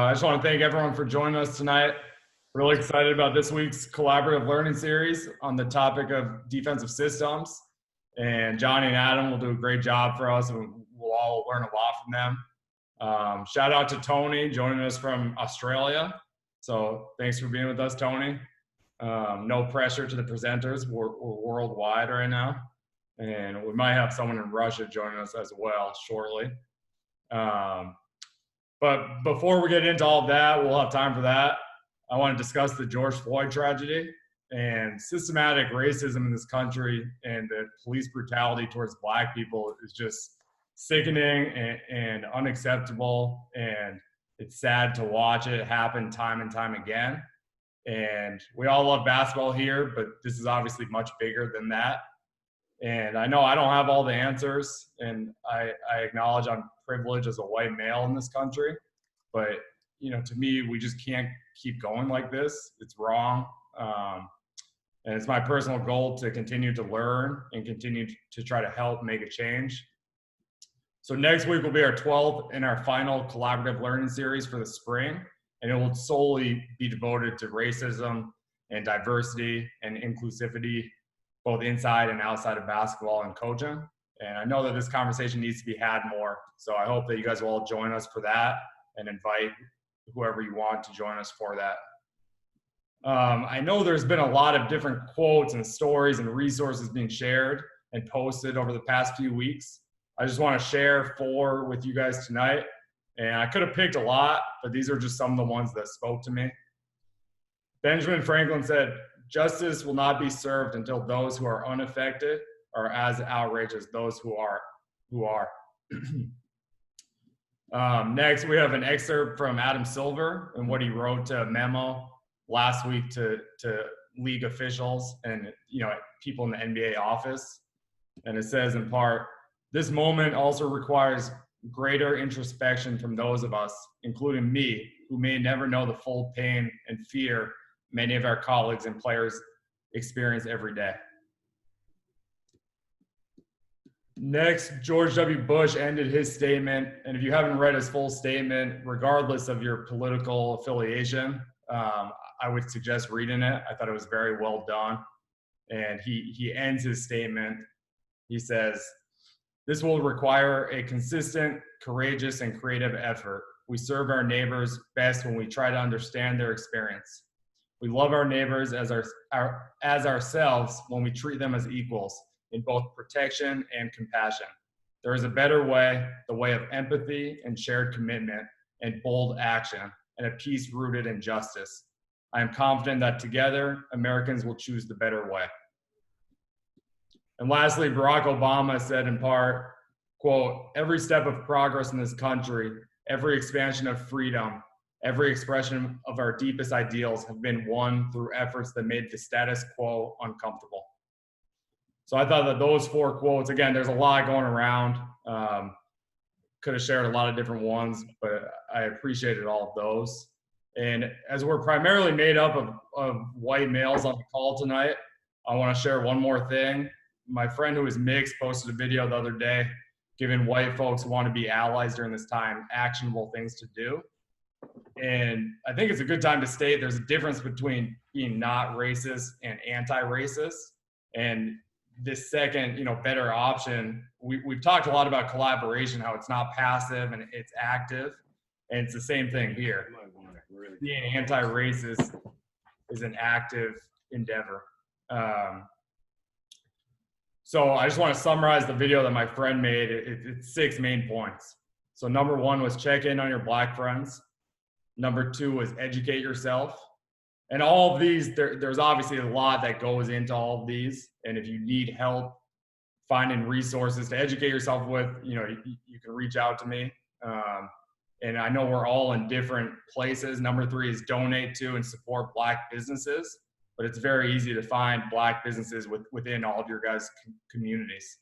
I just want to thank everyone for joining us tonight. Really excited about this week's collaborative learning series on the topic of defensive systems. And Johnny and Adam will do a great job for us, and we'll all learn a lot from them. Shout out to Tony joining us from Australia. So thanks for being with us, Tony. No pressure to the presenters. We're worldwide right now. And we might have someone in Russia joining us as well shortly. But before we get into all of that, we'll have time for that. I want to discuss the George Floyd tragedy and systematic racism in this country, and the police brutality towards Black people is just sickening and unacceptable. And it's sad to watch it happen time and time again. And we all love basketball here, but this is obviously much bigger than that. And I know I don't have all the answers, and I acknowledge I'm privileged as a white male in this country, but to me, we just can't keep going like this. It's wrong. And it's my personal goal to continue to learn and continue to try to help make a change. So next week will be our 12th and our final collaborative learning series for the spring, and it will solely be devoted to racism and diversity and inclusivity, both inside and outside of basketball and coaching. And I know that this conversation needs to be had more. So I hope that you guys will all join us for that and invite whoever you want to join us for that. I know there's been a lot of different quotes and stories and resources being shared and posted over the past few weeks. I just want to share 4 with you guys tonight. And I could have picked a lot, but these are just some of the ones that spoke to me. Benjamin Franklin said, "Justice will not be served until those who are unaffected are as outraged as those who are." Next, we have an excerpt from Adam Silver and what he wrote to a memo last week to league officials and people in the NBA office. And it says in part, "This moment also requires greater introspection from those of us, including me, who may never know the full pain and fear many of our colleagues and players experience every day." Next, George W. Bush ended his statement. And if you haven't read his full statement, regardless of your political affiliation, I would suggest reading it. I thought it was very well done. And he ends his statement. He says, "This will require a consistent, courageous, and creative effort. We serve our neighbors best when we try to understand their experience. We love our neighbors as ourselves when we treat them as equals in both protection and compassion. There is a better way, the way of empathy and shared commitment and bold action, and a peace rooted in justice. I am confident that together, Americans will choose the better way." And lastly, Barack Obama said in part, quote, "Every step of progress in this country, every expansion of freedom, every expression of our deepest ideals have been won through efforts that made the status quo uncomfortable." So I thought that those 4 quotes, again, there's a lot going around. Could have shared a lot of different ones, but I appreciated all of those. And as we're primarily made up of white males on the call tonight, I want to share one more thing. My friend who is mixed posted a video the other day giving white folks who want to be allies during this time actionable things to do. And I think it's a good time to state there's a difference between being not racist and anti-racist. And this second, better option, we've talked a lot about collaboration, how it's not passive and it's active. And it's the same thing here. Being anti-racist is an active endeavor. So I just want to summarize the video that my friend made. It's 6 main points. So number 1 was check in on your Black friends. Number 2 was educate yourself. And all of these, there's obviously a lot that goes into all of these. And if you need help finding resources to educate yourself with, you can reach out to me. And I know we're all in different places. Number 3 is donate to and support Black businesses. But it's very easy to find Black businesses within all of your guys' communities.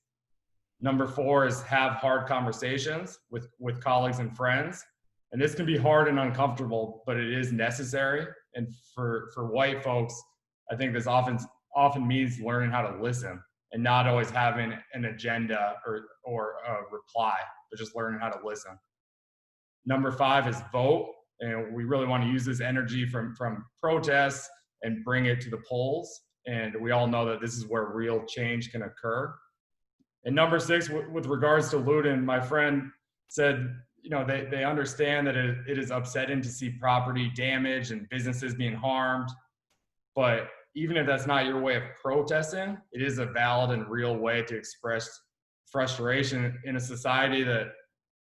Number 4 is have hard conversations with colleagues and friends. And this can be hard and uncomfortable, but it is necessary. And for white folks, I think this often means learning how to listen and not always having an agenda or a reply, but just learning how to listen. Number 5 is vote. And we really want to use this energy from protests and bring it to the polls. And we all know that this is where real change can occur. And number 6, with regards to looting, my friend said, you know, they understand that it is upsetting to see property damaged and businesses being harmed. But even if that's not your way of protesting, it is a valid and real way to express frustration in a society that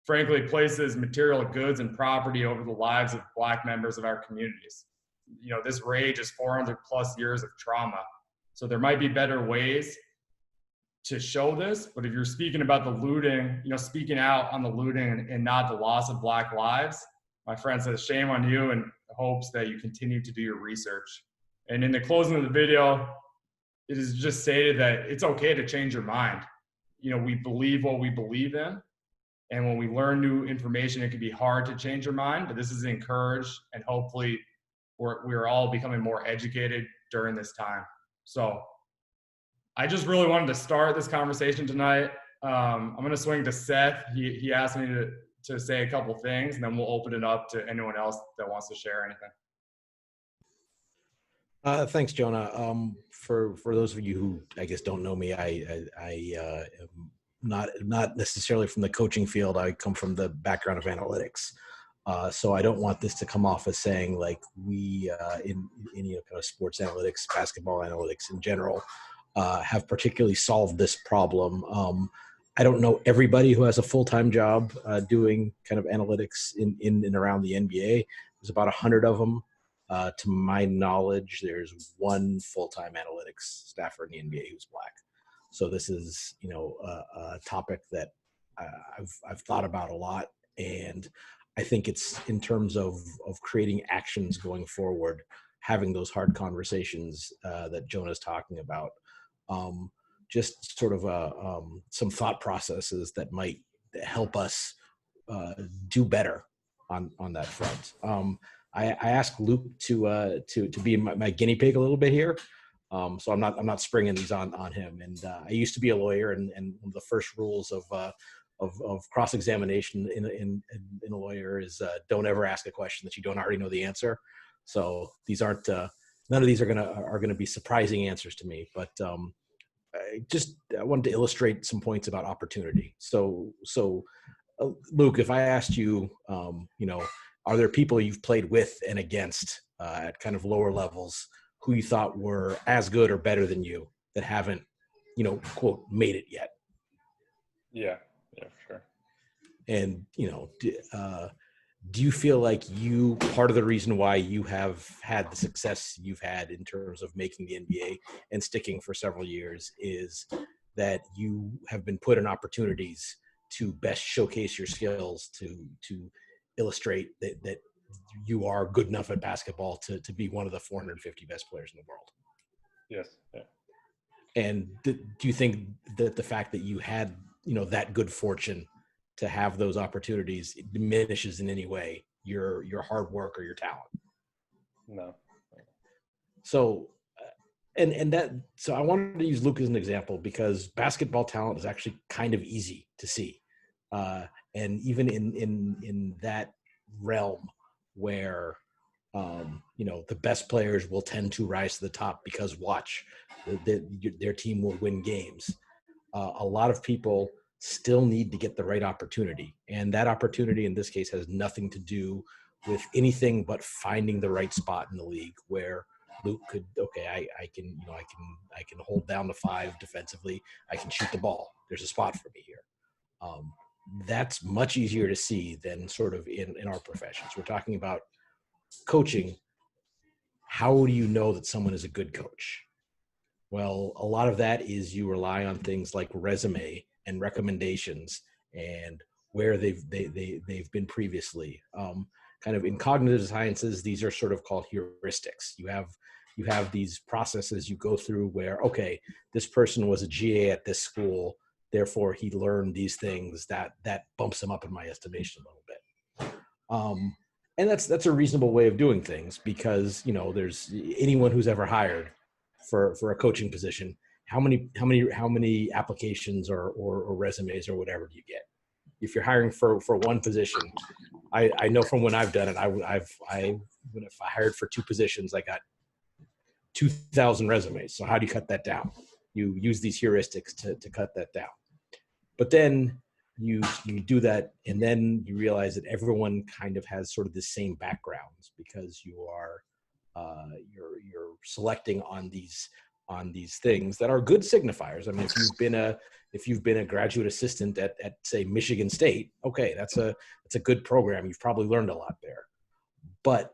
frankly places material goods and property over the lives of Black members of our communities. You know, this rage is 400 plus years of trauma. So there might be better ways to show this, but if you're speaking about the looting, you know, speaking out on the looting and not the loss of Black lives, my friend says, shame on you, and hopes that you continue to do your research. And in the closing of the video, it is just stated that it's okay to change your mind. You know, we believe what we believe in. And when we learn new information, it can be hard to change your mind, but this is encouraged, and hopefully we're all becoming more educated during this time. So I just really wanted to start this conversation tonight. I'm going to swing to Seth. He asked me to say a couple things, and then we'll open it up to anyone else that wants to share anything. Thanks, Jonah. For those of you who I guess don't know me, I am not necessarily from the coaching field. I come from the background of analytics, so I don't want this to come off as saying like we in you know, kind of sports analytics, basketball analytics in general, have particularly solved this problem. I don't know everybody who has a full-time job doing kind of analytics in and around the NBA. There's about 100 of them. To my knowledge, there's one full-time analytics staffer in the NBA who's Black. So this is, you know, a topic that I've thought about a lot, and I think it's in terms of creating actions going forward, having those hard conversations that Jonah's talking about, just sort of some thought processes that might help us do better on that front. I asked Luke to be my guinea pig a little bit here, so I'm not springing these on him. And I used to be a lawyer, and one of the first rules of cross-examination in a lawyer is don't ever ask a question that you don't already know the answer. So these aren't none of these are gonna be surprising answers to me, but I wanted to illustrate some points about opportunity. So Luke, if I asked you, you know, are there people you've played with and against at kind of lower levels who you thought were as good or better than you that haven't, you know, quote, made it yet? Yeah, for sure. And, you know, do you feel like part of the reason why you have had the success you've had in terms of making the NBA and sticking for several years is that you have been put in opportunities to best showcase your skills, to illustrate that you are good enough at basketball to be one of the 450 best players in the world? Yes. Yeah. And do you think that the fact that you had, you know, that good fortune to have those opportunities diminishes in any way your hard work or your talent? No. So, so I wanted to use Luke as an example because basketball talent is actually kind of easy to see. And even in that realm where, you know, the best players will tend to rise to the top because their team will win games. A lot of people still need to get the right opportunity. And that opportunity in this case has nothing to do with anything but finding the right spot in the league where Luke could, okay, I can hold down the 5 defensively. I can shoot the ball. There's a spot for me here. That's much easier to see than sort of in our professions. We're talking about coaching. How do you know that someone is a good coach? Well, a lot of that is you rely on things like resume and recommendations and where they've been previously. Kind of in cognitive sciences, these are sort of called heuristics. You have these processes you go through where, okay, this person was a GA at this school, therefore he learned these things that bumps him up in my estimation a little bit. And that's a reasonable way of doing things because, you know, there's anyone who's ever hired for a coaching position, how many applications or resumes or whatever do you get? If you're hiring for one position, I know from when I've done it, when if I hired for 2 positions, I got 2,000 resumes. So how do you cut that down? You use these heuristics to cut that down. But then you do that, and then you realize that everyone kind of has sort of the same backgrounds, because you're selecting on these things that are good signifiers. I mean, if you've been a graduate assistant at say Michigan State, okay, that's a good program. You've probably learned a lot there. But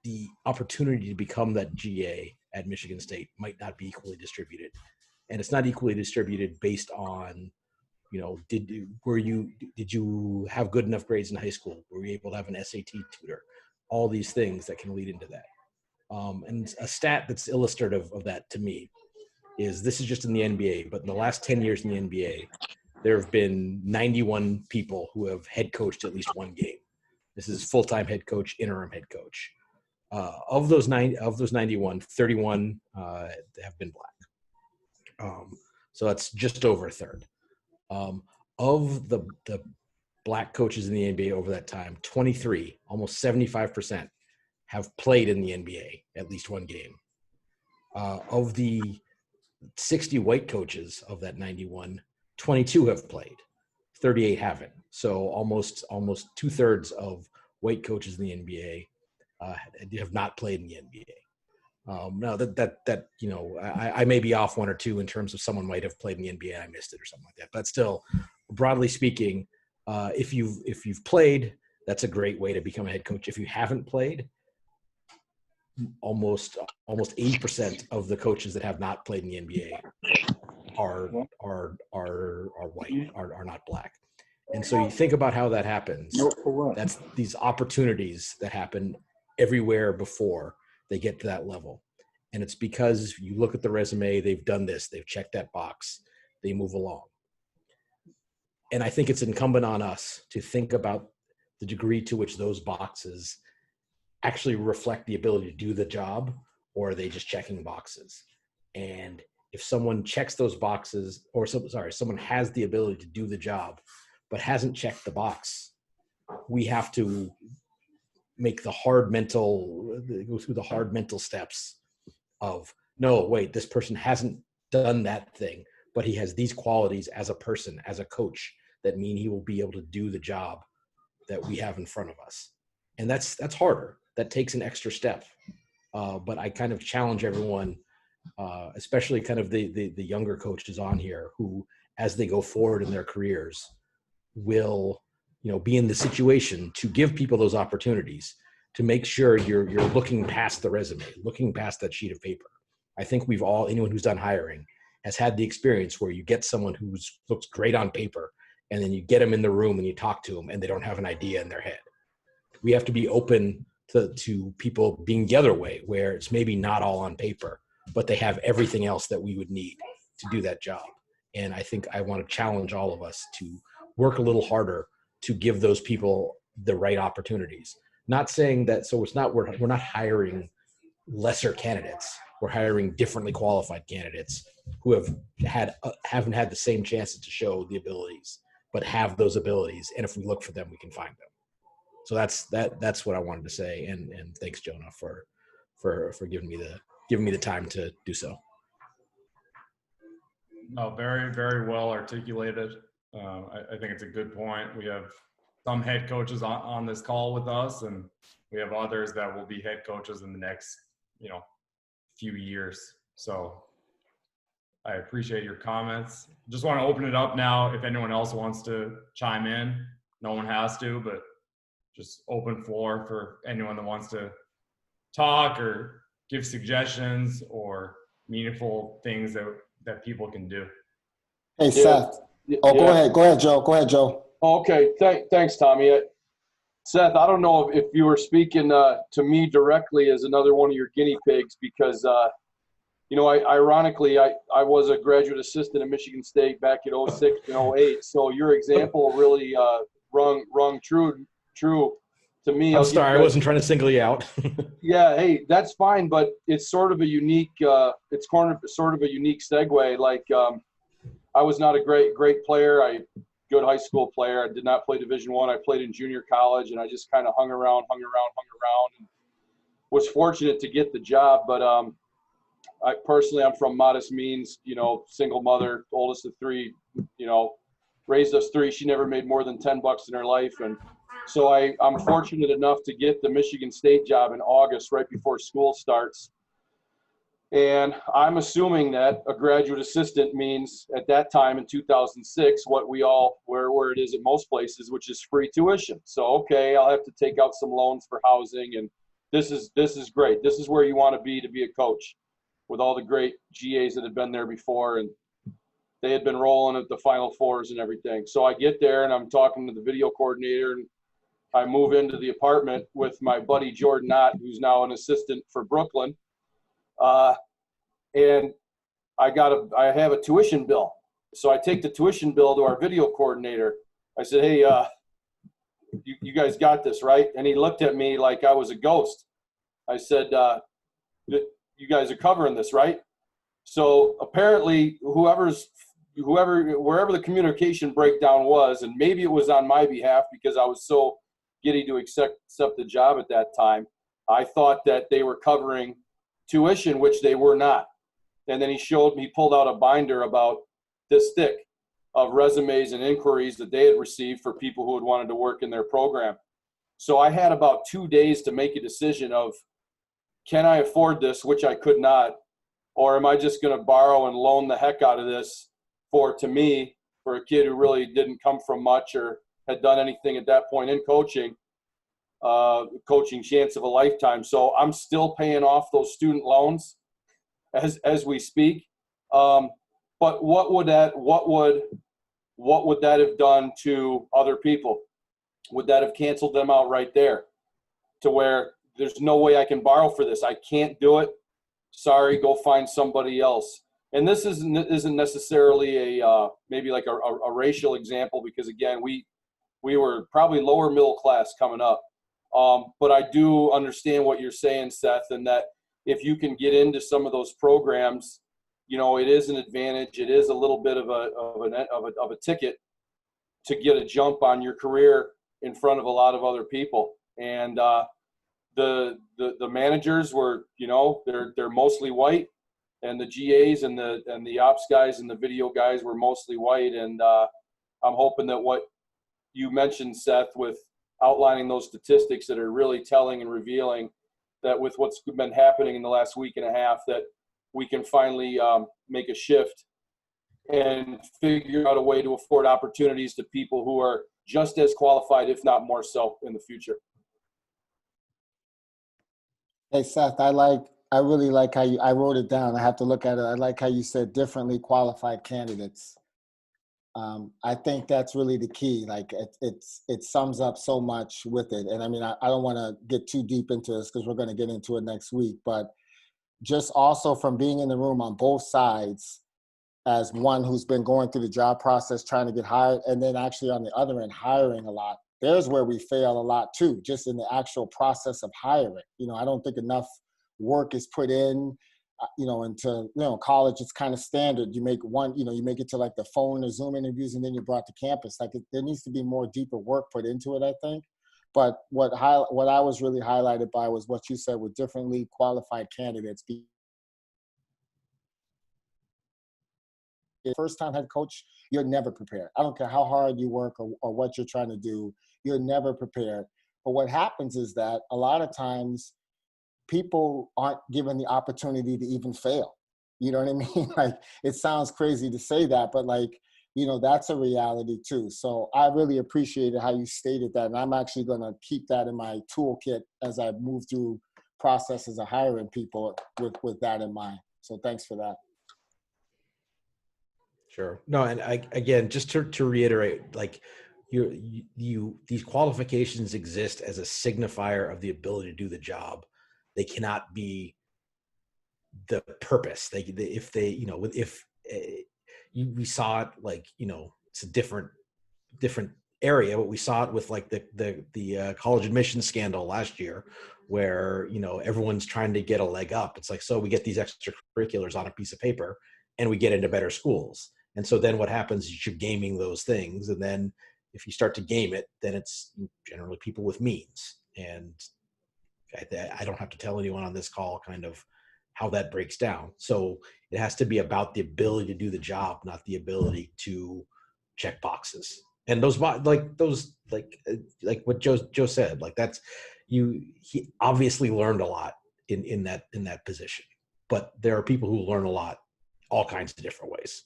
the opportunity to become that GA at Michigan State might not be equally distributed, and it's not equally distributed based on, did you have good enough grades in high school? Were you able to have an SAT tutor? All these things that can lead into that. And a stat that's illustrative of that to me is, this is just in the NBA, but in the last 10 years in the NBA, there have been 91 people who have head coached at least one game. This is full-time head coach, interim head coach. Of those 91, 31 have been black. So that's just over a third. Of the black coaches in the NBA over that time, 23, almost 75%, have played in the NBA at least one game. Of the 60 white coaches of that 91, 22 have played, 38 haven't. So almost 2/3 of white coaches in the NBA have not played in the NBA. Now that I may be off 1 or 2 in terms of someone might have played in the NBA and I missed it or something like that. But still, broadly speaking, if you've played, that's a great way to become a head coach. If you haven't played, almost 80% of the coaches that have not played in the NBA are white, are not black. And so you think about how that happens. That's these opportunities that happen everywhere before they get to that level. And it's because you look at the resume, they've done this, they've checked that box, they move along. And I think it's incumbent on us to think about the degree to which those boxes actually reflect the ability to do the job, or are they just checking boxes? And if someone checks those boxes, or someone has the ability to do the job, but hasn't checked the box, we have to make go through the hard mental steps of, no, wait, this person hasn't done that thing, but he has these qualities as a person, as a coach, that mean he will be able to do the job that we have in front of us. And that's harder. That takes an extra step. But I kind of challenge everyone, especially kind of the younger coaches on here, who, as they go forward in their careers, will, be in the situation to give people those opportunities, to make sure you're looking past the resume, looking past that sheet of paper. I think anyone who's done hiring has had the experience where you get someone who looks great on paper, and then you get them in the room and you talk to them and they don't have an idea in their head. We have to be open to people being the other way, where it's maybe not all on paper, but they have everything else that we would need to do that job. And I think I want to challenge all of us to work a little harder to give those people the right opportunities. Not saying that, so it's not, we're not hiring lesser candidates. We're hiring differently qualified candidates who haven't had the same chances to show the abilities, but have those abilities. And if we look for them, we can find them. So that's what I wanted to say. And thanks, Jonah, for giving me the time to do so. No, very, very well articulated. I think it's a good point. We have some head coaches on this call with us, and we have others that will be head coaches in the next, few years. So I appreciate your comments. Just want to open it up now. If anyone else wants to chime in, no one has to, but just open floor for anyone that wants to talk or give suggestions or meaningful things that people can do. Hey, Seth. Oh, yeah. Go ahead, Joe. Go ahead, Joe. Oh, okay. Thanks, Tommy. Seth, I don't know if you were speaking to me directly as another one of your guinea pigs, because, ironically, I was a graduate assistant at Michigan State back in 06 and 08. So your example really rung true to me. I'm sorry, I wasn't trying to single you out. Yeah, hey, that's fine, but it's sort of a unique sort of a unique segue. Like, I was not a great player. I good high school player. I did not play Division I. I played in junior college, and I just kind of hung around, and was fortunate to get the job. But I personally, I'm from modest means, you know, single mother, oldest of three, you know, raised us three. She never made more than $10 in her life. And so I'm fortunate enough to get the Michigan State job in August, right before school starts. And I'm assuming that a graduate assistant means at that time in 2006, what we all, where it is at most places, which is free tuition. So, okay, I'll have to take out some loans for housing, and this is great. This is where you want to be a coach, with all the great GAs that had been there before, and they had been rolling at the Final Fours and everything. So I get there and I'm talking to the video coordinator, and I move into the apartment with my buddy Jordan Ott, who's now an assistant for Brooklyn. And I have a tuition bill. So I take the tuition bill to our video coordinator. I said, hey, you guys got this, right? And he looked at me like I was a ghost. I said, you guys are covering this, right? So apparently wherever the communication breakdown was, and maybe it was on my behalf because I was so giddy to accept the job at that time, I thought that they were covering tuition, which they were not. And then he pulled out a binder about this thick of resumes and inquiries that they had received for people who had wanted to work in their program. So I had about 2 days to make a decision of, can I afford this, which I could not, or am I just going to borrow and loan the heck out of this for a kid who really didn't come from much or had done anything at that point in coaching chance of a lifetime. So I'm still paying off those student loans as we speak. But what would that have done to other people? Would that have canceled them out right there, to where there's no way I can borrow for this? I can't do it. Sorry, go find somebody else. And this isn't necessarily maybe like a racial example, because again, we were probably lower middle class coming up. But I do understand what you're saying, Seth, and that if you can get into some of those programs, you know, it is an advantage. It is a little bit of a ticket to get a jump on your career in front of a lot of other people. And the managers were, you know, they're mostly white, and the GAs and the ops guys and the video guys were mostly white. And I'm hoping that what you mentioned, Seth, with outlining those statistics that are really telling and revealing that with what's been happening in the last week and a half, that we can finally make a shift and figure out a way to afford opportunities to people who are just as qualified, if not more so, in the future. Hey, Seth, I really like how I wrote it down. I have to look at it. I like how you said differently qualified candidates. I think that's really the key. Like it sums up so much with it. And I mean, I don't want to get too deep into this because we're going to get into it next week, but just also from being in the room on both sides as one who's been going through the job process, trying to get hired, and then actually on the other end, hiring a lot. There's where we fail a lot too, just in the actual process of hiring. You know, I don't think enough work is put in. You know, into, you know, college, it's kind of standard. You make you make it to like the phone or Zoom interviews, and then you're brought to campus. Like there needs to be more deeper work put into it, I think. But what I was really highlighted by was what you said with differently qualified candidates. First time head coach, you're never prepared. I don't care how hard you work or what you're trying to do, you're never prepared. But what happens is that a lot of times people aren't given the opportunity to even fail. You know what I mean? Like, it sounds crazy to say that, but like, you know, that's a reality too. So I really appreciated how you stated that. And I'm actually going to keep that in my toolkit as I move through processes of hiring people with that in mind. So thanks for that. Sure. No, and again, just to reiterate, like these qualifications exist as a signifier of the ability to do the job. They cannot be the purpose. We saw it, like, you know, it's a different area, but we saw it with like the college admissions scandal last year, where, you know, everyone's trying to get a leg up. It's like, so we get these extracurriculars on a piece of paper and we get into better schools. And so then what happens is you're gaming those things. And then if you start to game it, then it's generally people with means. And I don't have to tell anyone on this call kind of how that breaks down. So it has to be about the ability to do the job, not the ability to check boxes. And those what Joe said, like that's he obviously learned a lot in that position, but there are people who learn a lot all kinds of different ways.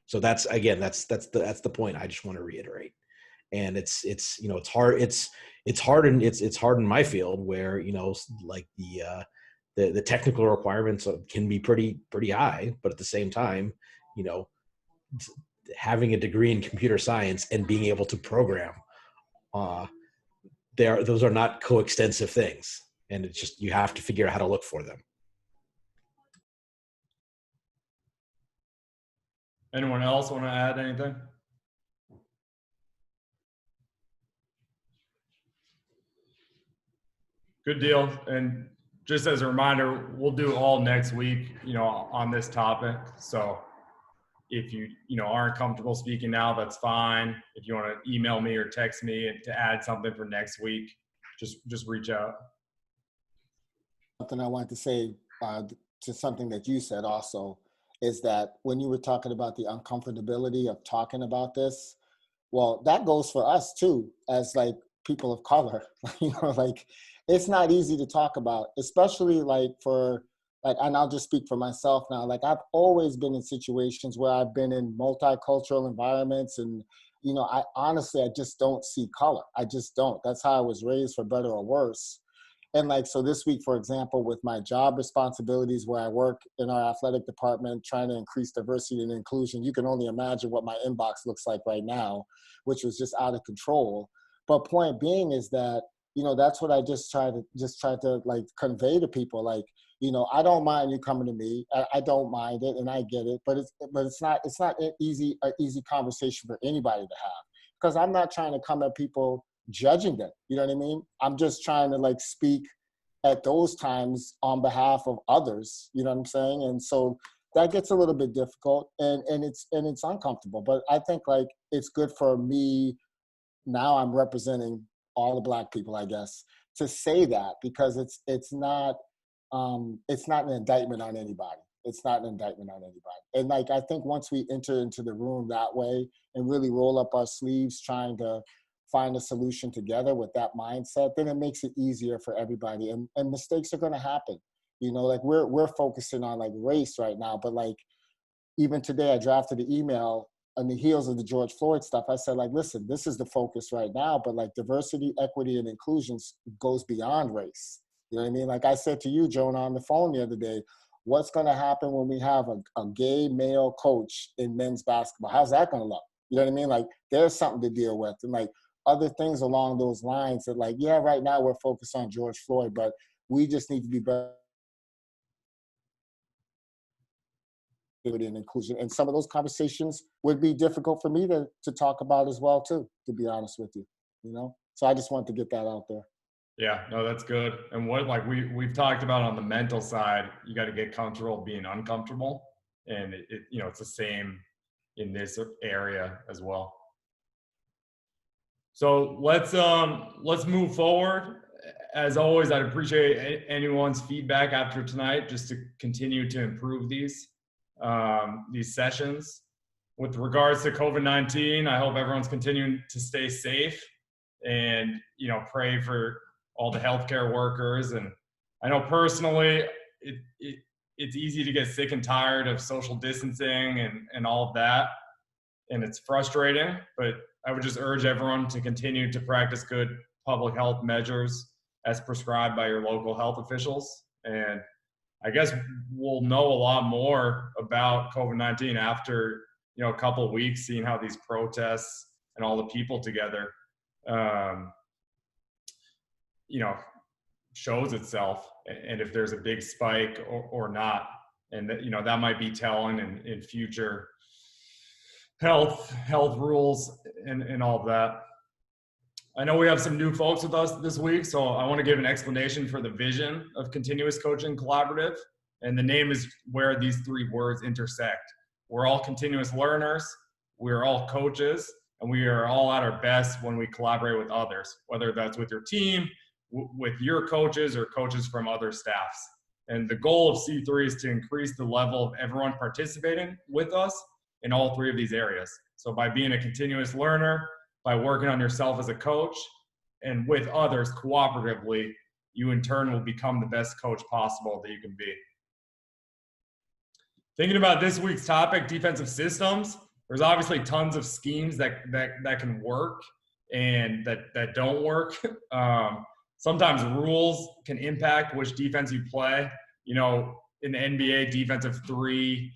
So that's the point I just want to reiterate. And it's hard. It's hard in my field where, like the technical requirements can be pretty high, but at the same time, having a degree in computer science and being able to program, those are not coextensive things. And it's just, you have to figure out how to look for them. Anyone else want to add anything? Good deal. And just as a reminder, we'll do all next week, on this topic. So if you aren't comfortable speaking now, that's fine. If you want to email me or text me to add something for next week, just reach out. Something I wanted to say to something that you said also is that when you were talking about the uncomfortability of talking about this, well, that goes for us too, as like people of color. Like it's not easy to talk about, especially and I'll just speak for myself now. Like I've always been in situations where I've been in multicultural environments, and I honestly just don't see color. I just don't. That's how I was raised, for better or worse. And so this week, for example, with my job responsibilities where I work in our athletic department, trying to increase diversity and inclusion, you can only imagine what my inbox looks like right now, which was just out of control. But point being is that, that's what I just try to convey to people. I don't mind you coming to me. I don't mind it, and I get it. But it's not an easy conversation for anybody to have, because I'm not trying to come at people judging them. You know what I mean? I'm just trying to speak at those times on behalf of others. You know what I'm saying? And so that gets a little bit difficult, and it's uncomfortable. But I think it's good for me. Now I'm representing all the Black people, I guess, to say that, because it's not an indictment on anybody. It's not an indictment on anybody. And I think once we enter into the room that way and really roll up our sleeves trying to find a solution together with that mindset, then it makes it easier for everybody. And mistakes are going to happen. We're focusing on race right now, but even today I drafted an email on the heels of the George Floyd stuff. I said, listen, this is the focus right now, but diversity, equity, and inclusion goes beyond race. You know what I mean? Like I said to you, Jonah, on the phone the other day, what's going to happen when we have a gay male coach in men's basketball? How's that going to look? You know what I mean? There's something to deal with. And other things along those lines that right now we're focused on George Floyd, but we just need to be better and inclusion. And some of those conversations would be difficult for me to talk about as well too, to be honest with you, So I just wanted to get that out there. Yeah, no, that's good. And what we've talked about on the mental side, you got to get comfortable being uncomfortable. And it's the same in this area as well. So let's move forward. As always, I'd appreciate anyone's feedback after tonight, just to continue to improve these sessions. With regards to COVID-19, I hope everyone's continuing to stay safe and, pray for all the healthcare workers. And I know personally, it's easy to get sick and tired of social distancing and all of that. And it's frustrating, but I would just urge everyone to continue to practice good public health measures as prescribed by your local health officials. And I guess we'll know a lot more about COVID-19 after, a couple of weeks, seeing how these protests and all the people together, shows itself, and if there's a big spike or not. And that might be telling in future health rules and all of that. I know we have some new folks with us this week, so I want to give an explanation for the vision of Continuous Coaching Collaborative. And the name is where these three words intersect. we're all continuous learners. We're all coaches, and we are all at our best when we collaborate with others, whether that's with your team, with your coaches, or coaches from other staffs. And the goal of C3 is to increase the level of everyone participating with us in all three of these areas. So by being a continuous learner, by working on yourself as a coach, and with others cooperatively, you in turn will become the best coach possible that you can be. Thinking about this week's topic, defensive systems, there's obviously tons of schemes that can work and that don't work. Sometimes rules can impact which defense you play. You know, in the NBA, defensive three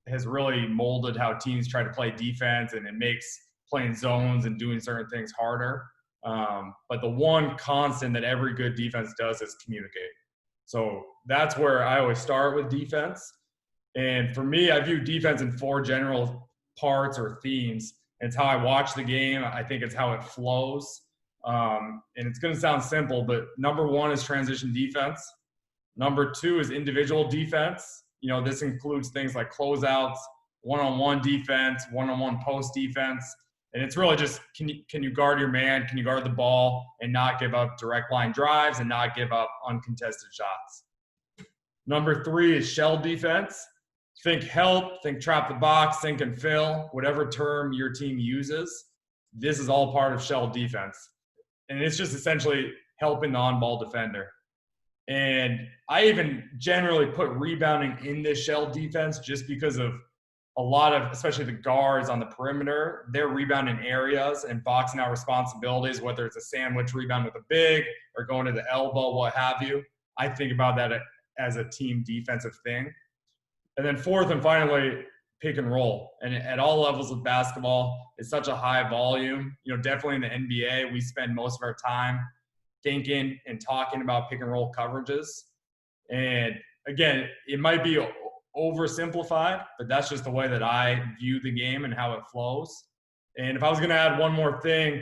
has really molded how teams try to play defense, and it makes playing zones and doing certain things harder. But the one constant that every good defense does is communicate. So that's where I always start with defense. And for me, I view defense in four general parts or themes. It's how I watch the game. I think it's how it flows. And it's going to sound simple, but number one is transition defense. Number two is individual defense. You know, this includes things like closeouts, one-on-one defense, one-on-one post defense. And it's really just, can you guard your man? Can you guard the ball and not give up direct line drives and not give up uncontested shots? Number three is shell defense. Think help, think trap the box, sink and fill, whatever term your team uses. This is all part of shell defense. And it's just essentially helping the on-ball defender. And I even generally put rebounding in this shell defense just because of a lot of, especially the guards on the perimeter, they're rebounding areas and boxing out responsibilities, whether it's a sandwich rebound with a big or going to the elbow, what have you. I think about that as a team defensive thing. And then fourth and finally, pick and roll. And at all levels of basketball, it's such a high volume. You know, definitely in the NBA, we spend most of our time thinking and talking about pick and roll coverages. And again, it might be oversimplified, but that's just the way that I view the game and how it flows. And if I was going to add one more thing,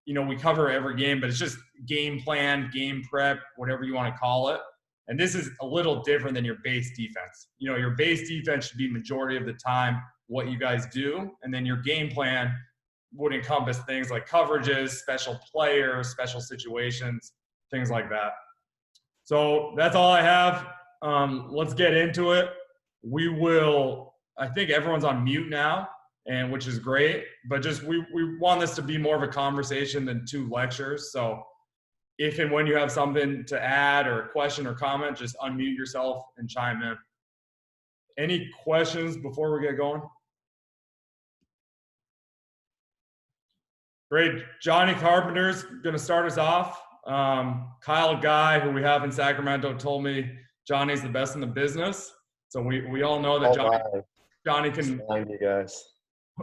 you know, we cover every game, but it's just game plan, game prep, whatever you want to call it. And this is a little different than your base defense. You know, your base defense should be majority of the time what you guys do. And then your game plan would encompass things like coverages, special players, special situations, things like that. So that's all I have. Let's get into it. We will, I think everyone's on mute now, and which is great, but just we want this to be more of a conversation than two lectures. So if and when you have something to add or a question or comment, just unmute yourself and chime in. Any questions before we get going? Great. Johnny Carpenter's going to start us off. Kyle Guy, who we have in Sacramento, told me Johnny's the best in the business. So we all know that Johnny can. You guys.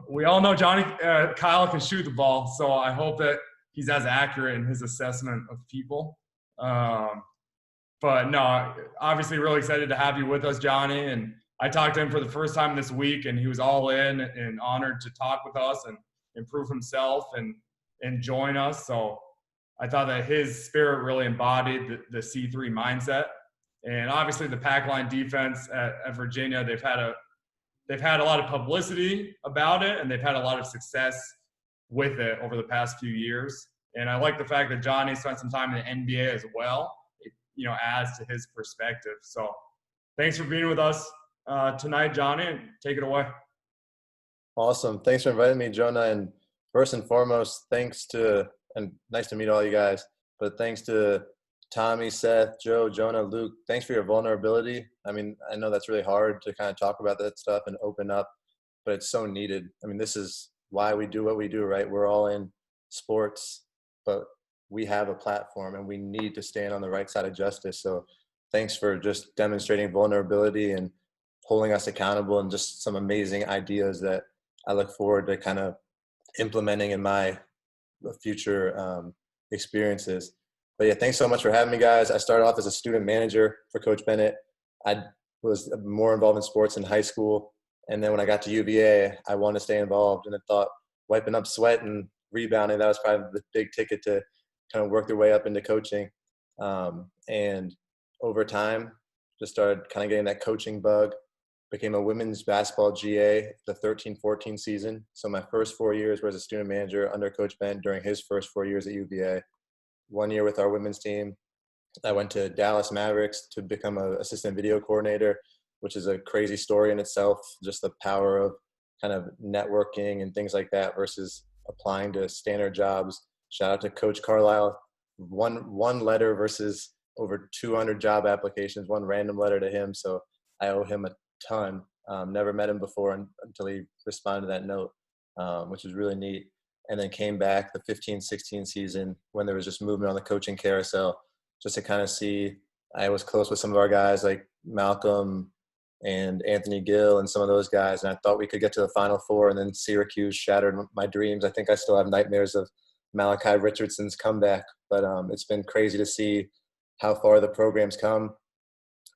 We all know Kyle can shoot the ball. So I hope that he's as accurate in his assessment of people. But no, obviously really excited to have you with us, Johnny. And I talked to him for the first time this week, and he was all in and honored to talk with us and improve himself and join us. So I thought that his spirit really embodied the C3 mindset. And obviously the pack line defense at Virginia, they've had a lot of publicity about it, and they've had a lot of success with it over the past few years. And I like the fact that Johnny spent some time in the NBA as well. It, you know, adds to his perspective. So thanks for being with us tonight, Johnny, and take it away. Awesome. Thanks for inviting me, Jonah. And first and foremost, thanks to, and nice to meet all you guys, but thanks to Tommy, Seth, Joe, Jonah, Luke. Thanks for your vulnerability. I mean, I know that's really hard to kind of talk about that stuff and open up, but it's so needed. I mean, this is why we do what we do, right? We're all in sports, but we have a platform and we need to stand on the right side of justice. So thanks for just demonstrating vulnerability and holding us accountable, and just some amazing ideas that I look forward to kind of implementing in my future experiences. But yeah, thanks so much for having me, guys. I started off as a student manager for Coach Bennett. I was more involved in sports in high school. And then when I got to UVA, I wanted to stay involved, and I thought wiping up sweat and rebounding, that was probably the big ticket to kind of work their way up into coaching. And over time, just started kind of getting that coaching bug. became a women's basketball GA the 13-14 season. So my first 4 years was a student manager under Coach Bent during his first 4 years at UVA. 1 year with our women's team. I went to Dallas Mavericks to become an assistant video coordinator, which is a crazy story in itself, just the power of kind of networking and things like that versus applying to standard jobs. Shout out to Coach Carlisle. One letter versus over 200 job applications, one random letter to him. So I owe him a ton. Never met him before until he responded to that note, which was really neat. And then came back the 15-16 season when there was just movement on the coaching carousel, just to kind of see. I was close with some of our guys like Malcolm and Anthony Gill and some of those guys, and I thought we could get to the Final Four, and then Syracuse shattered my dreams. I think I still have nightmares of Malachi Richardson's comeback, but it's been crazy to see how far the program's come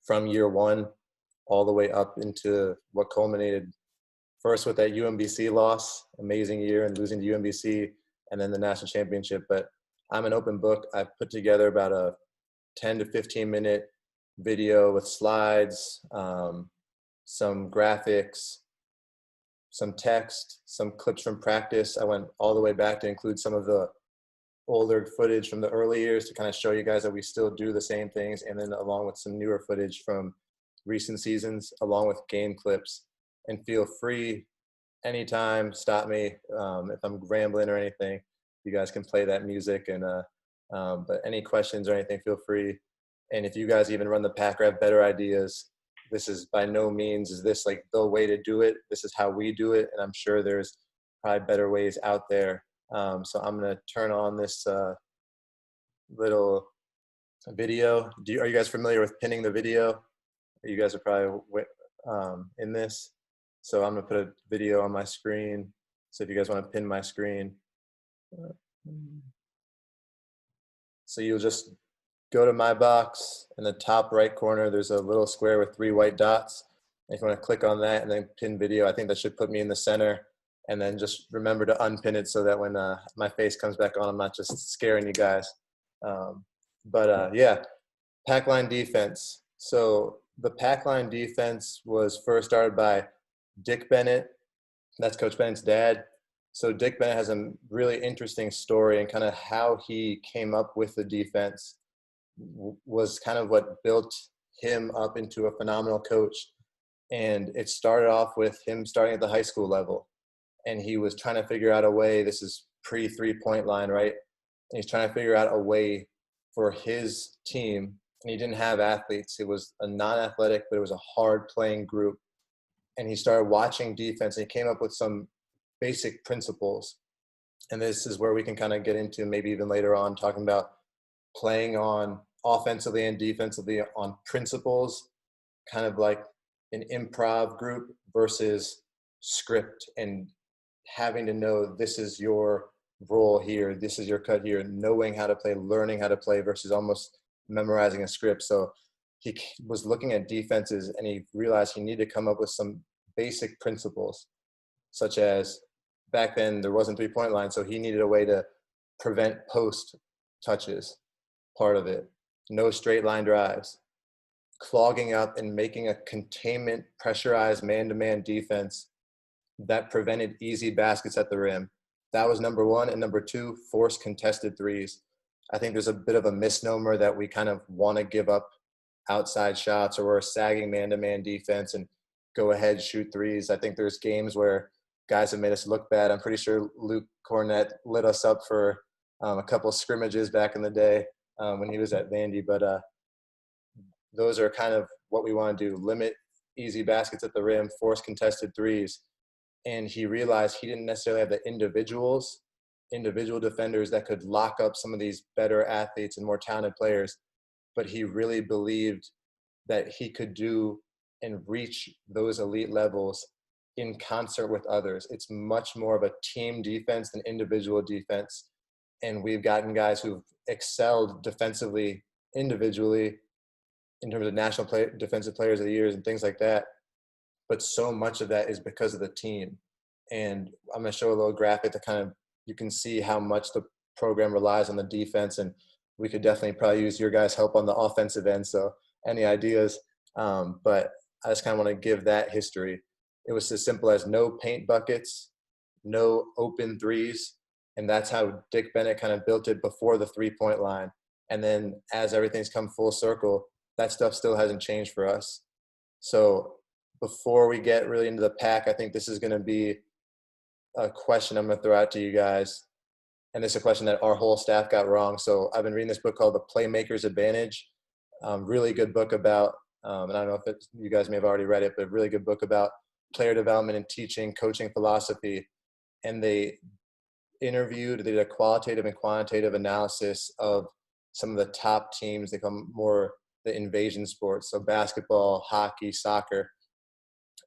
from year one all the way up into what culminated first with that UMBC loss, amazing year, and losing to UMBC, and then the national championship. But I'm an open book. I've put together about a 10 to 15 minute video with slides, some graphics, some text, some clips from practice. I went all the way back to include some of the older footage from the early years to kind of show you guys that we still do the same things, and then along with some newer footage from recent seasons, along with game clips. And feel free anytime, stop me if I'm rambling or anything. You guys can play that music, and but any questions or anything, feel free. And if you guys even run the pack or have better ideas, this is by no means is this like the way to do it. This is how we do it, and I'm sure there's probably better ways out there. So I'm gonna turn on this little video. Are you guys familiar with pinning the video? You guys are probably in this. So I'm gonna put a video on my screen. So if you guys want to pin my screen, so you'll just go to my box in the top right corner. There's a little square with 3 white dots. If you want to click on that and then pin video, I think that should put me in the center. And then just remember to unpin it so that when my face comes back on, I'm not just scaring you guys. Yeah, pack line defense. So the pack line defense was first started by Dick Bennett. That's Coach Bennett's dad. So Dick Bennett has a really interesting story, and kind of how he came up with the defense was kind of what built him up into a phenomenal coach. And it started off with him starting at the high school level. And he was trying to figure out a way, this is pre-3-point line, right? And he's trying to figure out a way for his team. And he didn't have athletes. It was a non-athletic, but it was a hard playing group. And he started watching defense, and he came up with some basic principles. And this is where we can kind of get into maybe even later on talking about playing on offensively and defensively on principles, kind of like an improv group versus script, and having to know this is your role here, this is your cut here, knowing how to play, learning how to play versus almost memorizing a script. So he was looking at defenses, and he realized he needed to come up with some basic principles, such as back then there wasn't 3-point line, so he needed a way to prevent post touches, part of it, no straight line drives, clogging up and making a containment, pressurized man-to-man defense that prevented easy baskets at the rim. That was number one. And number two, force contested threes. I think there's a bit of a misnomer that we kind of want to give up outside shots, or we're a sagging man-to-man defense and go ahead, shoot threes. I think there's games where guys have made us look bad. I'm pretty sure Luke Cornett lit us up for a couple of scrimmages back in the day when he was at Vandy. But those are kind of what we want to do, limit easy baskets at the rim, force contested threes. And he realized he didn't necessarily have the individual defenders that could lock up some of these better athletes and more talented players, but he really believed that he could do and reach those elite levels in concert with others. It's much more of a team defense than individual defense. And we've gotten guys who've excelled defensively, individually, in terms of national defensive players of the years and things like that. But so much of that is because of the team. And I'm going to show a little graphic to kind of, you can see how much the program relies on the defense. And we could definitely probably use your guys' help on the offensive end. So any ideas? But I just kind of want to give that history. It was as simple as no paint buckets, no open threes. And that's how Dick Bennett kind of built it before the 3-point line. And then as everything's come full circle, that stuff still hasn't changed for us. So before we get really into the pack, I think this is going to be a question I'm going to throw out to you guys. And this is a question that our whole staff got wrong. So I've been reading this book called The Playmaker's Advantage. Really good book about, and I don't know if you guys may have already read it, but a really good book about player development and teaching, coaching philosophy. And they did a qualitative and quantitative analysis of some of the top teams. They come more the invasion sports, so basketball, hockey, soccer.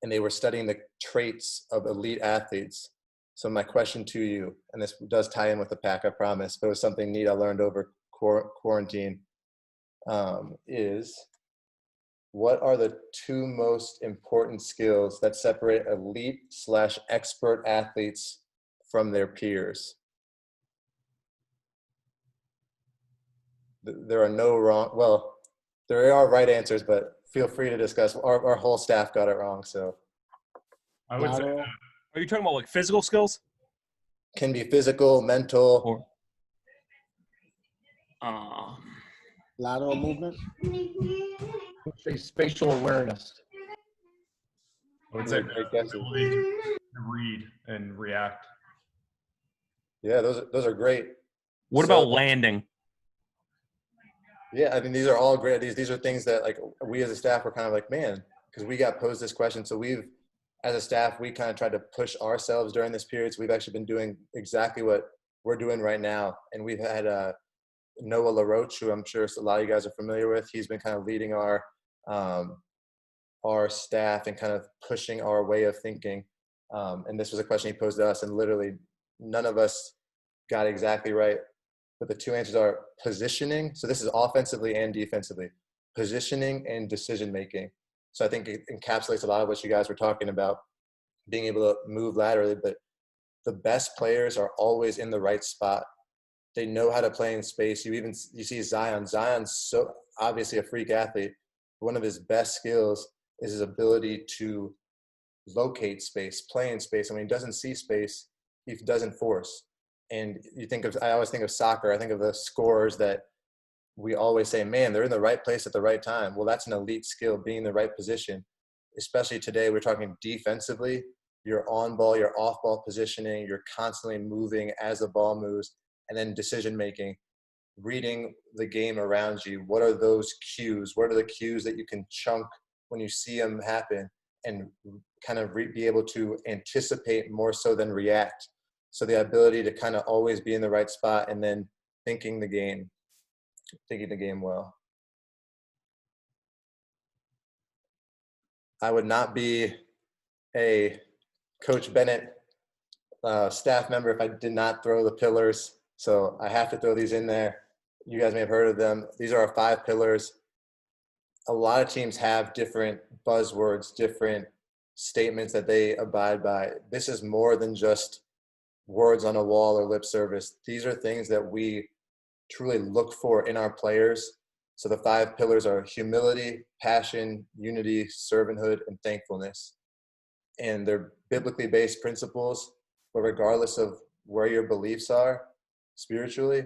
And they were studying the traits of elite athletes. So my question to you, and this does tie in with the pack, I promise, but it was something neat I learned over quarantine, is what are the 2 most important skills that separate elite/expert athletes from their peers? There are no wrong, well, there are right answers, but feel free to discuss. Our whole staff got it wrong, so. I would say Lateral, Are you talking about like physical skills? Can be physical, mental. Or lateral movement. Say spatial awareness. I would say Great the guesses. ability to read and react. Yeah, those are great. what So- about landing? Yeah, I mean, these are all great. These are things that, like, we as a staff were kind of like, man, because we got posed this question. So as a staff, we kind of tried to push ourselves during this period. So we've actually been doing exactly what we're doing right now. And we've had Noah LaRoche, who I'm sure a lot of you guys are familiar with. He's been kind of leading our staff and kind of pushing our way of thinking. And this was a question he posed to us, and literally none of us got exactly right. But the 2 answers are positioning. So this is offensively and defensively. Positioning and decision-making. So I think it encapsulates a lot of what you guys were talking about, being able to move laterally. But the best players are always in the right spot. They know how to play in space. You see Zion. Zion's so obviously a freak athlete. One of his best skills is his ability to locate space, play in space. And when he doesn't see space, he doesn't force. And I always think of soccer. I think of the scorers that we always say, man, they're in the right place at the right time. Well, that's an elite skill, being in the right position. Especially today, we're talking defensively. You're on ball, you're off ball positioning, you're constantly moving as the ball moves, and then decision making, reading the game around you. What are those cues? What are the cues that you can chunk when you see them happen, and kind of be able to anticipate more so than react? So the ability to kind of always be in the right spot, and then thinking the game well. I would not be a Coach Bennett staff member if I did not throw the pillars. So I have to throw these in there. You guys may have heard of them. These are our 5 pillars. A lot of teams have different buzzwords, different statements that they abide by. This is more than just words on a wall or lip service. These are things that we truly look for in our players. So the 5 pillars are humility, passion, unity, servanthood, and thankfulness. And they're biblically based principles, but regardless of where your beliefs are spiritually,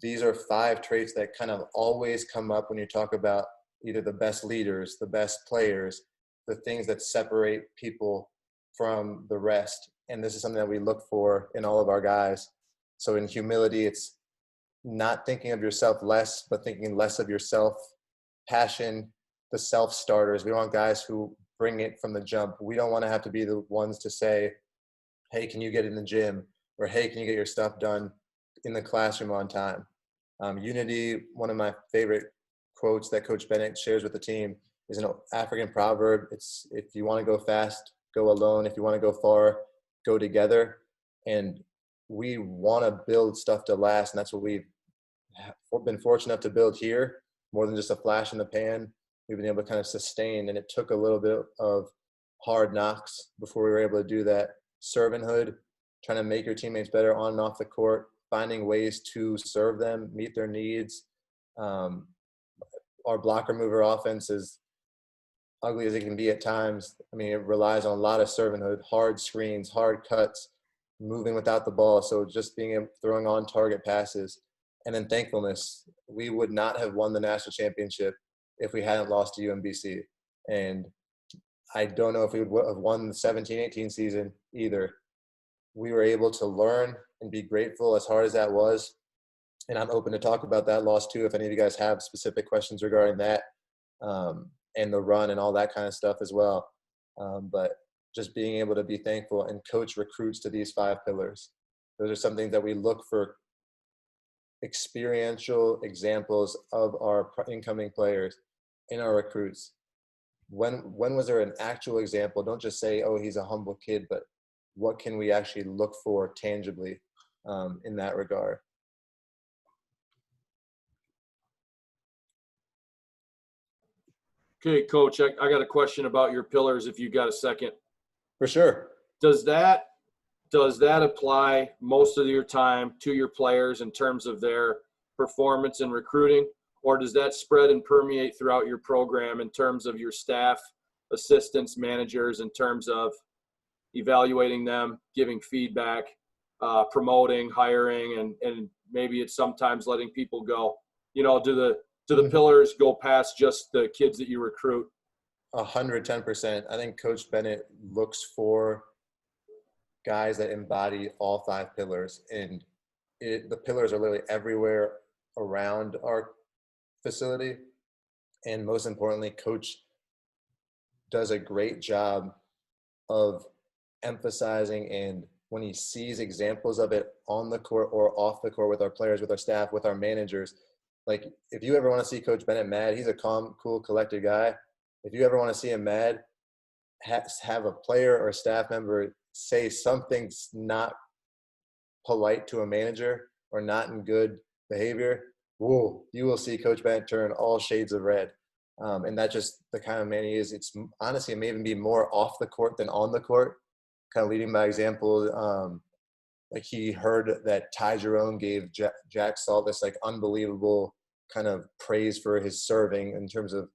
these are 5 traits that kind of always come up when you talk about either the best leaders, the best players, the things that separate people from the rest. And this is something that we look for in all of our guys. So in humility, it's not thinking of yourself less, but thinking less of yourself. Passion, the self-starters. We want guys who bring it from the jump. We don't want to have to be the ones to say, hey, can you get in the gym? Or, hey, can you get your stuff done in the classroom on time? Unity, one of my favorite quotes that Coach Bennett shares with the team, is an African proverb. It's, if you want to go fast, go alone. If you want to go far, go together. And we want to build stuff to last, and that's what we've been fortunate enough to build here, more than just a flash in the pan. We've been able to kind of sustain, and it took a little bit of hard knocks before we were able to do that. Servanthood, trying to make your teammates better on and off the court, finding ways to serve them, meet their needs. Our blocker mover offense is ugly as it can be at times, I mean, it relies on a lot of servanthood, hard screens, hard cuts, moving without the ball. So just throwing on target passes, and then thankfulness. We would not have won the national championship if we hadn't lost to UMBC. And I don't know if we would have won the 17-18 season either. We were able to learn and be grateful, as hard as that was. And I'm open to talk about that loss too, if any of you guys have specific questions regarding that, and the run and all that kind of stuff as well. But just being able to be thankful and coach recruits to these 5 pillars. Those are some things that we look for, experiential examples of our incoming players in our recruits. When was there an actual example? Don't just say, oh, he's a humble kid, but what can we actually look for tangibly in that regard? Okay, Coach, I got a question about your pillars if you got a second. For sure. Does that apply most of your time to your players in terms of their performance and recruiting, or does that spread and permeate throughout your program in terms of your staff, assistants, managers, in terms of evaluating them, giving feedback, promoting, hiring, and maybe it's sometimes letting people go? You know, do the pillars go past just the kids that you recruit? 110%. I think Coach Bennett looks for guys that embody all 5 pillars, and the pillars are literally everywhere around our facility. And most importantly, Coach does a great job of emphasizing, and when he sees examples of it on the court or off the court with our players, with our staff, with our managers. Like, if you ever want to see Coach Bennett mad, he's a calm, cool, collected guy. If you ever want to see him mad, have a player or a staff member say something's not polite to a manager or not in good behavior, whoa, you will see Coach Bennett turn all shades of red. And that's just the kind of man he is. It's honestly, it may even be more off the court than on the court, kind of leading by example. Like, he heard that Ty Jerome gave Jack Salt this like unbelievable kind of praise for his serving in terms of,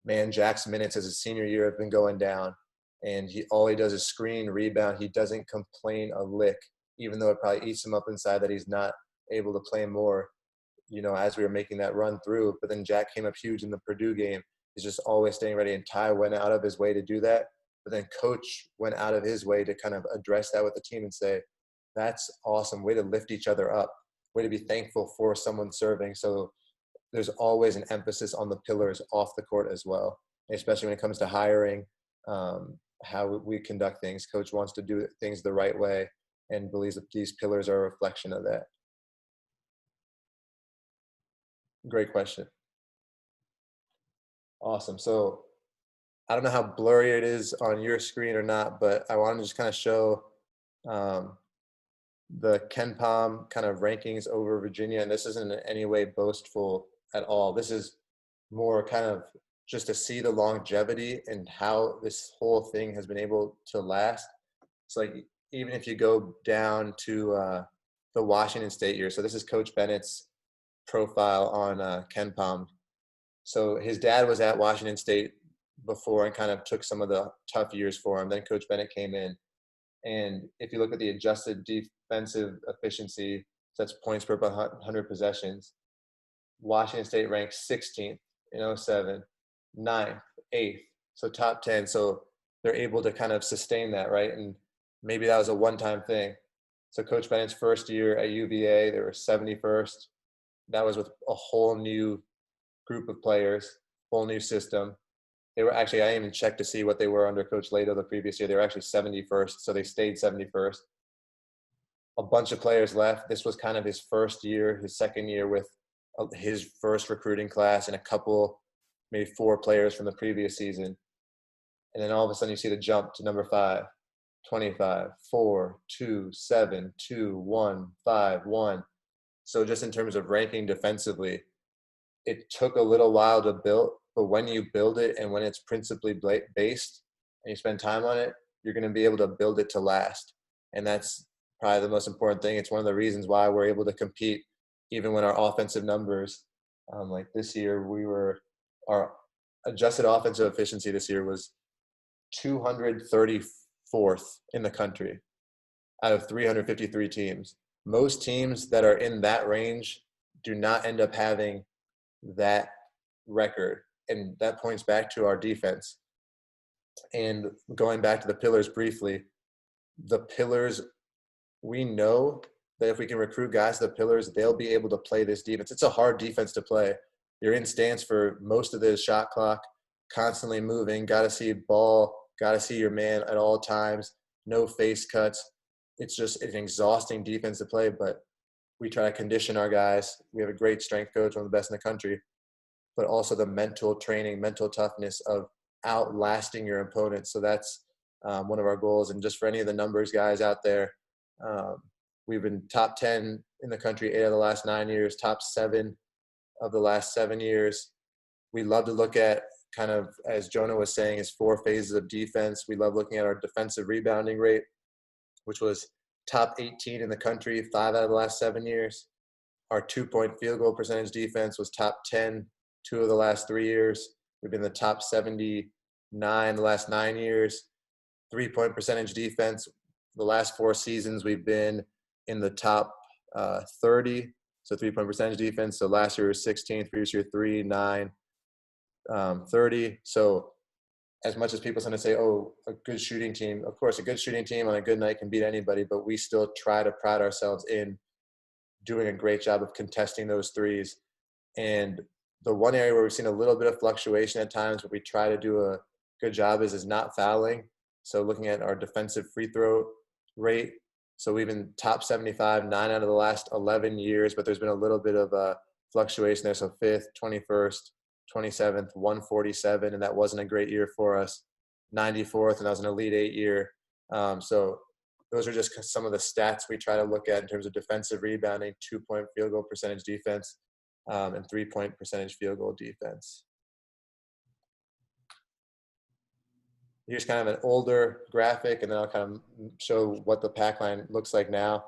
man, Jack's minutes as a senior year have been going down. And all he does is screen, rebound. He doesn't complain a lick, even though it probably eats him up inside that he's not able to play more, you know, as we were making that run through. But then Jack came up huge in the Purdue game. He's just always staying ready. And Ty went out of his way to do that. But then Coach went out of his way to kind of address that with the team and say, that's awesome. Way to lift each other up. Way to be thankful for someone serving. So there's always an emphasis on the pillars off the court as well, especially when it comes to hiring, how we conduct things. Coach wants to do things the right way and believes that these pillars are a reflection of that. Great question. Awesome. So I don't know how blurry it is on your screen or not, but I want to just kind of show the KenPom kind of rankings over Virginia. And this isn't in any way boastful at all. This is more kind of just to see the longevity and how this whole thing has been able to last. It's like, even if you go down to the Washington State year. So this is Coach Bennett's profile on KenPom. So his dad was at Washington State before and kind of took some of the tough years for him. Then Coach Bennett came in. And if you look at the adjusted defensive efficiency, so that's points per 100 possessions, Washington State ranked 16th in 07, 9th, 8th, so top 10. So they're able to kind of sustain that, right? And maybe that was a one-time thing. So Coach Bennett's first year at UVA, they were 71st. That was with a whole new group of players, whole new system. They were actually, I didn't even check to see what they were under Coach Lato the previous year. They were actually 71st, so they stayed 71st. A bunch of players left. This was kind of his first year, his second year with his first recruiting class and a couple, maybe 4 players from the previous season. And then all of a sudden you see the jump to number 5, 25, 4, 2, 7, 2, 1, 5, 1. So just in terms of ranking defensively, it took a little while to build, but when you build it and when it's principally based and you spend time on it, you're going to be able to build it to last. And that's probably the most important thing. It's one of the reasons why we're able to compete even when our offensive numbers, like this year, our adjusted offensive efficiency this year was 234th in the country out of 353 teams. Most teams that are in that range do not end up having that record. And that points back to our defense. And going back to the pillars briefly, the pillars, we know that if we can recruit guys to the pillars, they'll be able to play this defense. It's a hard defense to play. You're in stance for most of the shot clock, constantly moving, got to see ball, got to see your man at all times, no face cuts. It's just an exhausting defense to play, but we try to condition our guys. We have a great strength coach, one of the best in the country, but also the mental training, mental toughness of outlasting your opponents. So that's one of our goals. And just for any of the numbers guys out there, we've been top 10 in the country 8 of the last 9 years, top 7 of the last 7 years. We love to look at kind of, as Jonah was saying, is 4 phases of defense. We love looking at our defensive rebounding rate, which was top 18 in the country 5 out of the last 7 years. Our 2-point field goal percentage defense was top 10 2 of the last 3 years. We've been the top 79 the last 9 years. 3-point percentage defense, the last 4 seasons we've been in the top 30. So 3-point percentage defense. So last year was 16th, previous year 3, 9, 30. So as much as people tend to say, oh, a good shooting team, of course, a good shooting team on a good night can beat anybody, but we still try to pride ourselves in doing a great job of contesting those threes. And the one area where we've seen a little bit of fluctuation at times, but we try to do a good job is not fouling. So looking at our defensive free throw rate. So we've been top 75, 9 out of the last 11 years, but there's been a little bit of a fluctuation there. So 5th, 21st, 27th, 147, and that wasn't a great year for us. 94th, and that was an Elite 8 year. So those are just some of the stats we try to look at in terms of defensive rebounding, 2-point field goal percentage defense, and 3-point percentage field goal defense. Here's kind of an older graphic, and then I'll kind of show what the pack line looks like now.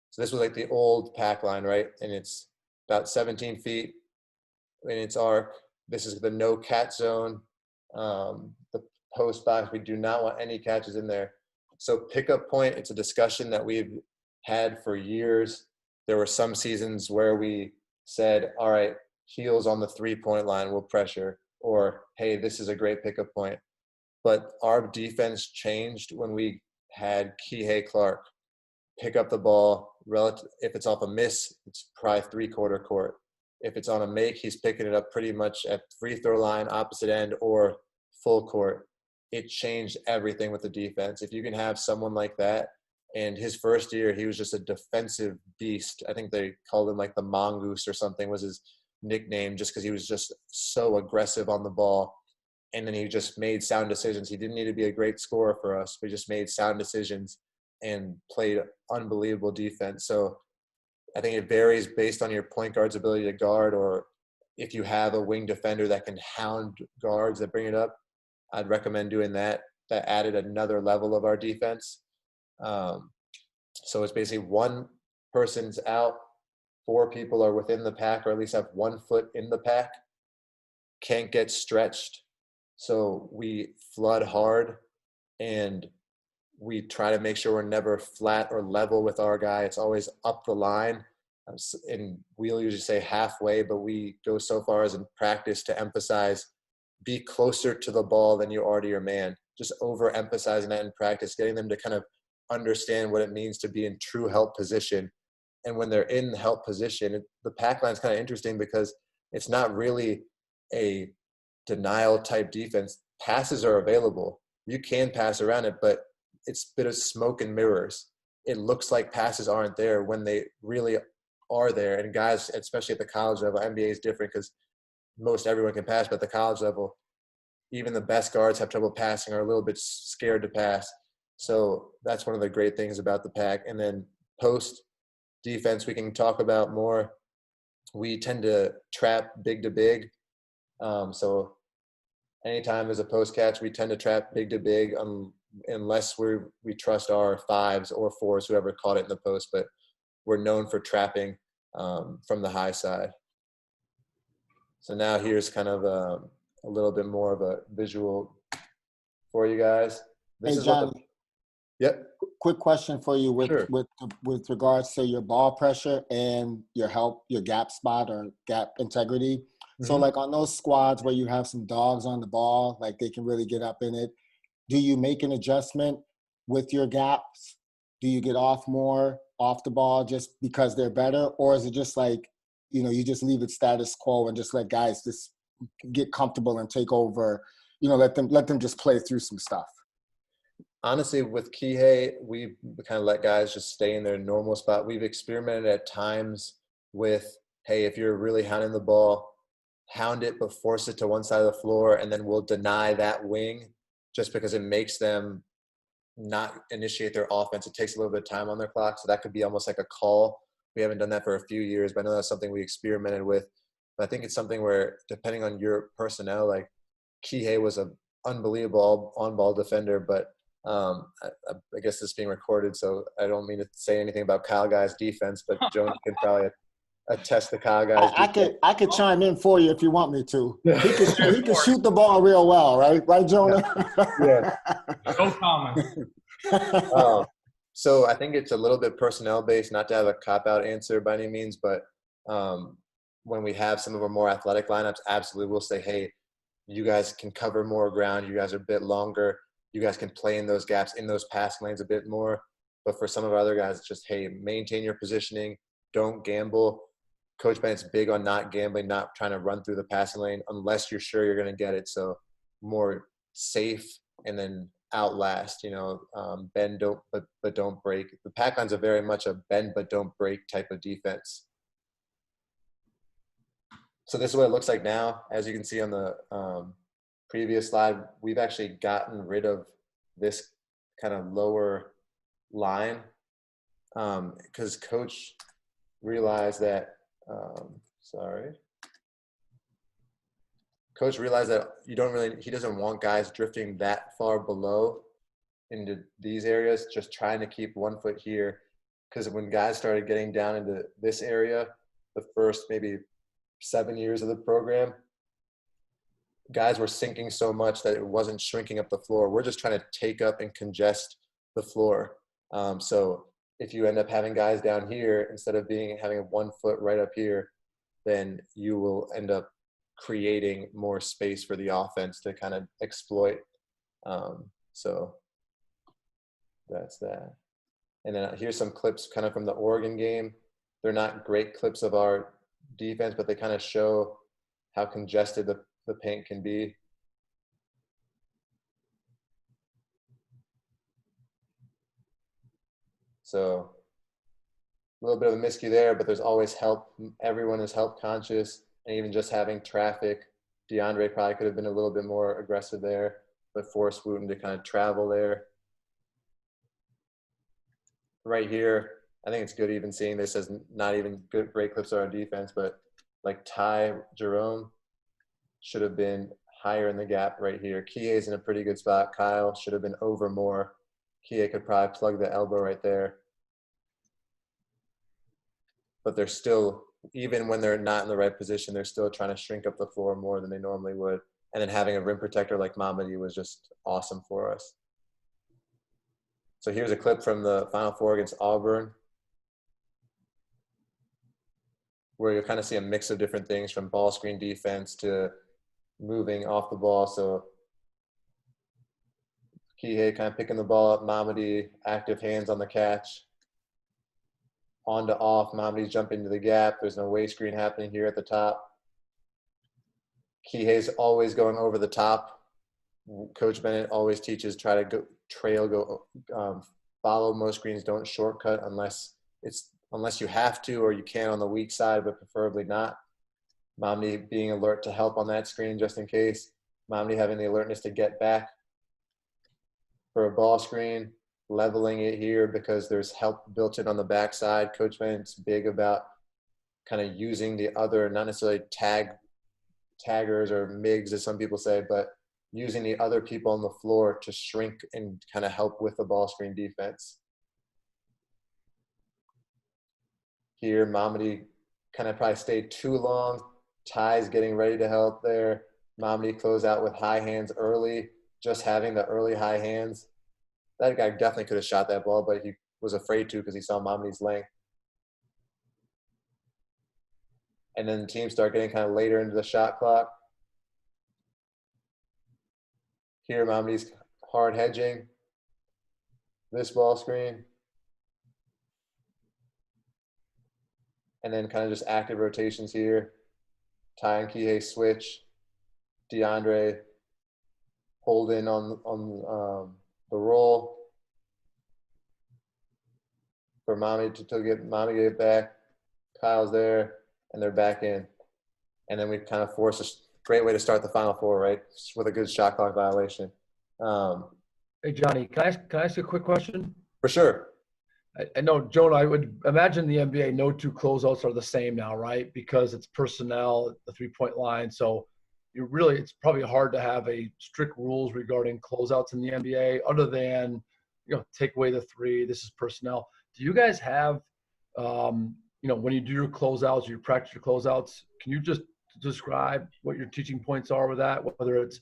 So this was like the old pack line, right? And it's about 17 feet in its arc. This is the no catch zone. The post box, we do not want any catches in there. So pickup point, it's a discussion that we've had for years. There were some seasons where we said, all right, heels on the 3-point line, we'll pressure. Or, hey, this is a great pickup point. But our defense changed when we had Kihei Clark pick up the ball. If it's off a miss, it's probably 3-quarter court. If it's on a make, he's picking it up pretty much at free throw line, opposite end, or full court. It changed everything with the defense. If you can have someone like that, and his first year, he was just a defensive beast. I think they called him like the mongoose or something was his nickname, just because he was just so aggressive on the ball. And then he just made sound decisions. He didn't need to be a great scorer for us, but he just made sound decisions and played unbelievable defense. So I think it varies based on your point guard's ability to guard, or if you have a wing defender that can hound guards that bring it up, I'd recommend doing that. That added another level of our defense. So it's basically 1 person's out, 4 people are within the pack, or at least have 1 foot in the pack, can't get stretched. So we flood hard, and we try to make sure we're never flat or level with our guy. It's always up the line. And we'll usually say halfway, but we go so far as in practice to emphasize be closer to the ball than you are to your man. Just overemphasizing that in practice, getting them to kind of understand what it means to be in true help position. And when they're in the help position, the pack line is kind of interesting because it's not really a denial type defense. Passes are available. You can pass around it, but it's a bit of smoke and mirrors. It looks like passes aren't there when they really are there. And guys, especially at the college level, NBA is different because most everyone can pass, but at the college level, even the best guards have trouble passing or are a little bit scared to pass. So that's one of the great things about the pack. And then post defense, we can talk about more. We tend to trap big to big. So anytime there's a post catch, we tend to trap big to big unless we trust our 5s or 4s, whoever caught it in the post, but we're known for trapping from the high side. So now here's kind of a little bit more of a visual for you guys. This Hey, is what the, Johnny, yep, quick question for you Sure. with regards to your ball pressure and your gap spot or gap integrity. So Mhm. like on those squads where you have some dogs on the ball, like they can really get up in it, do you make an adjustment with your gaps? Do you get off more off the ball just because they're better? Or is it just like, you just leave it status quo and just let guys just get comfortable and take over, let them just play through some stuff? Honestly, with Kihei, we kind of let guys just stay in their normal spot. We've experimented at times with, hey, if you're really hounding the ball, hound it but force it to one side of the floor, and then we'll deny that wing just because it makes them not initiate their offense. It takes a little bit of time on their clock, so that could be almost like a call. We haven't done that for a few years, but I know that's something we experimented with. But I think it's something where, depending on your personnel, like Kihei was an unbelievable on-ball defender, but I guess this is being recorded, so I don't mean to say anything about Kyle Guy's defense, but Jonah can probably attest to Kyle Guy's defense. I could chime in for you if you want me to. He could shoot the ball real well, right? Right, Jonah? Yeah. No comment. So I think it's a little bit personnel based, not to have a cop-out answer by any means, but when we have some of our more athletic lineups, absolutely we'll say, hey, you guys can cover more ground. You guys are a bit longer. You guys can play in those gaps, in those passing lanes a bit more. But for some of our other guys, it's just, hey, maintain your positioning. Don't gamble. Coach Bennett's big on not gambling, not trying to run through the passing lane unless you're sure you're going to get it. So more safe and then outlast, bend don't but don't break. The pack lines are very much a bend but don't break type of defense. So this is what it looks like now. As you can see on the previous slide, we've actually gotten rid of this kind of lower line because coach realized that coach realized that he doesn't want guys drifting that far below into these areas, just trying to keep 1 foot here. Because when guys started getting down into this area, the first maybe 7 years of the program, guys were sinking so much that it wasn't shrinking up the floor. We're just trying to take up and congest the floor. So if you end up having guys down here, instead of having 1 foot right up here, then you will end up creating more space for the offense to kind of exploit. So that's that. And then here's some clips kind of from the Oregon game. They're not great clips of our defense, but they kind of show how congested the paint can be. So a little bit of a miscue there, but there's always help. Everyone is help conscious, and even just having traffic. DeAndre probably could have been a little bit more aggressive there, but forced Wooten to kind of travel there. Right here, I think it's good even seeing this as not even great clips of our defense, but like Ty Jerome should have been higher in the gap right here. Kieh's in a pretty good spot. Kyle should have been over more. Kieh could probably plug the elbow right there. But they're still, even when they're not in the right position, they're still trying to shrink up the floor more than they normally would. And then having a rim protector like Mamadi was just awesome for us. So here's a clip from the Final Four against Auburn, where you'll kind of see a mix of different things from ball screen defense to moving off the ball. So Kihei kind of picking the ball up, Mamadi active hands on the catch. On to off, Mamadi's jumping into the gap. There's no way screen happening here at the top. Kihei's always going over the top. Coach Bennett always teaches try to follow most screens, don't shortcut unless you have to or you can on the weak side, but preferably not. Mamadi being alert to help on that screen just in case. Mamadi having the alertness to get back for a ball screen, leveling it here because there's help built in on the backside. Coach Bennett's big about kind of using the other, not necessarily taggers or MIGs as some people say, but using the other people on the floor to shrink and kind of help with the ball screen defense. Here, Mamadi kind of probably stayed too long. Ty's getting ready to help there. Mamadi close out with high hands early, just having the early high hands. That guy definitely could have shot that ball, but he was afraid to because he saw Mamadi's length. And then the teams start getting kind of later into the shot clock. Here, Mamadi's hard hedging. This ball screen. And then kind of just active rotations here. Ty and Kihei switch. DeAndre hold in on the roll for Mamadi to get Mamadi get back. Kyle's there, and they're back in. And then we kind of force a great way to start the Final Four, right? Just with a good shot clock violation. Hey, Johnny, can I ask you a quick question? For sure. I know, Jonah, I would imagine the NBA, no two closeouts are the same now, right? Because it's personnel, the three-point line. So it's probably hard to have a strict rules regarding closeouts in the NBA other than, take away the three, this is personnel. Do you guys have, when you do your closeouts, you practice your closeouts, can you just describe what your teaching points are with that, whether it's,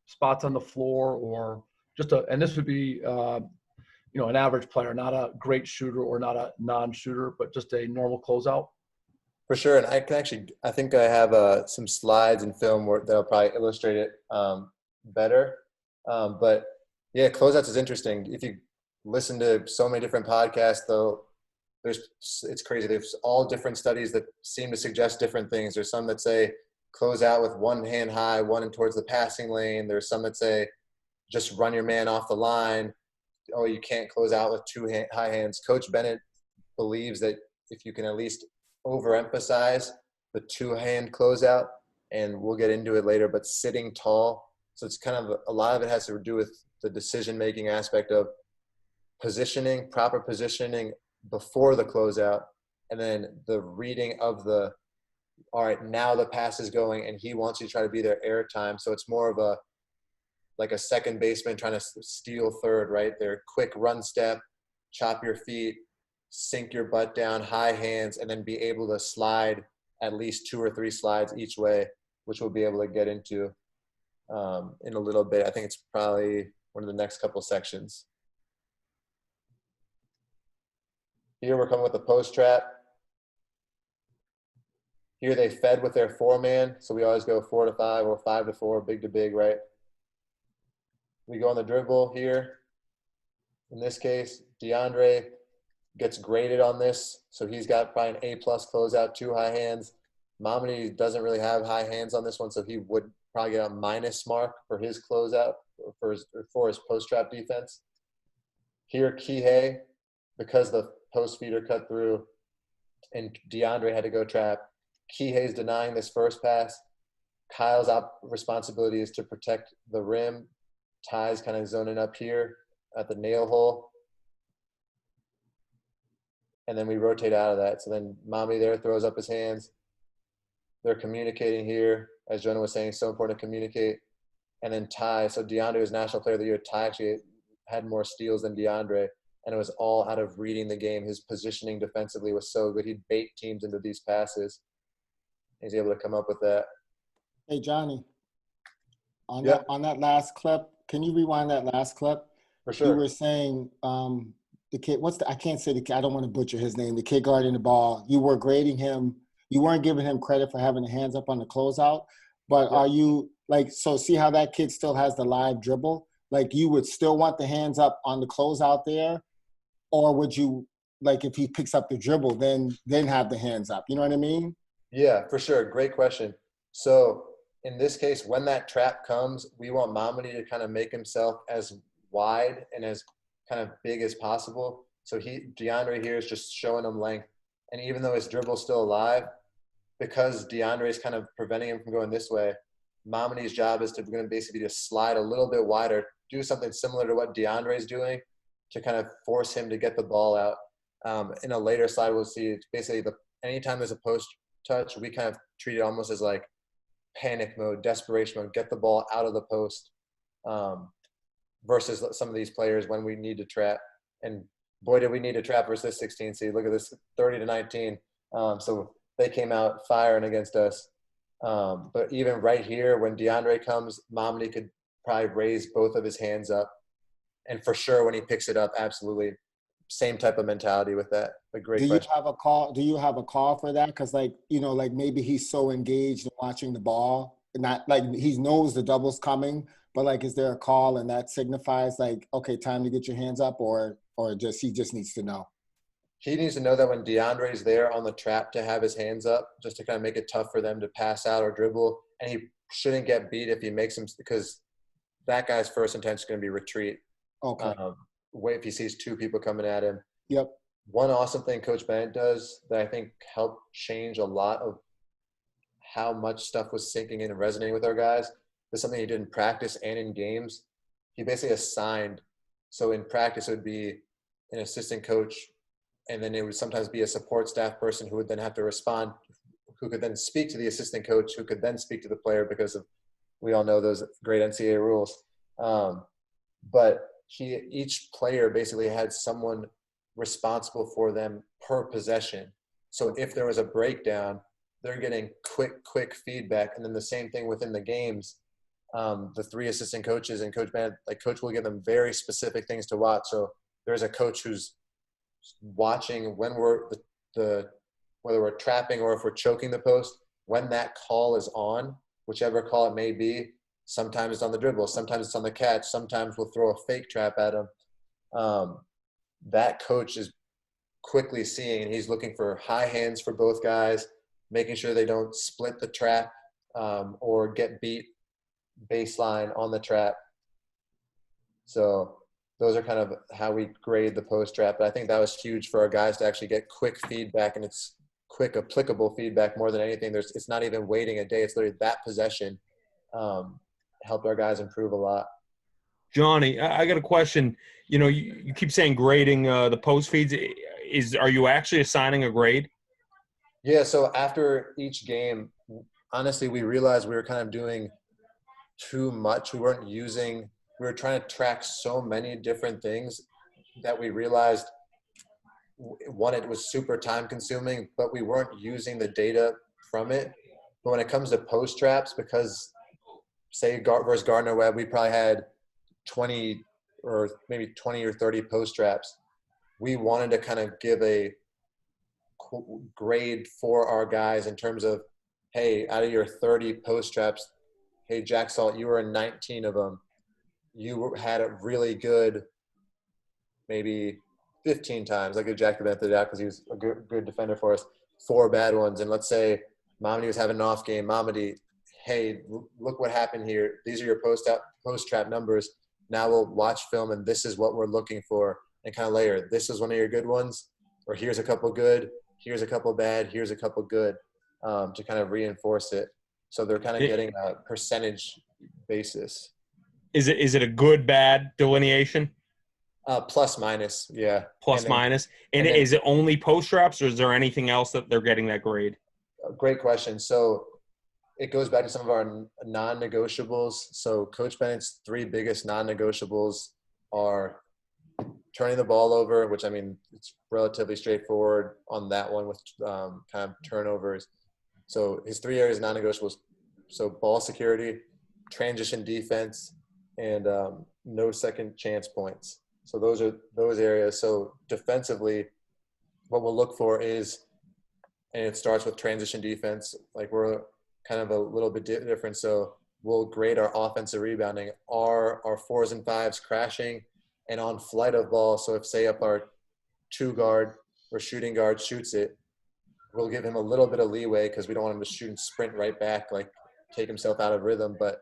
spots on the floor or and this would be, an average player, not a great shooter or not a non-shooter, but just a normal closeout? For sure. And I think I have some slides and film that'll probably illustrate it better. But yeah, closeouts is interesting. If you listen to so many different podcasts, though, it's crazy. There's all different studies that seem to suggest different things. There's some that say close out with one hand high, one towards the passing lane. There's some that say just run your man off the line. Oh, you can't close out with high hands. Coach Bennett believes that if you can at least overemphasize the two-hand closeout, and we'll get into it later, but sitting tall. So it's kind of a lot of it has to do with the decision-making aspect of proper positioning before the closeout, and then the reading of all right, now the pass is going, and he wants you to try to be there air time. So it's more of like a second baseman trying to steal third, right? Their quick run step, chop your feet, sink your butt down, high hands, and then be able to slide at least 2 or 3 slides each way, which we'll be able to get into in a little bit. I think it's probably one of the next couple sections. Here we're coming with a post trap. Here they fed with their 4-man, so we always go 4 to 5 or 5 to 4, big to big, right? We go on the dribble here. In this case, DeAndre gets graded on this, so he's got probably an A+ closeout, 2 high hands. Mamadi doesn't really have high hands on this one, so he would probably get a minus mark for his closeout, for his post-trap defense. Here, Kihei, because the post feeder cut through and DeAndre had to go trap, Kihei's denying this first pass. Kyle's responsibility is to protect the rim. Ty's kind of zoning up here at the nail hole. And then we rotate out of that. So then Mamadi there throws up his hands. They're communicating here. As Jonah was saying, it's so important to communicate. And then Ty, so DeAndre was National Player of the Year. Ty actually had more steals than DeAndre. And it was all out of reading the game. His positioning defensively was so good. He'd bait teams into these passes. He's able to come up with that. Hey, Johnny, on that last clip, can you rewind that last clip? For sure. You were saying the kid, I can't say the kid, I don't want to butcher his name, the kid guarding the ball. You were grading him. You weren't giving him credit for having the hands up on the closeout, but are you so see how that kid still has the live dribble? Like you would still want the hands up on the closeout there, or would you, like if he picks up the dribble, then have the hands up? You know what I mean? Yeah, for sure. Great question. So in this case, when that trap comes, we want Mamadi to kind of make himself as wide and as kind of big as possible. So DeAndre here is just showing him length. And even though his dribble's still alive, because DeAndre is kind of preventing him from going this way, Mamadi's job is to basically just slide a little bit wider, do something similar to what DeAndre is doing to kind of force him to get the ball out. In a later slide, we'll see it's basically anytime there's a post touch, we kind of treat it almost as like panic mode, desperation mode, get the ball out of the post versus some of these players when we need to trap. And boy, did we need to trap versus this 16 seed. Look at this, 30-19. So they came out firing against us. But even right here, when DeAndre comes, Mamadi could probably raise both of his hands up. And for sure, when he picks it up, absolutely same type of mentality with that. A great Do you question. have a call? Do you have a call for that? Because like, you know, like maybe he's so engaged in watching the ball, not like he knows the double's coming, but like, is there a call and that signifies like, okay, time to get your hands up, or just he just needs to know? He needs to know that when DeAndre's there on the trap to have his hands up, just to kind of make it tough for them to pass out or dribble. And he shouldn't get beat if he makes him, because that guy's first intention is going to be retreat. Okay. Wait if he sees two people coming at him. Yep. One awesome thing Coach Bennett does that I think helped change a lot of how much stuff was sinking in and resonating with our guys is something he did in practice and in games. He basically assigned. So in practice, it would be an assistant coach, and then it would sometimes be a support staff person who would then have to respond, who could then speak to the assistant coach, who could then speak to the player because of, we all know those great NCAA rules. But each player basically had someone responsible for them per possession. So if there was a breakdown, they're getting quick feedback. And then the same thing within the games, the three assistant coaches and Coach Bennett, like Coach will give them very specific things to watch. So there's a coach who's watching when we're whether we're trapping or if we're choking the post, when that call is on, whichever call it may be. Sometimes it's on the dribble, sometimes it's on the catch, sometimes we'll throw a fake trap at him. That coach is quickly seeing, and he's looking for high hands for both guys, making sure they don't split the trap or get beat baseline on the trap. So those are kind of how we grade the post trap. But I think that was huge for our guys to actually get quick feedback, and it's quick applicable feedback more than anything. It's not even waiting a day. It's literally that possession helped our guys improve a lot. Johnny, I got a question. You know, you keep saying grading the post feeds. Are you actually assigning a grade? Yeah, so after each game, honestly, we realized we were kind of doing too much. We were trying to track so many different things that we realized, one, it was super time consuming, but we weren't using the data from it. But when it comes to post traps, because say versus Gardner Webb, we probably had 20 or maybe 20 or 30 post traps. We wanted to kind of give a grade for our guys in terms of, hey, out of your 30 post traps, hey, Jack Salt, you were in 19 of them. You had a really good, maybe 15 times. I give Jack the benefit of the doubt because he was a good defender for us. 4 bad ones. And let's say Mamadi was having an off game. Mamadi, hey, look what happened here. These are your post trap numbers. Now we'll watch film, and this is what we're looking for, and kind of layer. This is one of your good ones, or here's a couple good, here's a couple bad, here's a couple good, to kind of reinforce it. So they're kind of getting a percentage basis. Is it a good bad delineation? Plus minus, yeah. Plus minus. And is it only post traps, or is there anything else that they're getting that grade? Great question. So it goes back to some of our non-negotiables. So Coach Bennett's 3 biggest non-negotiables are turning the ball over, which, I mean, it's relatively straightforward on that one with kind of turnovers. So his 3 areas non-negotiables. So ball security, transition defense, and no second chance points. So those are those areas. So defensively, what we'll look for is, and it starts with transition defense. Like, we're kind of a little bit different. So we'll grade our offensive rebounding. Are our 4s and 5s crashing and on flight of ball? So if, say, up our 2 guard or shooting guard shoots it, we'll give him a little bit of leeway because we don't want him to shoot and sprint right back, like take himself out of rhythm. But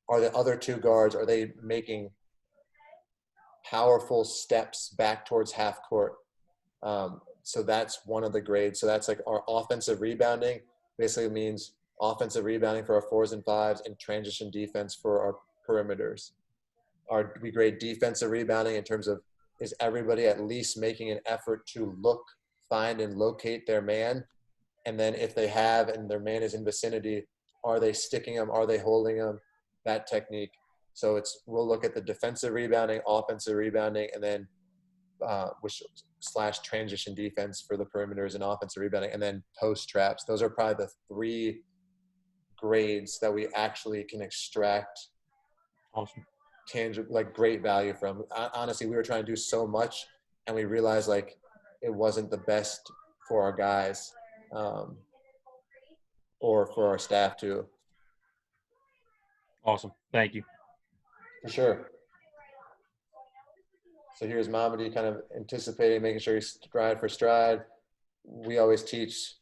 are the other 2 guards, are they making powerful steps back towards half court? So that's one of the grades. So that's like our offensive rebounding basically means offensive rebounding for our 4s and 5s and transition defense for our perimeters. We grade defensive rebounding in terms of, is everybody at least making an effort to look, find, and locate their man? And then if they have and their man is in vicinity, are they sticking them? Are they holding them? That technique. So we'll look at the defensive rebounding, offensive rebounding, and then / transition defense for the perimeters and offensive rebounding, and then post traps. Those are probably the 3 grades that we actually can extract Awesome. tangible, like great value from. Honestly, we were trying to do so much, and we realized like it wasn't the best for our guys, or for our staff too. Awesome. Thank you. For sure. So here's Mamadi kind of anticipating, making sure he's stride for stride. We always teach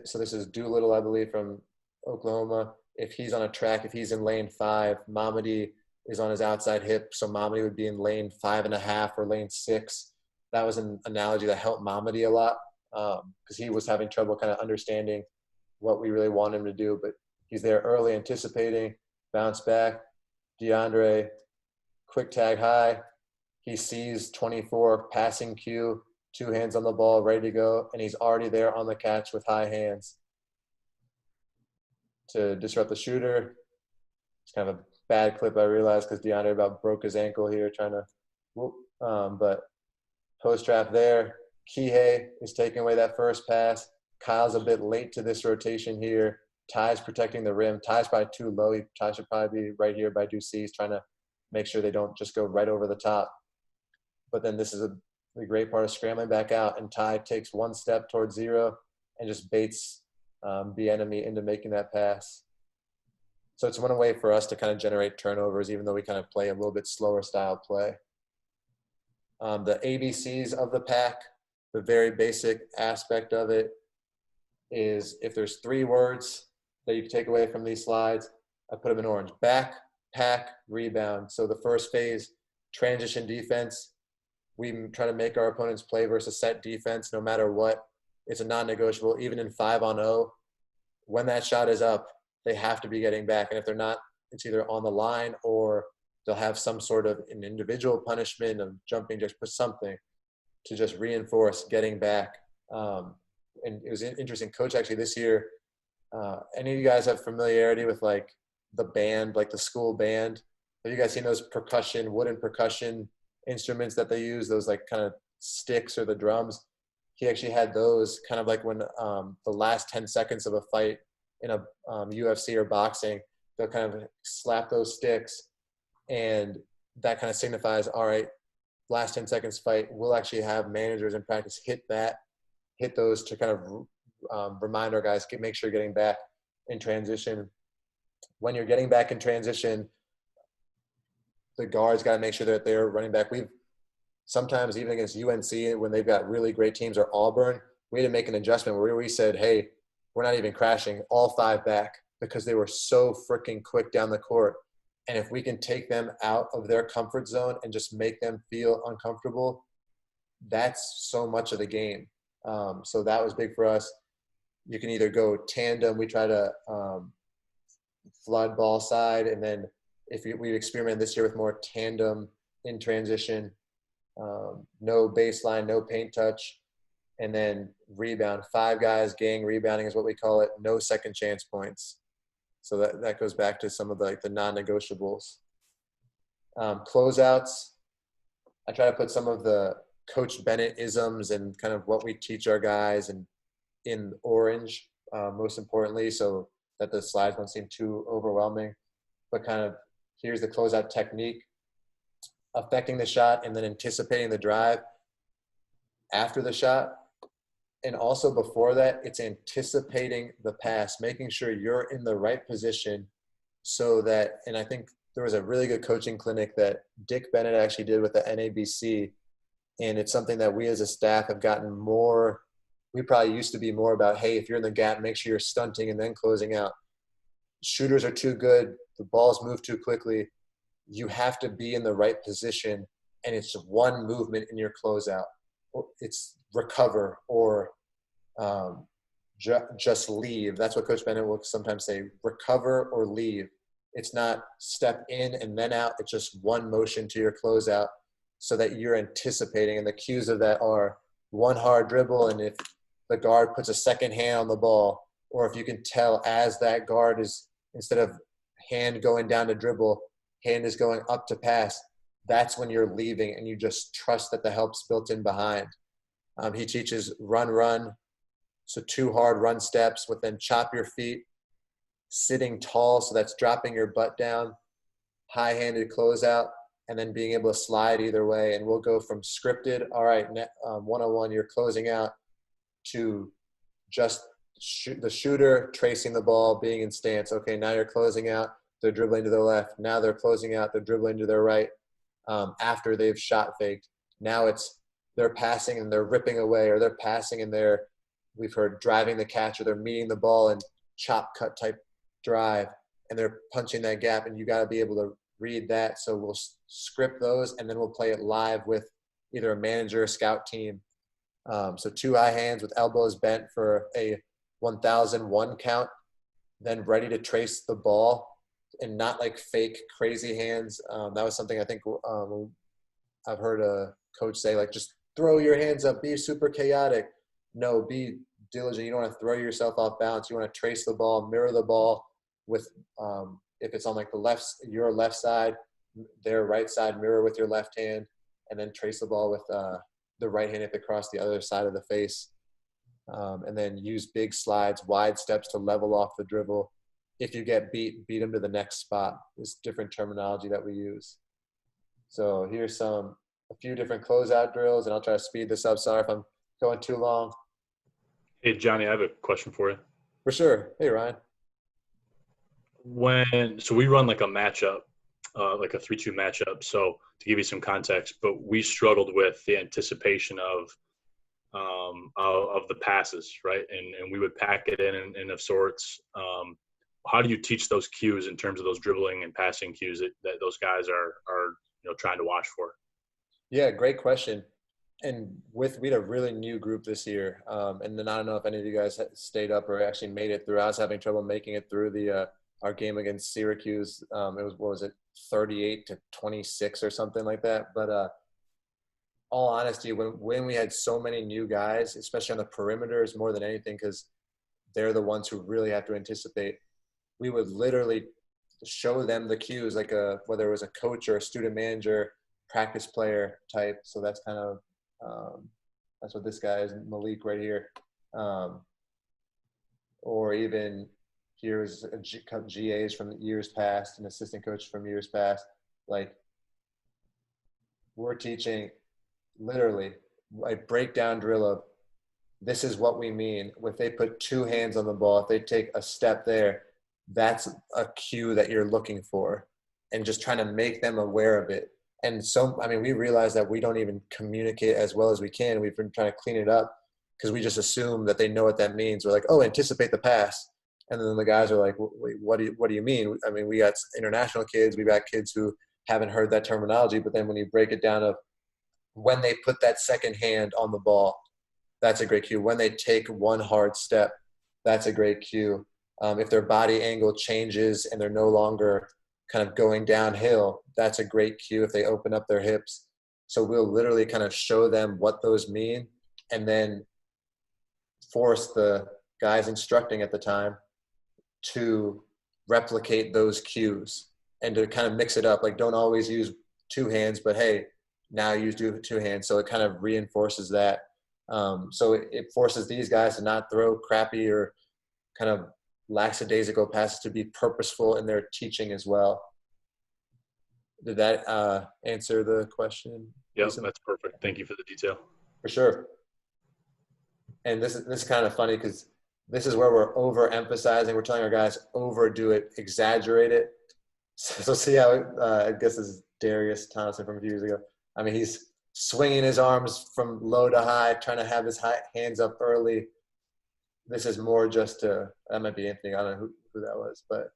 so this is Doolittle, I believe, from Oklahoma. If he's on a track, if he's in lane 5, Mamadi is on his outside hip. So Mamadi would be in lane 5.5 or lane 6. That was an analogy that helped Mamadi a lot, because he was having trouble kind of understanding what we really want him to do. But he's there early, anticipating, bounce back. DeAndre, quick tag high. He sees 24 passing cue, 2 hands on the ball, ready to go, and he's already there on the catch with high hands to disrupt the shooter. It's kind of a bad clip, I realized, because DeAndre about broke his ankle here trying to whoop. But post trap there. Kihei is taking away that first pass. Kyle's a bit late to this rotation here. Ty's protecting the rim. Ty's probably too low. Ty should probably be right here by Ducey. He's trying to make sure they don't just go right over the top. But then this is the great part of scrambling back out, and Ty takes one step towards 0 and just baits the enemy into making that pass. So it's one way for us to kind of generate turnovers, even though we kind of play a little bit slower style play. The ABCs of the pack, the very basic aspect of it is if there's 3 words that you can take away from these slides, I put them in orange: back, pack, rebound. So the first phase, transition defense. We try to make our opponents play versus set defense no matter what. It's a non-negotiable. Even in 5-on-0, when that shot is up, they have to be getting back. And if they're not, it's either on the line or they'll have some sort of an individual punishment of jumping, just put something to just reinforce getting back. And it was interesting. Coach actually this year, any of you guys have familiarity with like the band, like the school band? Have you guys seen those wooden percussion instruments that they use, those like kind of sticks or the drums? He actually had those kind of like when the last 10 seconds of a fight in a UFC or boxing, they'll kind of slap those sticks, and that kind of signifies, all right, last 10 seconds fight. We'll actually have managers in practice hit those to kind of remind our guys, make sure you're getting back in transition. When you're getting back in transition, the guards got to make sure that they're running back. We've sometimes, even against UNC, when they've got really great teams, or Auburn, we had to make an adjustment where we said, hey, we're not even crashing, all 5 back, because they were so freaking quick down the court. And if we can take them out of their comfort zone and just make them feel uncomfortable, that's so much of the game. So that was big for us. You can either go tandem. We try to flood ball side, and then if we experiment this year with more tandem in transition, no baseline, no paint touch, and then rebound. 5 guys, gang rebounding is what we call it. No second chance points. So that goes back to some of the non-negotiables. Closeouts. I try to put some of the Coach Bennett isms and kind of what we teach our guys and in orange, most importantly, so that the slides don't seem too overwhelming. But kind of here's the closeout technique: affecting the shot and then anticipating the drive after the shot. And also before that, it's anticipating the pass, making sure you're in the right position so that, and I think there was a really good coaching clinic that Dick Bennett actually did with the NABC. And it's something that we as a staff have gotten more. We probably used to be more about, hey, if you're in the gap, make sure you're stunting and then closing out. Shooters are too good. The balls move too quickly. You have to be in the right position, and it's one movement in your closeout. It's recover or just leave. That's what Coach Bennett will sometimes say, recover or leave. It's not step in and then out. It's just one motion to your closeout so that you're anticipating. And the cues of that are one hard dribble, and if the guard puts a second hand on the ball, or if you can tell as that guard is, instead of hand going down to dribble, hand is going up to pass, that's when you're leaving and you just trust that the help's built in behind. He teaches run. So 2 hard run steps with then chop your feet sitting tall, so that's dropping your butt down, high-handed closeout, and then being able to slide either way. And we'll go from scripted, all right, 101, you're closing out, to just the shooter tracing the ball, being in stance. Okay, now you're closing out, they're dribbling to their left. Now they're closing out, they're dribbling to their right after they've shot faked. Now it's they're passing and they're ripping away, or they're passing and we've heard driving the catch, or they're meeting the ball and chop cut type drive, and they're punching that gap, and you got to be able to read that. So we'll script those, and then we'll play it live with either a manager or scout team. So 2 high hands with elbows bent for a 1001 count, then ready to trace the ball, and not like fake crazy hands. That was something I think I've heard a coach say, like, just throw your hands up, be super chaotic. No, be diligent. You don't want to throw yourself off balance. You want to trace the ball, mirror the ball with, if it's on like your left side, their right side, mirror with your left hand, and then trace the ball with the right hand if it crossed the other side of the face. And then use big slides, wide steps to level off the dribble. If you get beat them to the next spot. Is different terminology that we use. So here's a few different closeout drills, and I'll try to speed this up. Sorry if I'm going too long. Hey, Johnny, I have a question for you. For sure. Hey, Ryan. So we run like a matchup, like a 3-2 matchup. So to give you some context, but we struggled with the anticipation of the passes, right? And we would pack it in of sorts. How do you teach those cues in terms of those dribbling and passing cues that those guys are trying to watch for? Yeah, great question. And we had a really new group this year. And then I don't know if any of you guys stayed up or actually made it through. I was having trouble making it through our game against Syracuse. It was, what was it, 38-26 or something like that. But all honesty, when we had so many new guys, especially on the perimeters more than anything, because they're the ones who really have to anticipate, we would literally show them the cues, like whether it was a coach or a student manager, practice player type. So that's kind of that's what this guy is, Malik right here. Or even here's GAs from years past, an assistant coach from years past. Like, we're teaching literally a breakdown drill of, this is what we mean. If they put 2 hands on the ball, if they take a step there, that's a cue that you're looking for, and just trying to make them aware of it. And so, I mean, we realize that we don't even communicate as well as we can. We've been trying to clean it up because we just assume that they know what that means. We're like, oh, anticipate the pass. And then the guys are like, wait, what do you mean? I mean, we got international kids. We got kids who haven't heard that terminology. But then when you break it down of when they put that second hand on the ball, that's a great cue. When they take one hard step, that's a great cue. If their body angle changes and they're no longer kind of going downhill, that's a great cue. If they open up their hips. So we'll literally kind of show them what those mean, and then force the guys instructing at the time to replicate those cues and to kind of mix it up. Like, don't always use 2 hands, but hey, now use 2 hands. So it kind of reinforces that. So it forces these guys to not throw crappy or kind of lackadaisical passes, to be purposeful in their teaching as well. Did that answer the question? Yep, that's perfect. Thank you for the detail. For sure. And this is kind of funny because this is where we're overemphasizing. We're telling our guys overdo it, exaggerate it. So see how I guess this is Darius Thompson from a few years ago. I mean, he's swinging his arms from low to high, trying to have his hands up early. This is more just that might be Anthony. I don't know who that was, but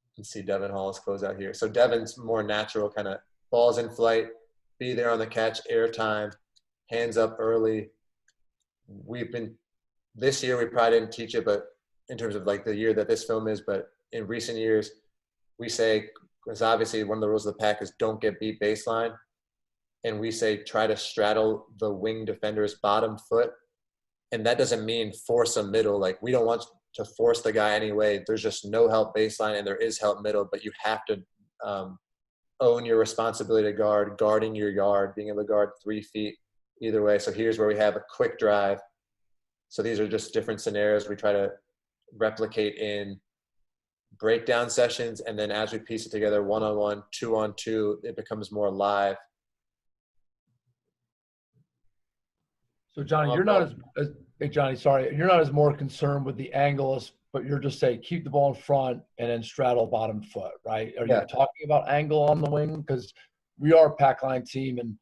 you can see Devin Hall's close out here. So Devin's more natural, kind of balls in flight, be there on the catch, air time, hands up early. This year we probably didn't teach it, but in terms of like the year that this film is, but in recent years, we say, because obviously one of the rules of the pack is don't get beat baseline. And we say try to straddle the wing defender's bottom foot. And that doesn't mean force a middle. Like, we don't want to force the guy anyway. There's just no help baseline and there is help middle, but you have to own your responsibility to guard, guarding your yard, being able to guard 3 feet either way. So here's where we have a quick drive. So these are just different scenarios we try to replicate in breakdown sessions, and then as we piece it together, 1-on-1, 2-on-2, it becomes more live. So Johnny, you're not as hey Johnny, sorry, you're not as more concerned with the angles, but you're just saying keep the ball in front and then straddle bottom foot, right? Are you talking about angle on the wing? Because we are a pack line team, and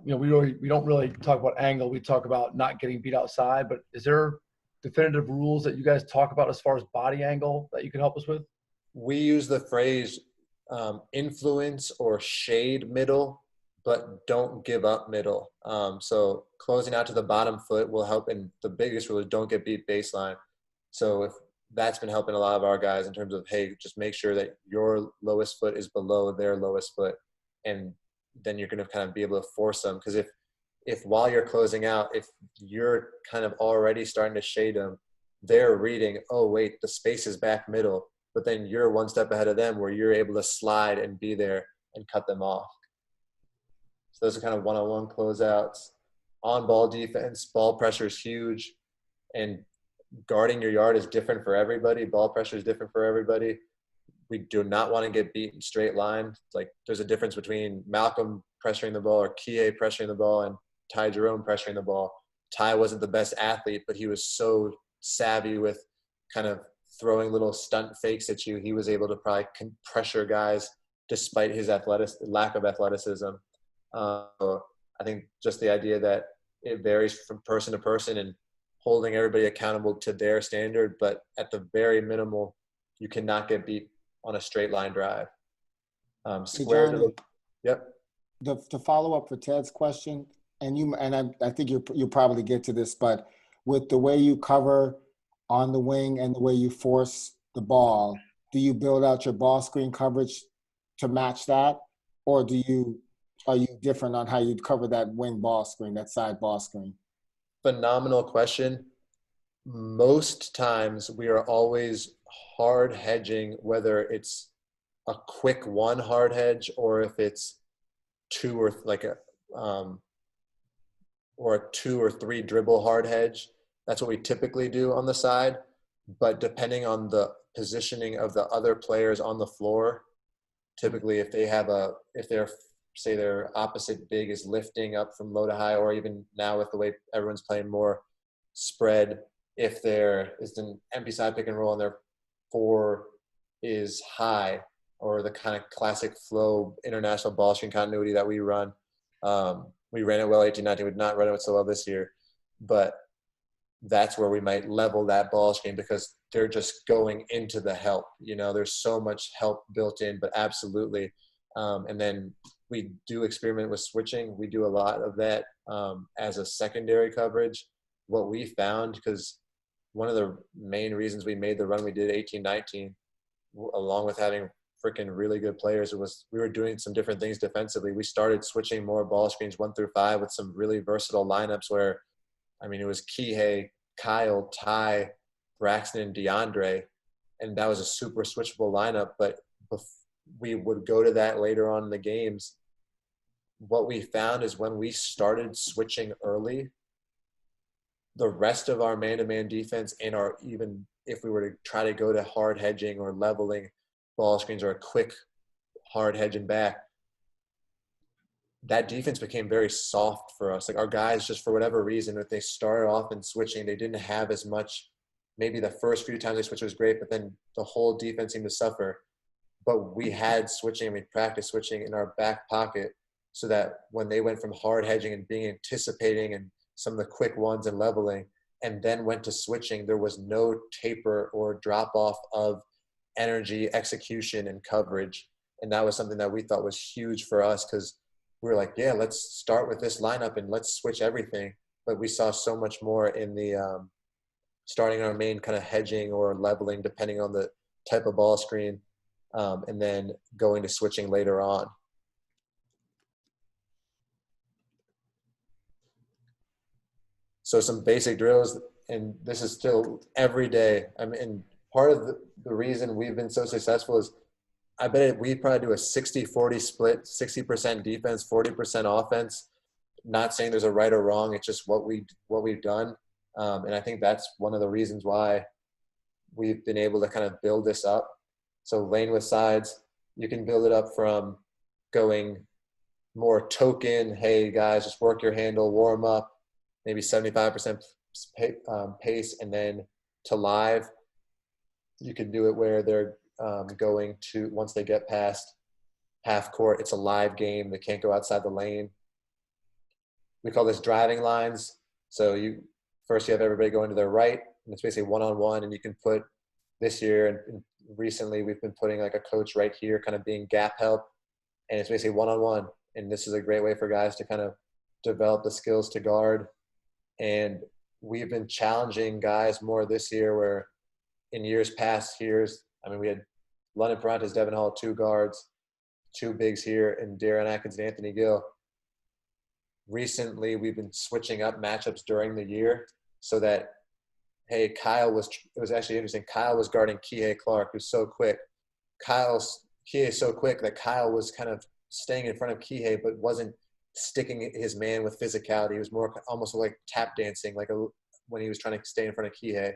we don't really talk about angle. We talk about not getting beat outside. But is there definitive rules that you guys talk about as far as body angle that you can help us with? We use the phrase influence or shade middle, but don't give up middle. So closing out to the bottom foot will help. And the biggest rule is don't get beat baseline. So if that's been helping a lot of our guys in terms of, hey, just make sure that your lowest foot is below their lowest foot. And then you're going to kind of be able to force them. Because if while you're closing out, if you're kind of already starting to shade them, they're reading, oh, wait, the space is back middle. But then you're one step ahead of them where you're able to slide and be there and cut them off. So those are kind of one-on-one closeouts. On-ball defense, ball pressure is huge. And guarding your yard is different for everybody. Ball pressure is different for everybody. We do not want to get beat in straight line. Like there's a difference between Malcolm pressuring the ball or Kie pressuring the ball and Ty Jerome pressuring the ball. Ty wasn't the best athlete, but he was so savvy with kind of throwing little stunt fakes at you. He was able to probably pressure guys despite his lack of athleticism. I think just the idea that it varies from person to person and holding everybody accountable to their standard, but at the very minimal, you cannot get beat on a straight line drive. Square to the, yep. To follow up for Ted's question, I think you'll probably get to this, but with the way you cover on the wing and the way you force the ball, do you build out your ball screen coverage to match that, or are you different on how you cover that wing ball screen, that side ball screen? Phenomenal question. Most times we are always hard hedging, whether it's a quick one hard hedge or if it's two or a 2 or 3 dribble hard hedge. That's what we typically do on the side. But depending on the positioning of the other players on the floor, typically if their opposite big is lifting up from low to high, or even now with the way everyone's playing more spread, if there is an empty side pick and roll and their 4 is high, or the kind of classic flow international ball screen continuity that we run. We ran it well 18-19. We've not run it so well this year, but that's where we might level that ball screen because they're just going into the help. There's so much help built in, but absolutely. And then we do experiment with switching. We do a lot of that as a secondary coverage. What we found, because one of the main reasons we made the run we did 18-19, along with having freaking really good players, was we were doing some different things defensively. We started switching more ball screens 1 through 5 with some really versatile lineups where, it was Kihei, Kyle, Ty, Braxton, and DeAndre, and that was a super switchable lineup. But we would go to that later on in the games. What we found is when we started switching early, the rest of our man-to-man defense even if we were to try to go to hard hedging or leveling ball screens or a quick hard hedging back, that defense became very soft for us. Like our guys, just for whatever reason, if they started off in switching, they didn't have as much. Maybe the first few times they switched was great, but then the whole defense seemed to suffer. But we had switching, we practiced switching in our back pocket so that when they went from hard hedging and being anticipating and some of the quick ones and leveling, and then went to switching, there was no taper or drop off of energy, execution, and coverage. And that was something that we thought was huge for us because we were like, yeah, let's start with this lineup and let's switch everything. But we saw so much more in the starting our main kind of hedging or leveling, depending on the type of ball screen, and then going to switching later on. So some basic drills, and this is still every day. And part of the reason we've been so successful is I bet we probably do a 60-40 split, 60% defense, 40% offense. Not saying there's a right or wrong. It's just what we've done. And I think that's one of the reasons why we've been able to kind of build this up. So lane with sides, you can build it up from going more token, hey guys, just work your handle, warm up, maybe 75% pace, and then to live. You can do it where they're going to, once they get past half court, it's a live game. They can't go outside the lane. We call this driving lines. So you have everybody going to their right, and it's basically one-on-one, and you can put this year and recently we've been putting like a coach right here kind of being gap help, and it's basically one-on-one. And this is a great way for guys to kind of develop the skills to guard. And we've been challenging guys more this year, where in years past we had London Parantes, Devin Hall, 2 guards, 2 bigs here, and Darren Atkins and Anthony Gill. Recently, we've been switching up matchups during the year so that, hey, it was actually interesting. Kyle was guarding Kihei Clark, who's so quick. Kihei is so quick that Kyle was kind of staying in front of Kihei, but wasn't sticking his man with physicality. He was more almost like tap dancing, when he was trying to stay in front of Kihei.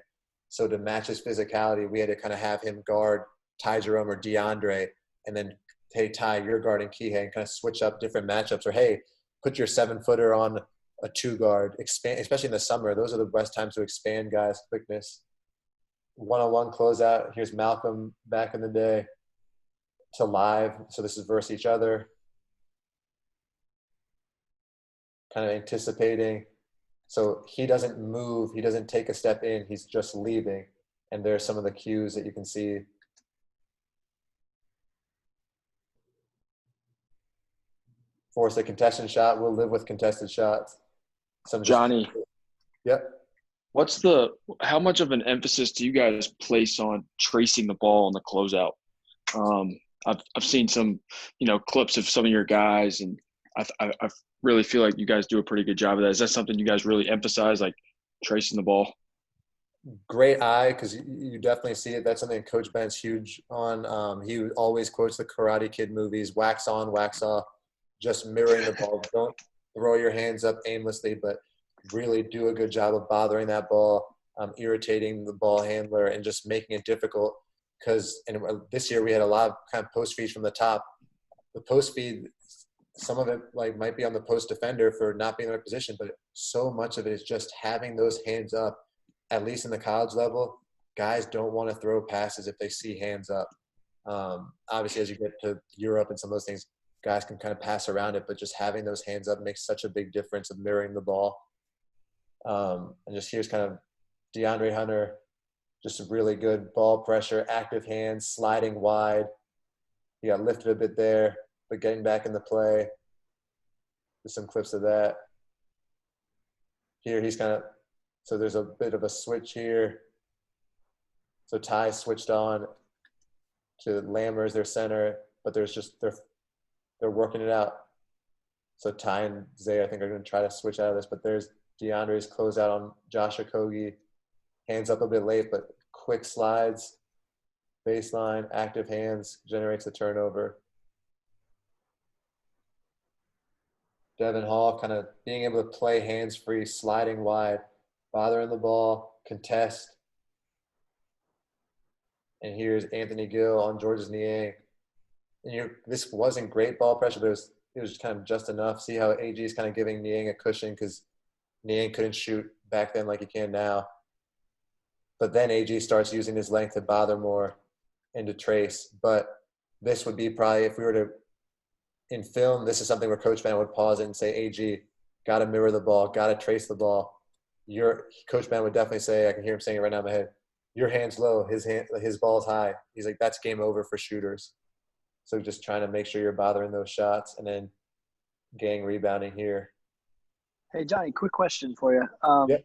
So to match his physicality, we had to kind of have him guard Ty Jerome or DeAndre, and then, hey, Ty, you're guarding Kihei, and kind of switch up different matchups. Or, hey, put your 7-footer on a 2-guard. Expand, especially in the summer. Those are the best times to expand guys' quickness. One-on-one closeout. Here's Malcolm back in the day to live. So this is versus each other. Kind of anticipating. So he doesn't move. He doesn't take a step in. He's just leaving. And there's some of the cues that you can see. Force a contested shot. We'll live with contested shots. Johnny. Yep. How much of an emphasis do you guys place on tracing the ball on the closeout? I've seen some, clips of some of your guys, and I really feel like you guys do a pretty good job of that. Is that something you guys really emphasize, like tracing the ball? Great eye, because you definitely see it. That's something Coach Ben's huge on. He always quotes the Karate Kid movies: wax on, wax off. Just mirroring the ball. Don't throw your hands up aimlessly, but really do a good job of bothering that ball, irritating the ball handler, and just making it difficult. Because this year we had a lot of kind of post feeds from the top. The post feed, some of it might be on the post defender for not being in their position, but so much of it is just having those hands up. At least in the college level, guys don't want to throw passes if they see hands up. Obviously, as you get to Europe and some of those things, guys can kind of pass around it, but just having those hands up makes such a big difference of mirroring the ball. And just here's kind of DeAndre Hunter, just a really good ball pressure, active hands, sliding wide. He got lifted a bit there, but getting back in the play. There's some clips of that. Here he's so there's a bit of a switch here. So Ty switched on to Lammers, their center, but they're working it out. So Ty and Zay, I think, are going to try to switch out of this, but there's DeAndre's closeout on Josh Okogie. Hands up a bit late, but quick slides, baseline, active hands, generates a turnover. Devin Hall kind of being able to play hands-free, sliding wide, bothering the ball, contest. And here's Anthony Gill on George's Niang. And this wasn't great ball pressure, but it was kind of just enough. See how AG is kind of giving Niang a cushion, because Niang couldn't shoot back then like he can now. But then AG starts using his length to bother more and to trace. But this would be probably, if we were to, in film, this is something where Coach Van would pause it and say, AG, got to mirror the ball, got to trace the ball. Coach Van would definitely say, I can hear him saying it right now in my head, your hand's low, his ball's high. He's like, that's game over for shooters. So just trying to make sure you're bothering those shots, and then gang rebounding here. Hey, Johnny, quick question for you. Yep.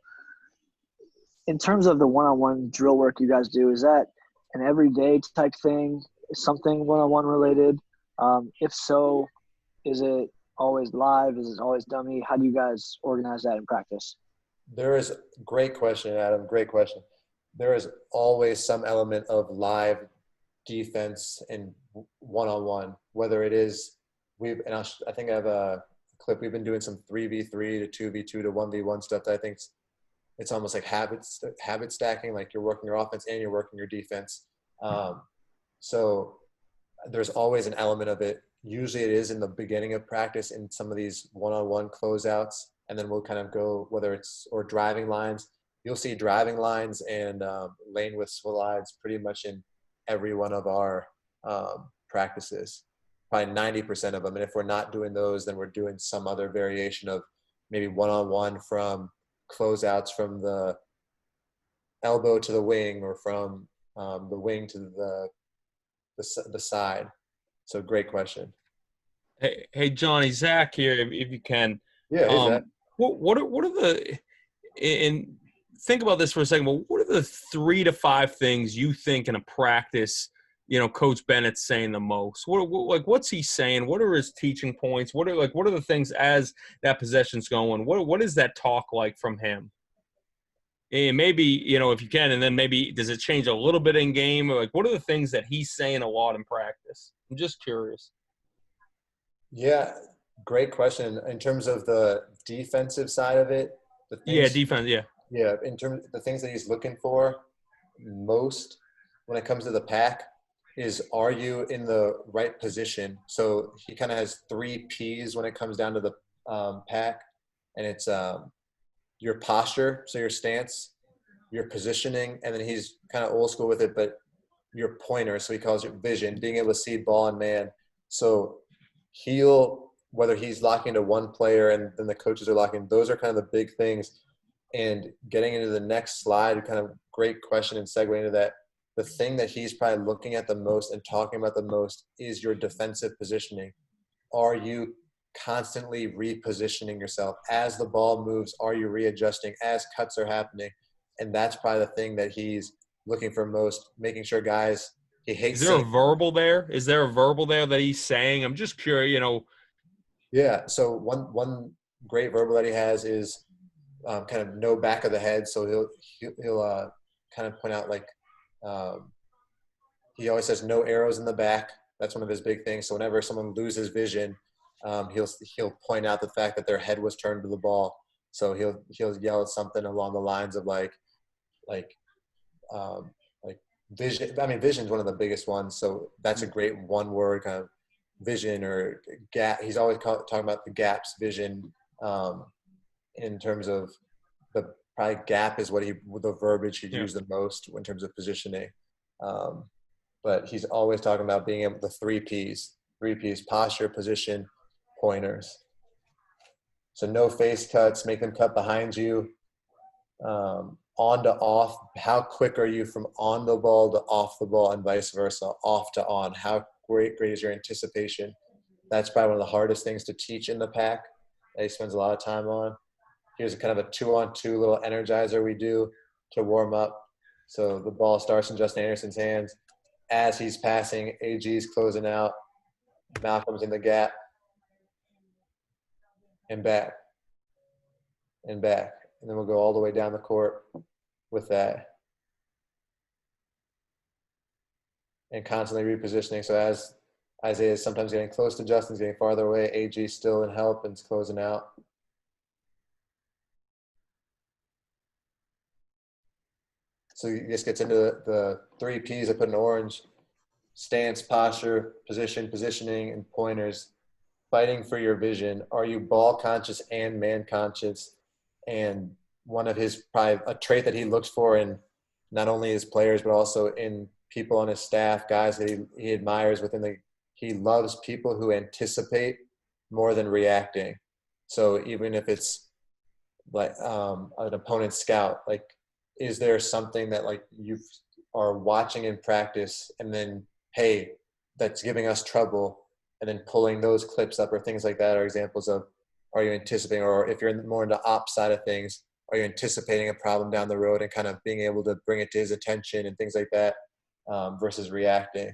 In terms of the one-on-one drill work you guys do, is that an everyday type thing, something one-on-one related? If so, is it always live? Is it always dummy? How do you guys organize that in practice? Great question, Adam. Great question. There is always some element of live defense and one-on-one, whether it is I think I have a clip. We've been doing some 3v3 to 2v2 to 1v1 stuff that I think it's almost like habit stacking, like you're working your offense and you're working your defense. So there's always an element of it. Usually it is in the beginning of practice in some of these one-on-one closeouts, and then we'll kind of go, whether it's or driving lines. You'll see driving lines and lane with slides pretty much in every one of our practices, probably 90% of them. And if we're not doing those, then we're doing some other variation of maybe one-on-one from closeouts from the elbow to the wing, or from the wing to the side. So great question. Hey, Johnny, Zach here, if you can. Yeah, hey, Zach. What are the and think about this for a second. But what are the 3 to 5 things you think in a practice, Coach Bennett's saying the most? What's he saying? What are his teaching points? What are the things as that possession's going? What is that talk like from him? And maybe, if you can, and then maybe does it change a little bit in game? Or what are the things that he's saying a lot in practice? I'm just curious. Yeah, great question. In terms of the defensive side of it, defense, yeah. Yeah, in terms of the things that he's looking for most when it comes to the pack is, are you in the right position? So he kind of has 3 P's when it comes down to the pack, and it's your posture, so your stance, your positioning, and then he's kind of old school with it, but your pointer, so he calls it vision, being able to see ball and man. So whether he's locking to one player and then the coaches are locking, those are kind of the big things. And getting into the next slide, kind of great question and segue into that. The thing that he's probably looking at the most and talking about the most is your defensive positioning. Are you constantly repositioning yourself as the ball moves? Are you readjusting as cuts are happening? And that's probably the thing that he's looking for most, making sure guys, he hates. Is there a verbal there? Is there a verbal there that he's saying? I'm just curious, Yeah. So one great verbal that he has is kind of no back of the head. So he'll kind of point out, like, he always says no arrows in the back. That's one of his big things. So whenever someone loses vision, he'll point out the fact that their head was turned to the ball. So he'll yell at something along the lines of like vision. I mean, vision is one of the biggest ones. So that's a great one word kind of vision or gap. He's always talking about the gaps, vision, in terms of probably gap is the verbiage he'd use the most in terms of positioning. But he's always talking about being able to 3 P's, posture, position, pointers. So no face cuts, make them cut behind you. On to off, how quick are you from on the ball to off the ball and vice versa, off to on? How great is your anticipation? That's probably one of the hardest things to teach in the pack that he spends a lot of time on. Here's a kind of a 2-on-2 little energizer we do to warm up. So the ball starts in Justin Anderson's hands. As he's passing, AG's closing out. Malcolm's in the gap. And back. And back. And then we'll go all the way down the court with that. And constantly repositioning. So as Isaiah's sometimes getting close to Justin's getting farther away, AG's still in help and is closing out. So this gets into the 3 P's I put in orange: stance, posture, positioning, and pointers. Fighting for your vision. Are you ball conscious and man conscious? And one of his probably a trait that he looks for in not only his players but also in people on his staff, guys that he admires he loves people who anticipate more than reacting. So even if it's like an opponent scout, like, is there something that like you are watching in practice and then, hey, that's giving us trouble, and then pulling those clips up or things like that are examples of, are you anticipating, or if you're more into ops side of things, are you anticipating a problem down the road and kind of being able to bring it to his attention and things like that, versus reacting.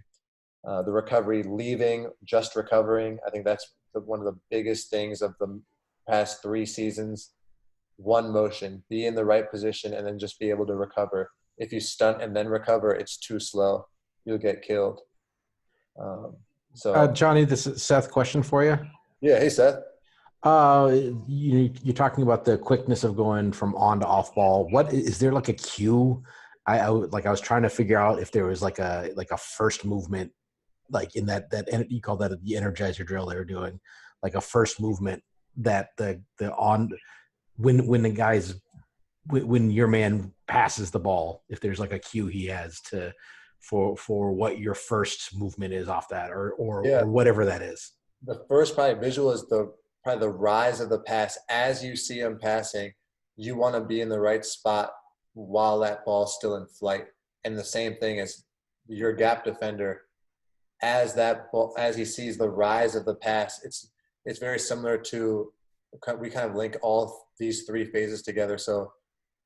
The recovery, leaving, just recovering. I think that's one of the biggest things of the past 3 seasons. One motion, be in the right position, and then just be able to recover. If you stunt and then recover, it's too slow. You'll get killed. Johnny, this is Seth. Question for you. Yeah. Hey, Seth. You're talking about the quickness of going from on to off ball. What is there like a cue? I was trying to figure out if there was like a first movement, like in that you call that the energizer drill they were doing, like a first movement that the on when the guys when your man passes the ball, if there's like a cue he has to for what your first movement is off that or whatever that is. The first probably visual is probably the rise of the pass. As you see him passing, you want to be in the right spot while that ball's still in flight. And the same thing as your gap defender, as he sees the rise of the pass, it's very similar to, we kind of link all these three phases together. So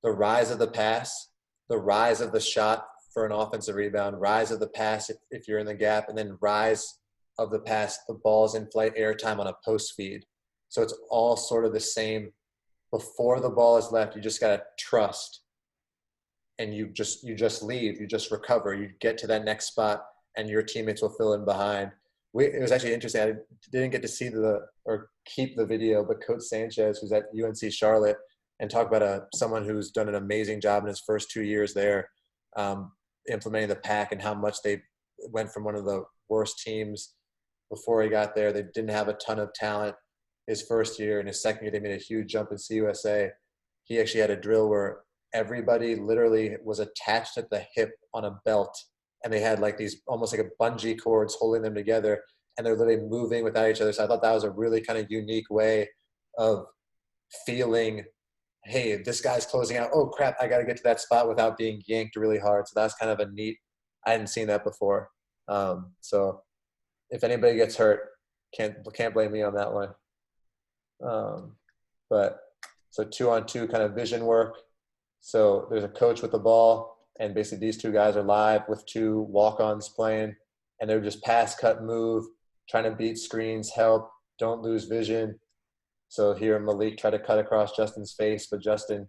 the rise of the pass, the rise of the shot for an offensive rebound, rise of the pass if you're in the gap, and then rise of the pass, the ball's in flight airtime on a post feed. So it's all sort of the same. Before the ball is left, you just got to trust, and you just leave, you just recover, you get to that next spot, and your teammates will fill in behind. It was actually interesting. I didn't get to see or keep the video, but Coach Sanchez, who's at UNC Charlotte, and talk about someone who's done an amazing job in his first 2 years there, implementing the pack, and how much they went from one of the worst teams before he got there. They didn't have a ton of talent his first year. In his second year, they made a huge jump in CUSA. He actually had a drill where everybody literally was attached at the hip on a belt, and they had like these almost like a bungee cords holding them together, and they're literally moving without each other. So I thought that was a really kind of unique way of feeling, hey, this guy's closing out. Oh crap, I got to get to that spot without being yanked really hard. So that's kind of a neat, I hadn't seen that before. So if anybody gets hurt, can't blame me on that one. But so 2-on-2 kind of vision work. So there's a coach with the ball, and basically these two guys are live with two walk-ons playing, and they're just pass, cut, move, trying to beat screens, help, don't lose vision. So here Malik tried to cut across Justin's face, but Justin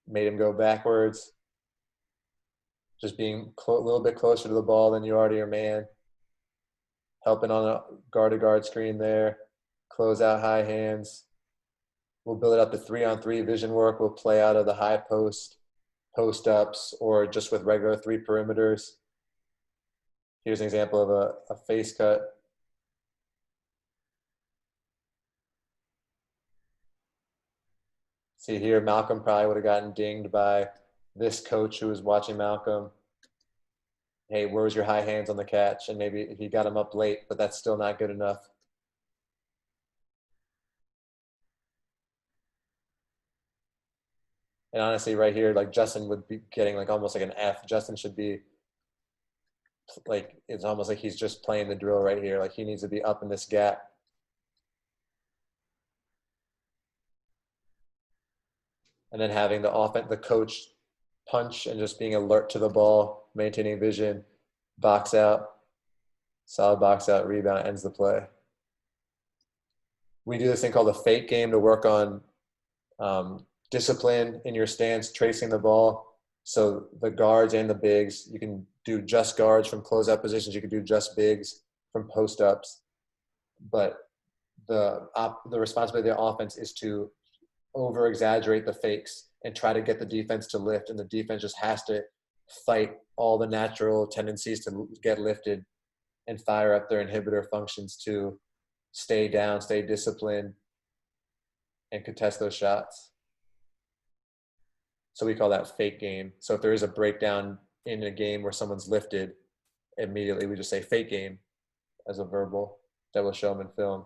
made him go backwards. Just being a little bit closer to the ball than you are to your man. Helping on a guard-to-guard screen there. Close out high hands. We'll build it up to 3-on-3 vision work. We'll play out of the high post, post-ups, or just with regular 3 perimeters. Here's an example of a face cut. See here, Malcolm probably would have gotten dinged by this coach who was watching Malcolm. Hey, where was your high hands on the catch? And maybe he got him up late, but that's still not good enough. And honestly, right here, like Justin would be getting like almost like an F. Justin should be like, it's almost like he's just playing the drill right here. Like he needs to be up in this gap. And then having the coach punch and just being alert to the ball, maintaining vision, box out, solid box out, rebound, ends the play. We do this thing called the fake game to work on discipline in your stance, tracing the ball. So the guards and the bigs, you can do just guards from closeout positions. You can do just bigs from post-ups. But the responsibility of the offense is to over-exaggerate the fakes and try to get the defense to lift, and the defense just has to fight all the natural tendencies to get lifted and fire up their inhibitor functions to stay down, stay disciplined, and contest those shots. So we call that fake game. So if there is a breakdown in a game where someone's lifted, immediately we just say fake game as a verbal that will show them in film.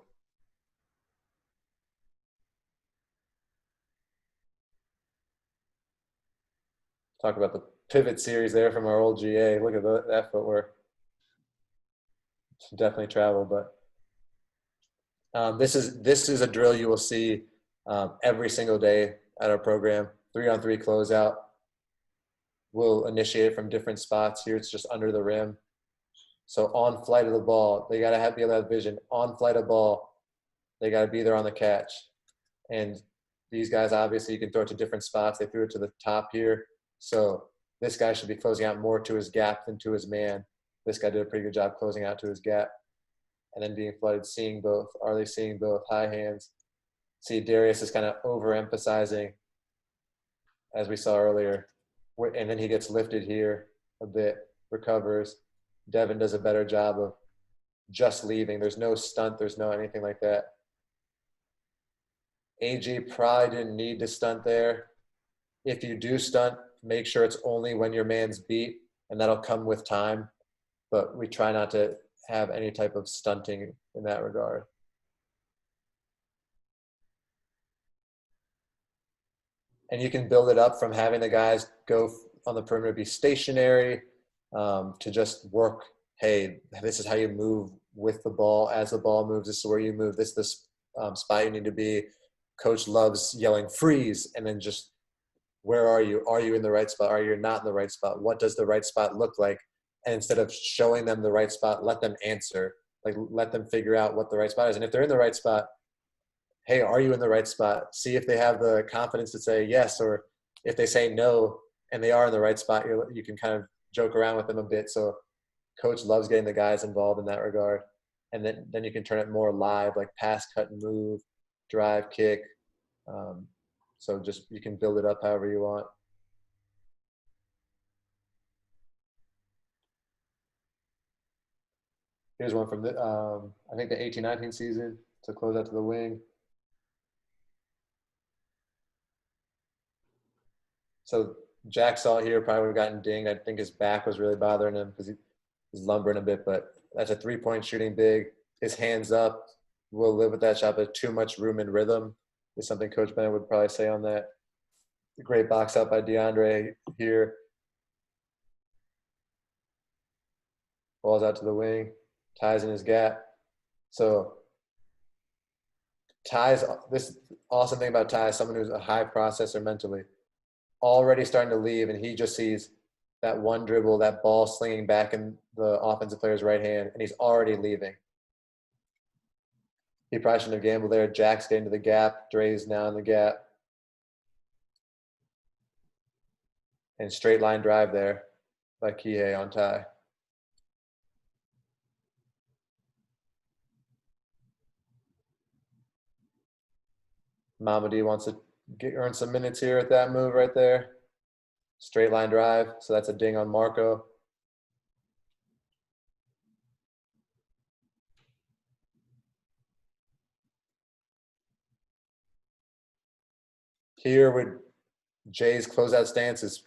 Talk about the pivot series there from our old GA. Look at that footwork. Definitely travel, but this is a drill you will see every single day at our program. 3-on-3 closeout. We'll initiate it from different spots. Here it's just under the rim. So on flight of the ball, they got to be able to have vision. On flight of ball, they got to be there on the catch. And these guys, obviously, you can throw it to different spots. They threw it to the top here. So this guy should be closing out more to his gap than to his man. This guy did a pretty good job closing out to his gap. and then being flooded, seeing both. Are they seeing both? High hands. See, Darius is kind of overemphasizing, as we saw earlier, and then he gets lifted here a bit, recovers. Devin does a better job of just leaving. There's no stunt. There's no anything like that. AG probably didn't need to stunt there. If you do stunt, make sure it's only when your man's beat, and that'll come with time. But we try not to have any type of stunting in that regard. And you can build it up from having the guys go on the perimeter, be stationary, to just work. Hey, this is how you move with the ball. As the ball moves, this is where you move. This is the spot you need to be. Coach loves yelling freeze, and then just where are you? Are you in the right spot? Are you not in the right spot? What does the right spot look like? And instead of showing them the right spot, let them answer. Like, let them figure out what the right spot is. And if they're in the right spot, hey, are you in the right spot? See if they have the confidence to say yes, or if they say no and they are in the right spot, you can kind of joke around with them a bit. So coach loves getting the guys involved in that regard. And then you can turn it more live, like pass, cut, and move, drive, kick. So just you can build it up however you want. Here's one from I think the 18-19 season to close out to the wing. So Jack saw it here, probably would have gotten dinged. I think his back was really bothering him because he's lumbering a bit, but that's a three-point shooting big. His hands up. We'll live with that shot, but too much room and rhythm is something Coach Bennett would probably say on that. Great box out by DeAndre here. Balls out to the wing. Ties in his gap. So Ty's, this awesome thing about Ty is someone who's a high processor mentally. Already starting to leave, and he just sees that one dribble, that ball slinging back in the offensive player's right hand, and he's already leaving. He probably shouldn't have gambled there. Jack's getting to the gap. Dre's now in the gap. And straight line drive there by Kihei on Ty. Mamadi wants to earn some minutes here at that move right there. Straight line drive. So that's a ding on Marco. Here with Jay's closeout stance is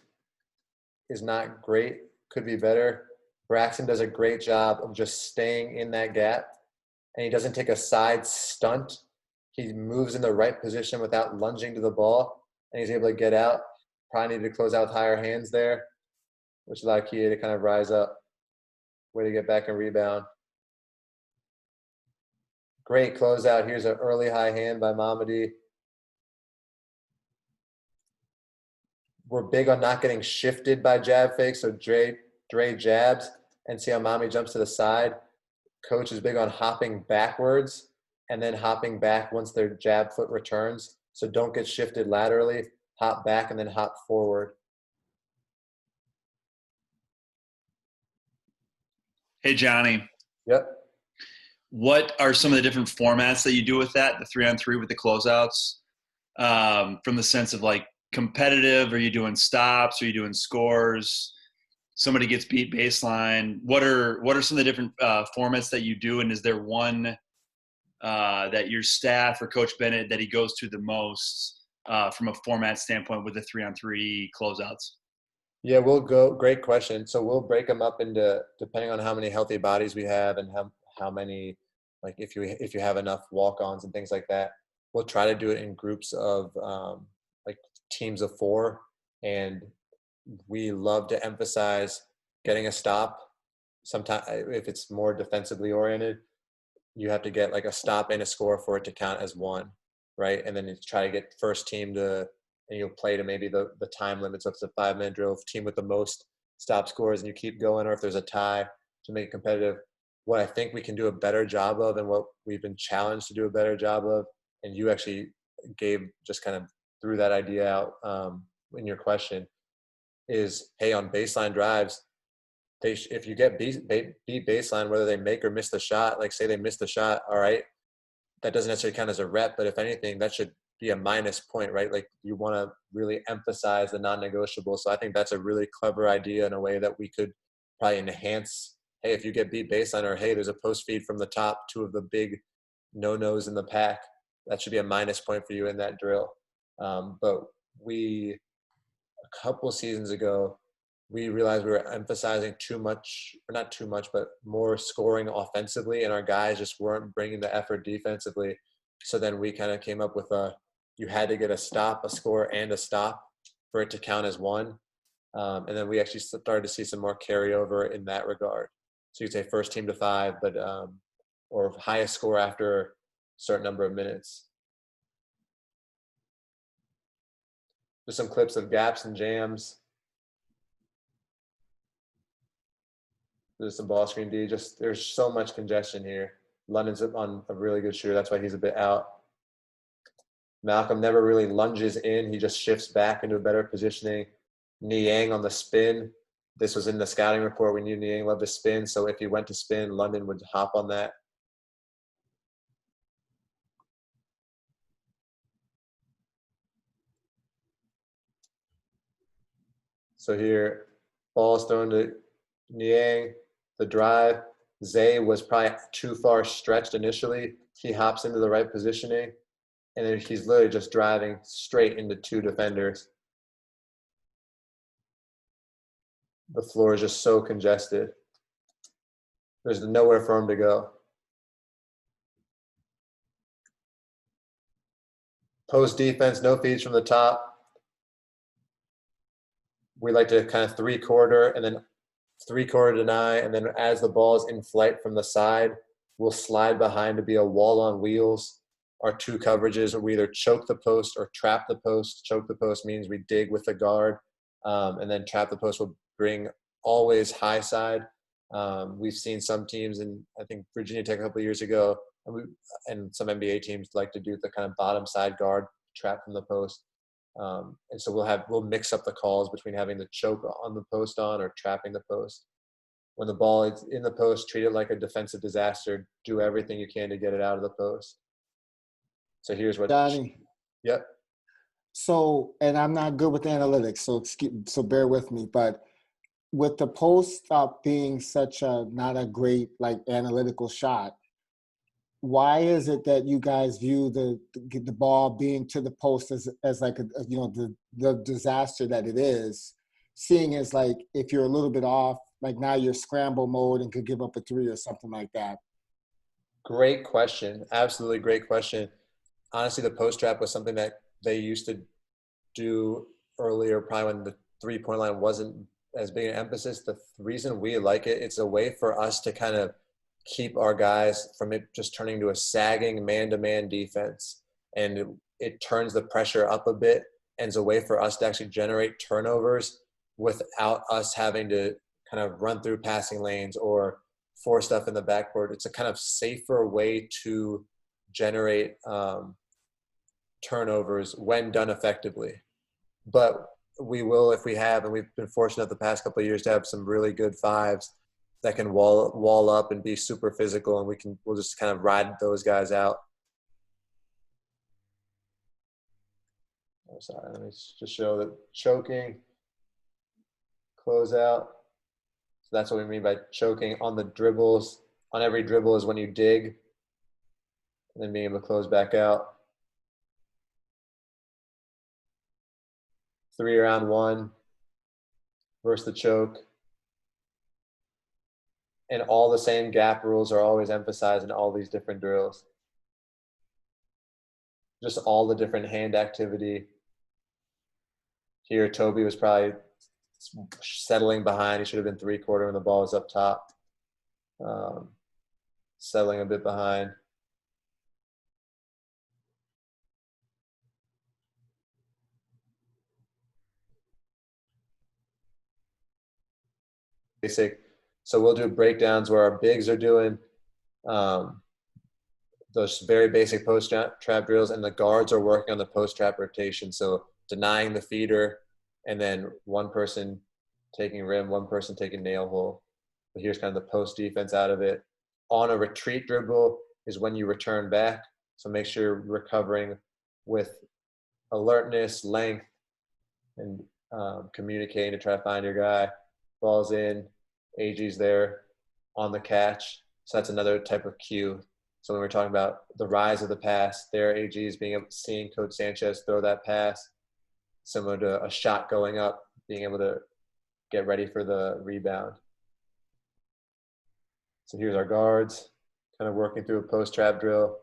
not great. Could be better. Braxton does a great job of just staying in that gap, and he doesn't take a side stunt. He moves in the right position without lunging to the ball, and he's able to get out. Probably needed to close out with higher hands there, which allowed Kia to kind of rise up. Way to get back and rebound. Great closeout. Here's an early high hand by Mamadi. We're big on not getting shifted by jab fakes, so Dre jabs, and see how Mamadi jumps to the side. Coach is big on hopping backwards and then hopping back once their jab foot returns. So don't get shifted laterally. Hop back and then hop forward. Hey, Johnny. Yep. What are some of the different formats that you do with that, the 3-on-3 with the closeouts? From the sense of like competitive, are you doing stops? Are you doing scores? Somebody gets beat baseline. What are some of the different formats that you do? And is there one that your staff or Coach Bennett that he goes to the most from a format standpoint with the 3-on-3 closeouts? Yeah, we'll go. Great question. So we'll break them up into, depending on how many healthy bodies we have and how many, like if you have enough walk-ons and things like that, we'll try to do it in groups of like teams of 4. And we love to emphasize getting a stop. Sometimes if it's more defensively oriented, you have to get like a stop and a score for it to count as one, right? And then you try to get first team to, and you'll play to maybe the time limits up to 5-minute drill, team with the most stop scores, and you keep going, or if there's a tie to make it competitive. What I think we can do a better job of, and what we've been challenged to do a better job of, and you actually just kind of threw that idea out in your question, is, hey, on baseline drives, if you get beat baseline, whether they make or miss the shot, like say they missed the shot, all right, that doesn't necessarily count as a rep, but if anything, that should be a minus point, right? Like you want to really emphasize the non-negotiable. So I think that's a really clever idea in a way that we could probably enhance. Hey, if you get beat baseline, or hey, there's a post feed from the top, two of the big no-nos in the pack, that should be a minus point for you in that drill. But a couple seasons ago, we realized we were emphasizing too much, or not too much, but more scoring offensively, and our guys just weren't bringing the effort defensively. So then we kind of came up with you had to get a stop, a score, and a stop for it to count as one. And then we actually started to see some more carryover in that regard. So you'd say first team to 5, but or highest score after a certain number of minutes. Just some clips of gaps and jams. There's some ball screen D. Just there's so much congestion here. London's on a really good shooter. That's why he's a bit out. Malcolm never really lunges in. He just shifts back into a better positioning. Niang on the spin. This was in the scouting report. We knew Niang loved to spin. So if he went to spin, London would hop on that. So here, ball's thrown to Niang. The drive. Zay was probably too far stretched initially. He hops into the right positioning. And then he's literally just driving straight into 2 defenders. The floor is just so congested. There's nowhere for him to go. Post defense, no feeds from the top. We like to kind of 3-quarter and then 3-quarter deny. And then as the ball is in flight from the side, we'll slide behind to be a wall on wheels. Our 2 coverages are we either choke the post or trap the post. Choke the post means we dig with the guard. And then trap the post will bring always high side. We've seen some teams, in I think Virginia Tech a couple of years ago, and some NBA teams like to do the kind of bottom side guard trap from the post. And so we'll mix up the calls between having the choke on the post on or trapping the post. When the ball is in the post, treat it like a defensive disaster. Do everything you can to get it out of the post. So here's what. Johnny. Yep. So, and I'm not good with analytics, so bear with me. But with the post up being such a not a great like analytical shot, why is it that you guys view the ball being to the post as like the disaster that it is, seeing as like if you're a little bit off, like now you're scramble mode and could give up a 3 or something like that? Great question. Absolutely great question. Honestly, the post trap was something that they used to do earlier, probably when the 3-point line wasn't as big an emphasis. The reason we like it, it's a way for us to kind of keep our guys from it just turning to a sagging man-to-man defense. And it turns the pressure up a bit, and it's a way for us to actually generate turnovers without us having to kind of run through passing lanes or force stuff in the backcourt. It's a kind of safer way to generate turnovers when done effectively. But we will, if we have, and we've been fortunate the past couple of years to have some really good 5s that can wall up and be super physical, and we'll just kind of ride those guys out. Oh, sorry, let me just show that choking, close out. So that's what we mean by choking on the dribbles. On every dribble is when you dig, and then being able to close back out. 3 around 1 versus the choke. And all the same gap rules are always emphasized in all these different drills. Just all the different hand activity. Here, Toby was probably settling behind. He should have been 3-quarter when the ball was up top. Settling a bit behind. Basic. So we'll do breakdowns where our bigs are doing those very basic post trap drills, and the guards are working on the post trap rotation. So denying the feeder, and then one person taking rim, one person taking nail hole. But here's kind of the post defense out of it. On a retreat dribble is when you return back. So make sure you're recovering with alertness, length, and communicating to try to find your guy. Ball's in, AG's there on the catch. So that's another type of cue. So when we're talking about the rise of the pass, there AG is seeing Coach Sanchez throw that pass, similar to a shot going up, being able to get ready for the rebound. So here's our guards, kind of working through a post trap drill.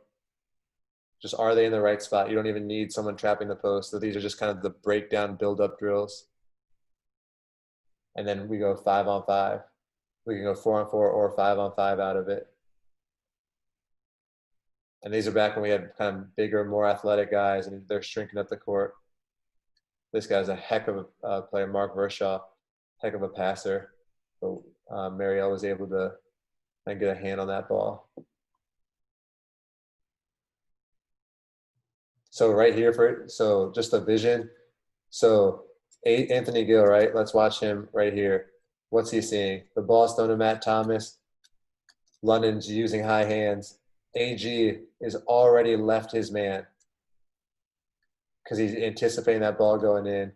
Just are they in the right spot? You don't even need someone trapping the post. So these are just kind of the breakdown build-up drills. And then we go 5-on-5. We can go 4-on-4 or 5-on-5 out of it. And these are back when we had kind of bigger, more athletic guys, and they're shrinking up the court. This guy's a heck of a player, Mark Vershaw, heck of a passer. So Mariel was able to get a hand on that ball. So right here, so just the vision. So Anthony Gill, right? Let's watch him right here. What's he seeing? The ball's thrown to Matt Thomas. London's using high hands. AG is already left his man because he's anticipating that ball going in.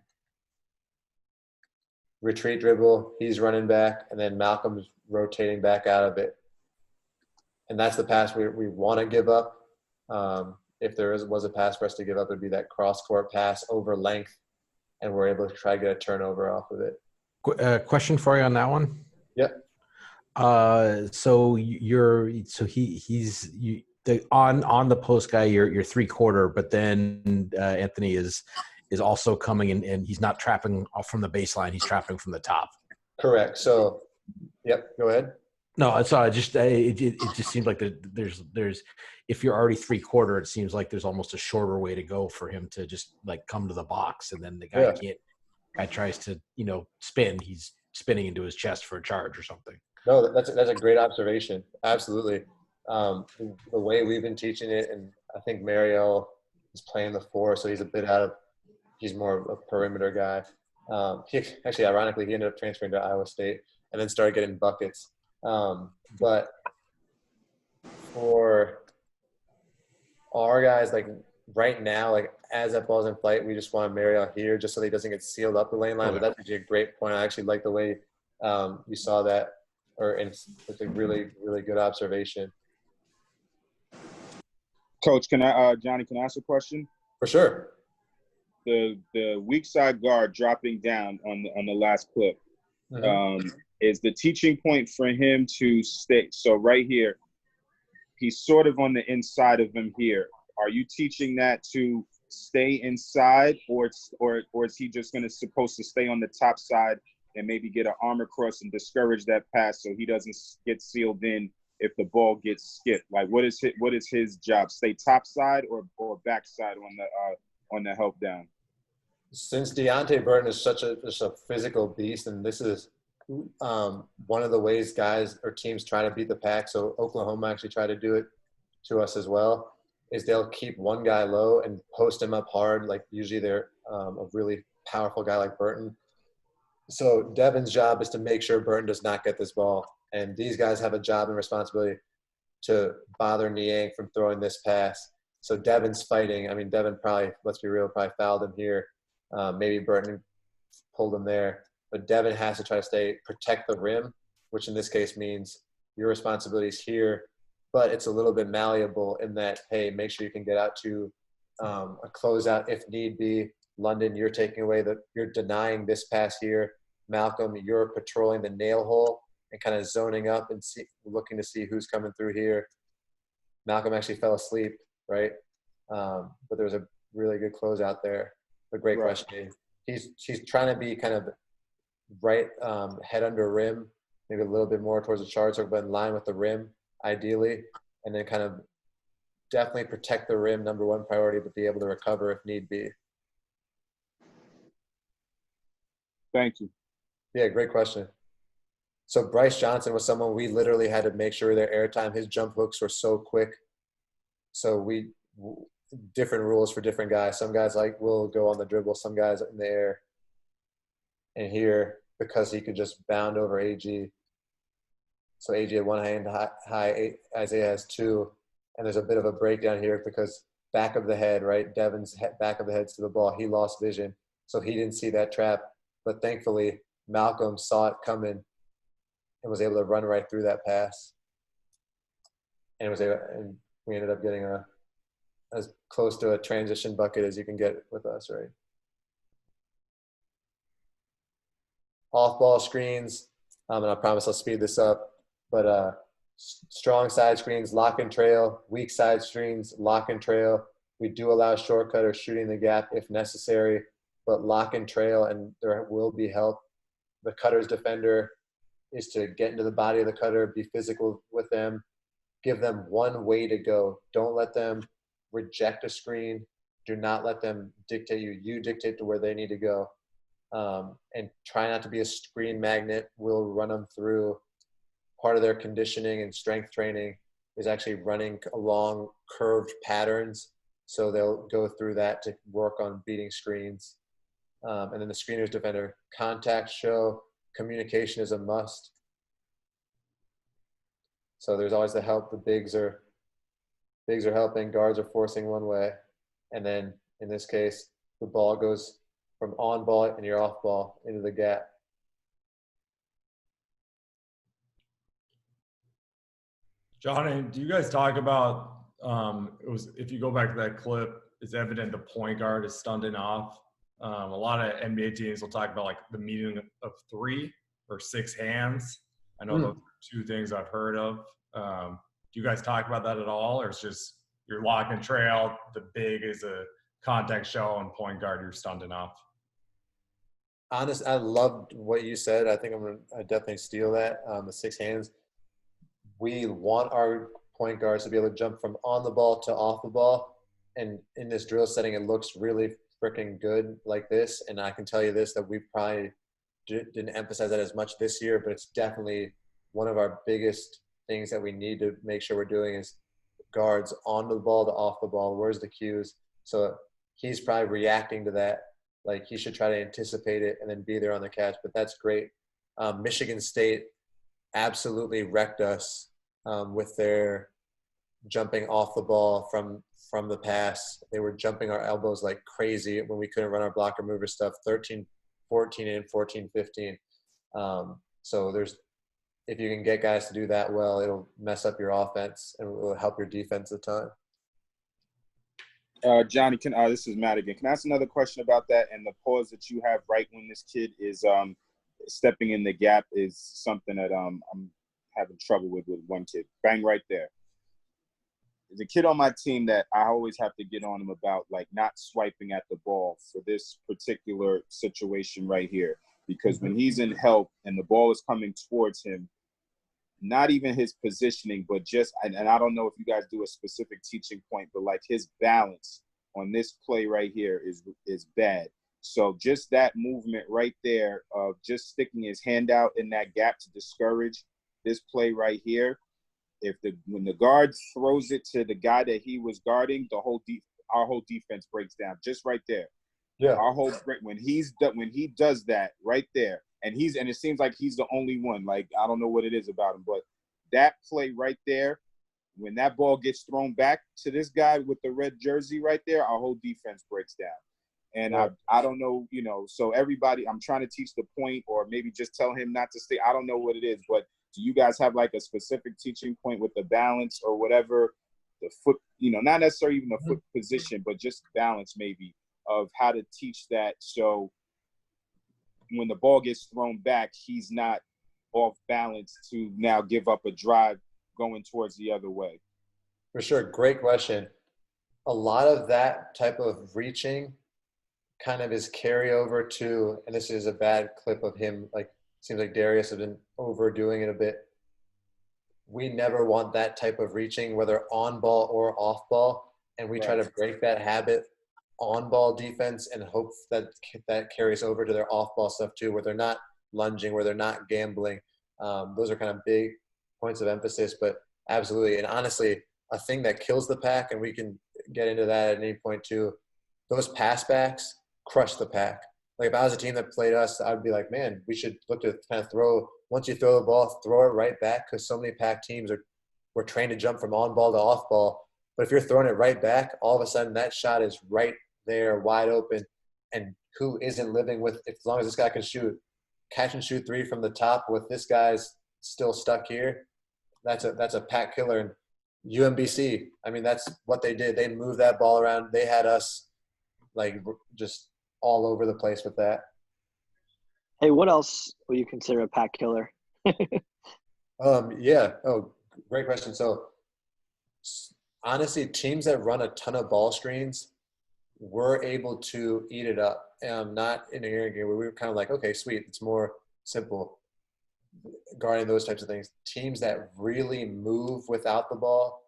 Retreat dribble, he's running back, and then Malcolm's rotating back out of it. And that's the pass we want to give up. If there was a pass for us to give up, it would be that cross-court pass over length, and we're able to try to get a turnover off of it. Question for you on that one. Yep. So he's on the post guy. You're 3/4, but then Anthony is also coming in, and he's not trapping off from the baseline. He's trapping from the top. Correct. So, yep. Go ahead. No, it's it just seems like there's if you're already 3/4, it seems like there's almost a shorter way to go for him to just like come to the box, and then the guy tries to spin. He's spinning into his chest for a charge or something. No, that's a great observation. Absolutely. The way we've been teaching it, and I think Mariel is playing the 4, so he's more of a perimeter guy. Ironically, he ended up transferring to Iowa State and then started getting buckets. But for our guys, like right now, like as that ball's in flight, we just want Mariel here just so that he doesn't get sealed up the lane line. But that's actually a great point. I actually like the way you saw that. It's a really, really good observation. Coach, Johnny, can I ask a question? For sure. The weak side guard dropping down on the last clip. Mm-hmm. Is the teaching point for him to stay? So right here, he's sort of on the inside of him here. Are you teaching that to stay inside, or is he just supposed to stay on the top side and maybe get an arm across and discourage that pass so he doesn't get sealed in if the ball gets skipped? Like, what is his job? Stay top side or back side on the help down? Since Deontay Burton is such a physical beast, and this is one of the ways guys or teams try to beat the pack, so Oklahoma actually tried to do it to us as well, is they'll keep one guy low and post him up hard. Like usually they're a really powerful guy like Burton. So Devin's job is to make sure Burton does not get this ball. And these guys have a job and responsibility to bother Niang from throwing this pass. So Devin's fighting. I mean, Devin probably, let's be real, probably fouled him here. Maybe Burton pulled him there. But Devin has to try to protect the rim, which in this case means your responsibility is here. But it's a little bit malleable in that, hey, make sure you can get out to a closeout if need be. London, you're you're denying this pass here. Malcolm, you're patrolling the nail hole and kind of zoning up and looking to see who's coming through here. Malcolm actually fell asleep, right? But there was a really good closeout there. A great question. He's trying to be kind of right head under rim, maybe a little bit more towards the charts or in line with the rim, ideally, and then kind of definitely protect the rim, number one priority, but be able to recover if need be. Thank you. Yeah, great question. So Bryce Johnson was someone we literally had to make sure their airtime, his jump hooks were so quick. So different rules for different guys. Some guys will go on the dribble, some guys in the air. And here, because he could just bound over AG, So AJ had one hand high, Isaiah has two, and there's a bit of a breakdown here because back of the head, right? Devin's back of the head's to the ball. He lost vision, so he didn't see that trap. But thankfully, Malcolm saw it coming and was able to run right through that pass. And we ended up getting as close to a transition bucket as you can get with us, right? Off-ball screens, and I promise I'll speed this up, but strong side screens, lock and trail, weak side screens, lock and trail. We do allow shortcut or shooting the gap if necessary, but lock and trail, and there will be help. The cutter's defender is to get into the body of the cutter, be physical with them, give them one way to go. Don't let them reject a screen. Do not let them dictate you. You dictate to where they need to go. And try not to be a screen magnet. We'll run them through. Part of their conditioning and strength training is actually running along curved patterns. So they'll go through that to work on beating screens. And then the screener's defender, contact show, communication is a must. So there's always the help. The bigs are helping, guards are forcing one way. And then in this case, the ball goes from on ball and you're off ball into the gap. Johnny, do you guys talk about if you go back to that clip, it's evident the point guard is stunting off. A lot of NBA teams will talk about like the meeting of three or six hands. I know those are two things I've heard of. Do you guys talk about that at all, or it's just you're lock and trail, the big is a contact show, and point guard you're stunting off? Honest, I loved what you said. I think I definitely steal that. The six hands. We want our point guards to be able to jump from on the ball to off the ball. And in this drill setting, it looks really freaking good like this. And I can tell you this, that we probably didn't emphasize that as much this year, but it's definitely one of our biggest things that we need to make sure we're doing is guards on the ball to off the ball. Where's the cues? So he's probably reacting to that. Like he should try to anticipate it and then be there on the catch, but that's great. Michigan State absolutely wrecked us with their jumping off the ball from the pass. They were jumping our elbows like crazy when we couldn't run our blocker mover stuff, 13-14 and 14-15. So if you can get guys to do that well, it'll mess up your offense and it will help your defense a ton. Johnny, this is Matt again. Can I ask another question about that? And the pause that you have right when this kid is stepping in the gap is something that I'm having trouble with one kid. Bang right there. There's a kid on my team that I always have to get on him about, like, not swiping at the ball for this particular situation right here. Because when he's in help and the ball is coming towards him, not even his positioning, but just, and I don't know if you guys do a specific teaching point, but like his balance on this play right here is bad. So just that movement right there of just sticking his hand out in that gap to discourage this play right here. When the guard throws it to the guy that he was guarding, our whole defense breaks down just right there. Yeah. When he does that right there, and it seems like he's the only one. Like, I don't know what it is about him, but that play right there, when that ball gets thrown back to this guy with the red jersey right there, our whole defense breaks down. And yeah. I don't know, so everybody, I'm trying to teach the point or maybe just tell him not to stay. I don't know what it is, but do you guys have like a specific teaching point with the balance or whatever, the foot, not necessarily even the foot position, but just balance maybe of how to teach that so when the ball gets thrown back, he's not off balance to now give up a drive going towards the other way? For sure. Great question. A lot of that type of reaching kind of is carryover to, and this is a bad clip of him, like, seems like Darius has been overdoing it a bit. We never want that type of reaching, whether on ball or off ball. And we try to break that habit on ball defense and hope that carries over to their off ball stuff too, where they're not lunging, where they're not gambling. Those are kind of big points of emphasis, but absolutely. And honestly, a thing that kills the pack, and we can get into that at any point too, those pass backs crush the pack. Like if I was a team that played us, I'd be like, man, we should look to kind of throw once you throw the ball, throw it right back, because so many Pac teams were trained to jump from on ball to off ball. But if you're throwing it right back, all of a sudden that shot is right there, wide open. And who isn't living with, as long as this guy can shoot, catch and shoot three from the top with this guy's still stuck here, that's a Pac killer. And UMBC, I mean, that's what they did. They moved that ball around. They had us like just all over the place with that. Hey, what else would you consider a Pac killer? Yeah. Oh, great question. So honestly, teams that run a ton of ball screens were able to eat it up. Not in an area where we were kind of like, okay, sweet, it's more simple guarding those types of things. Teams that really move without the ball,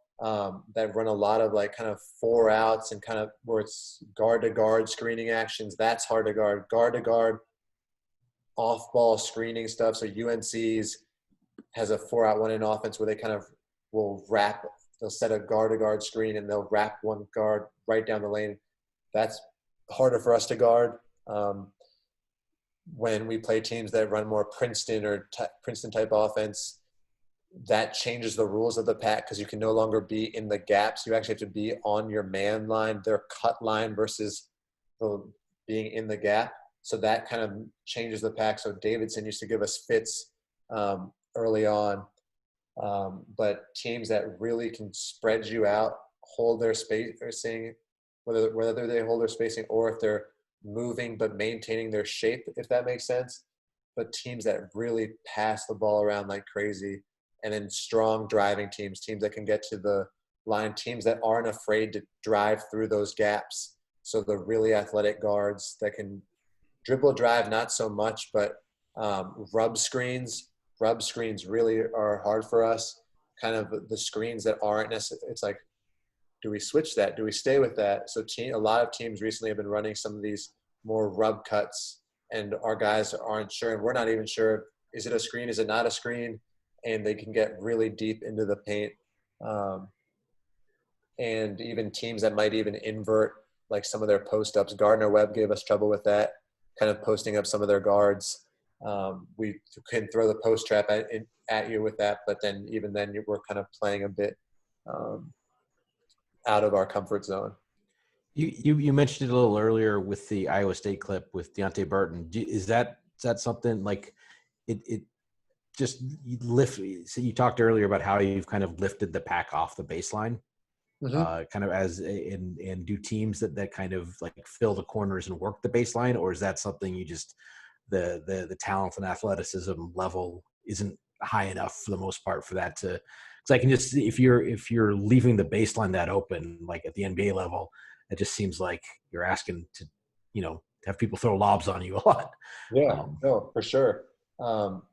that run a lot of like kind of 4 outs and kind of where it's guard to guard screening actions, that's hard to guard. Guard to guard off ball screening stuff. So UNC's has a 4-out 1-in offense where they kind of will wrap, they'll set a guard to guard screen and they'll wrap one guard right down the lane. That's harder for us to guard. When we play teams that run more Princeton or Princeton type offense, that changes the rules of the Pac because you can no longer be in the gaps. You actually have to be on your man line, their cut line versus being in the gap. So that kind of changes the Pac. So Davidson used to give us fits early on. But teams that really can spread you out, hold their spacing, whether they hold their spacing or if they're moving but maintaining their shape, if that makes sense. But teams that really pass the ball around like crazy, and then strong driving teams that can get to the line, teams that aren't afraid to drive through those gaps. So the really athletic guards that can dribble drive, not so much, but rub screens really are hard for us. Kind of the screens that aren't necessarily, it's like, do we switch that? Do we stay with that? So a lot of teams recently have been running some of these more rub cuts, and our guys aren't sure, and we're not even sure, is it a screen? Is it not a screen? And they can get really deep into the paint. And even teams that might even invert like some of their post-ups. Gardner Webb gave us trouble with that, kind of posting up some of their guards. We can throw the post trap at you with that, but then even then we're kind of playing a bit out of our comfort zone. You mentioned it a little earlier with the Iowa State clip with Deontay Burton. Is that something like it just lift? So you talked earlier about how you've kind of lifted the Pac off the baseline, kind of as and do teams that kind of like fill the corners and work the baseline, or is that something you just the talent and athleticism level isn't high enough for the most part for that to? Because I can just, if you're leaving the baseline that open, like at the NBA level, it just seems like you're asking to, have people throw lobs on you a lot. Yeah, no, for sure.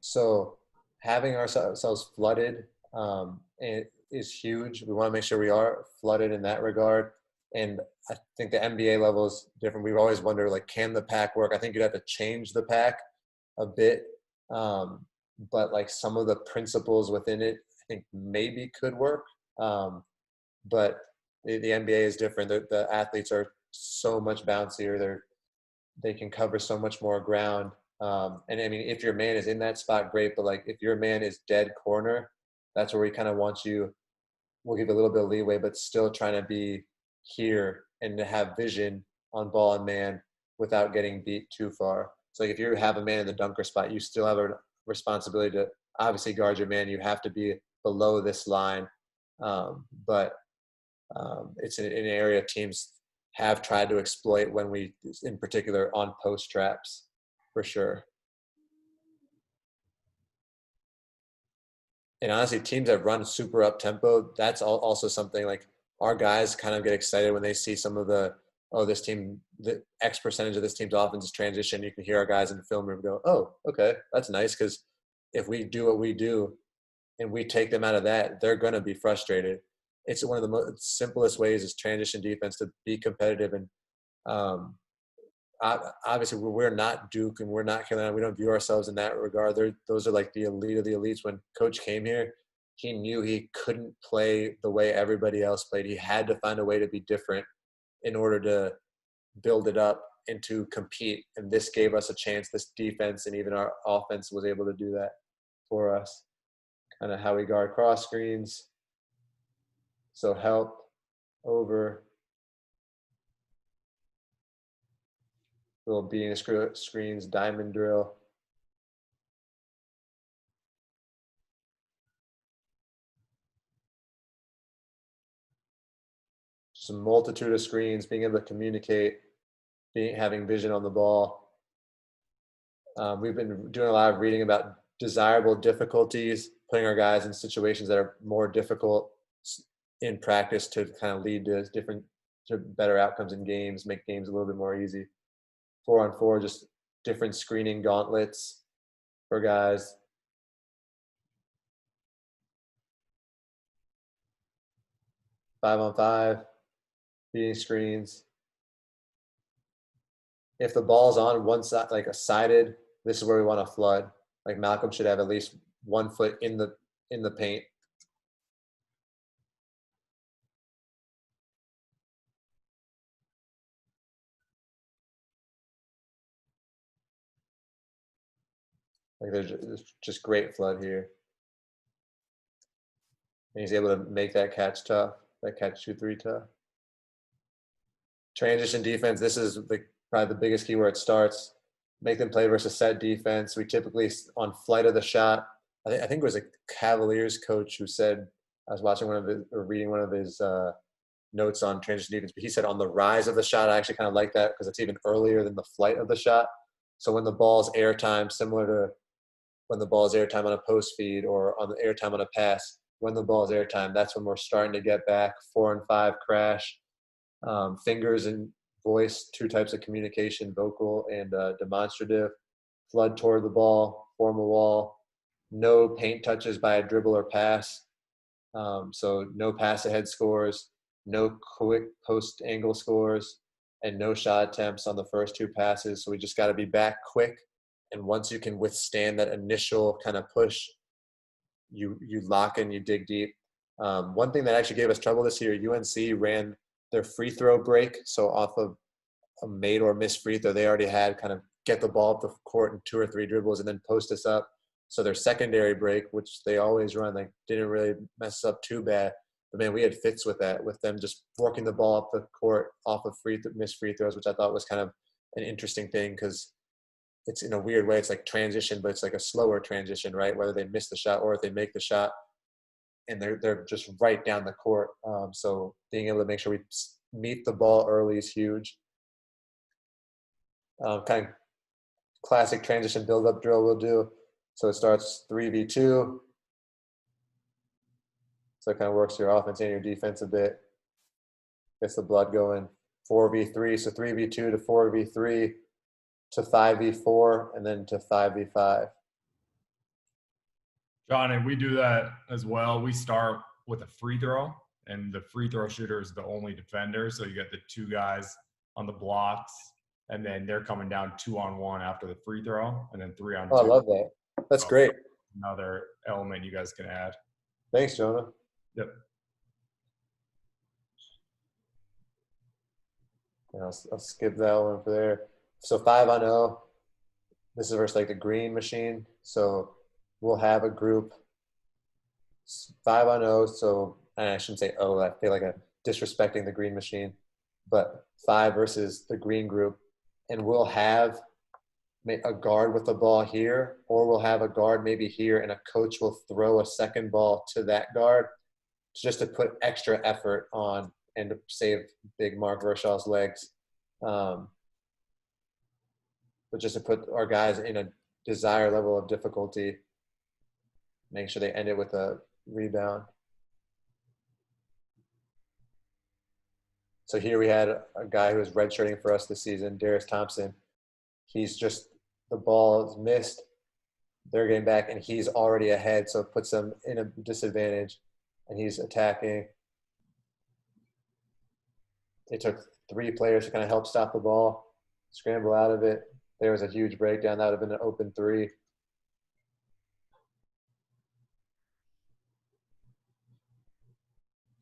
So having ourselves flooded is huge. We want to make sure we are flooded in that regard. And I think the NBA level is different. We've always wondered, like, can the Pac work? I think you'd have to change the Pac a bit. But like some of the principles within it, I think maybe could work. But the NBA is different. The athletes are so much bouncier. They can cover so much more ground. And I mean, if your man is in that spot, great. But like if your man is dead corner, that's where we kind of want you. We'll give a little bit of leeway, but still trying to be here and to have vision on ball and man without getting beat too far. So like if you have a man in the dunker spot, you still have a responsibility to obviously guard your man. You have to be below this line. But it's an area teams have tried to exploit when we, in particular, on post traps, for sure. And honestly, teams that run super up tempo, that's also something like our guys kind of get excited when they see some of this team, the X percentage of this team's offense is transition. You can hear our guys in the film room go, oh, okay, that's nice. Because if we do what we do and we take them out of that, they're going to be frustrated. It's one of the most simplest ways is transition defense to be competitive. And obviously we're not Duke and we're not Carolina. We don't view ourselves in that regard. Those are like the elite of the elites. When Coach came here, he knew he couldn't play the way everybody else played. He had to find a way to be different in order to build it up and to compete. And this gave us a chance. This defense and even our offense was able to do that. for us. Kind of how we guard cross screens. So help, over, little beating screens, diamond drill. Just a multitude of screens, being able to communicate, having vision on the ball. We've been doing a lot of reading about desirable difficulties, putting our guys in situations that are more difficult in practice to kind of lead to better outcomes in games, make games a little bit more easy. 4-on-4, just different screening gauntlets for guys. Five-on-5, beating screens. If the ball's on one side, like a sided, this is where we want to flood. Like Malcolm should have at least 1 foot in the paint. Like there's just great flood here. And he's able to make that catch tough, that catch 2-3 tough. Transition defense, this is probably the biggest key where it starts. Make them play versus set defense. We typically, on flight of the shot, I think it was a Cavaliers coach who said, I was watching reading one of his notes on transition defense, but he said on the rise of the shot, I actually kind of like that because it's even earlier than the flight of the shot. So when the ball's airtime, similar to when the ball is airtime on a post feed or on the airtime on a pass, when the ball is airtime, that's when we're starting to get back. 4-and-5 crash, fingers and voice, 2 types of communication, vocal and demonstrative. Flood toward the ball, form a wall. No paint touches by a dribble or pass. So no pass ahead scores, no quick post angle scores, and no shot attempts on the first 2 passes. So we just got to be back quick. And once you can withstand that initial kind of push, you lock in, you dig deep. One thing that actually gave us trouble this year, UNC ran their free throw break. So off of a made or missed free throw, they already had kind of get the ball up the court in 2 or 3 dribbles and then post us up. So their secondary break, which they always run, didn't really mess up too bad. But man, we had fits with that, with them just working the ball up the court off of missed free throws, which I thought was kind of an interesting thing because it's in a weird way. It's like transition, but it's like a slower transition, right? Whether they miss the shot or if they make the shot, and they're just right down the court. So being able to make sure we meet the ball early is huge. Kind of classic transition build-up drill we'll do. So it starts 3v2. So it kind of works your offense and your defense a bit. Gets the blood going. 4v3, so 3v2 to 4v3 to 5v4, and then to 5v5. John, and we do that as well. We start with a free throw, and the free throw shooter is the only defender. So you get the 2 guys on the blocks, and then they're coming down 2-on-1 after the free throw, and then 3-on-2. Oh, I love that. That's great. Another element you guys can add. Thanks, Jonah. Yep. And I'll skip that one for there. So 5-on-0. This is versus the green machine. So we'll have a group 5-on-0. So I shouldn't say oh. I feel like I'm disrespecting the green machine. But 5 versus the green group, and we'll have a guard with the ball here, or we'll have a guard maybe here, and a coach will throw a second ball to that guard just to put extra effort on and to save big Mark Vershaw's legs. But just to put our guys in a desired level of difficulty, make sure they end it with a rebound. So here we had a guy who was redshirting for us this season, Darius Thompson. He's just, the ball is missed. They're getting back, and he's already ahead, so it puts them in a disadvantage, and he's attacking. It took 3 players to kind of help stop the ball, scramble out of it. There was a huge breakdown. That would have been an open 3.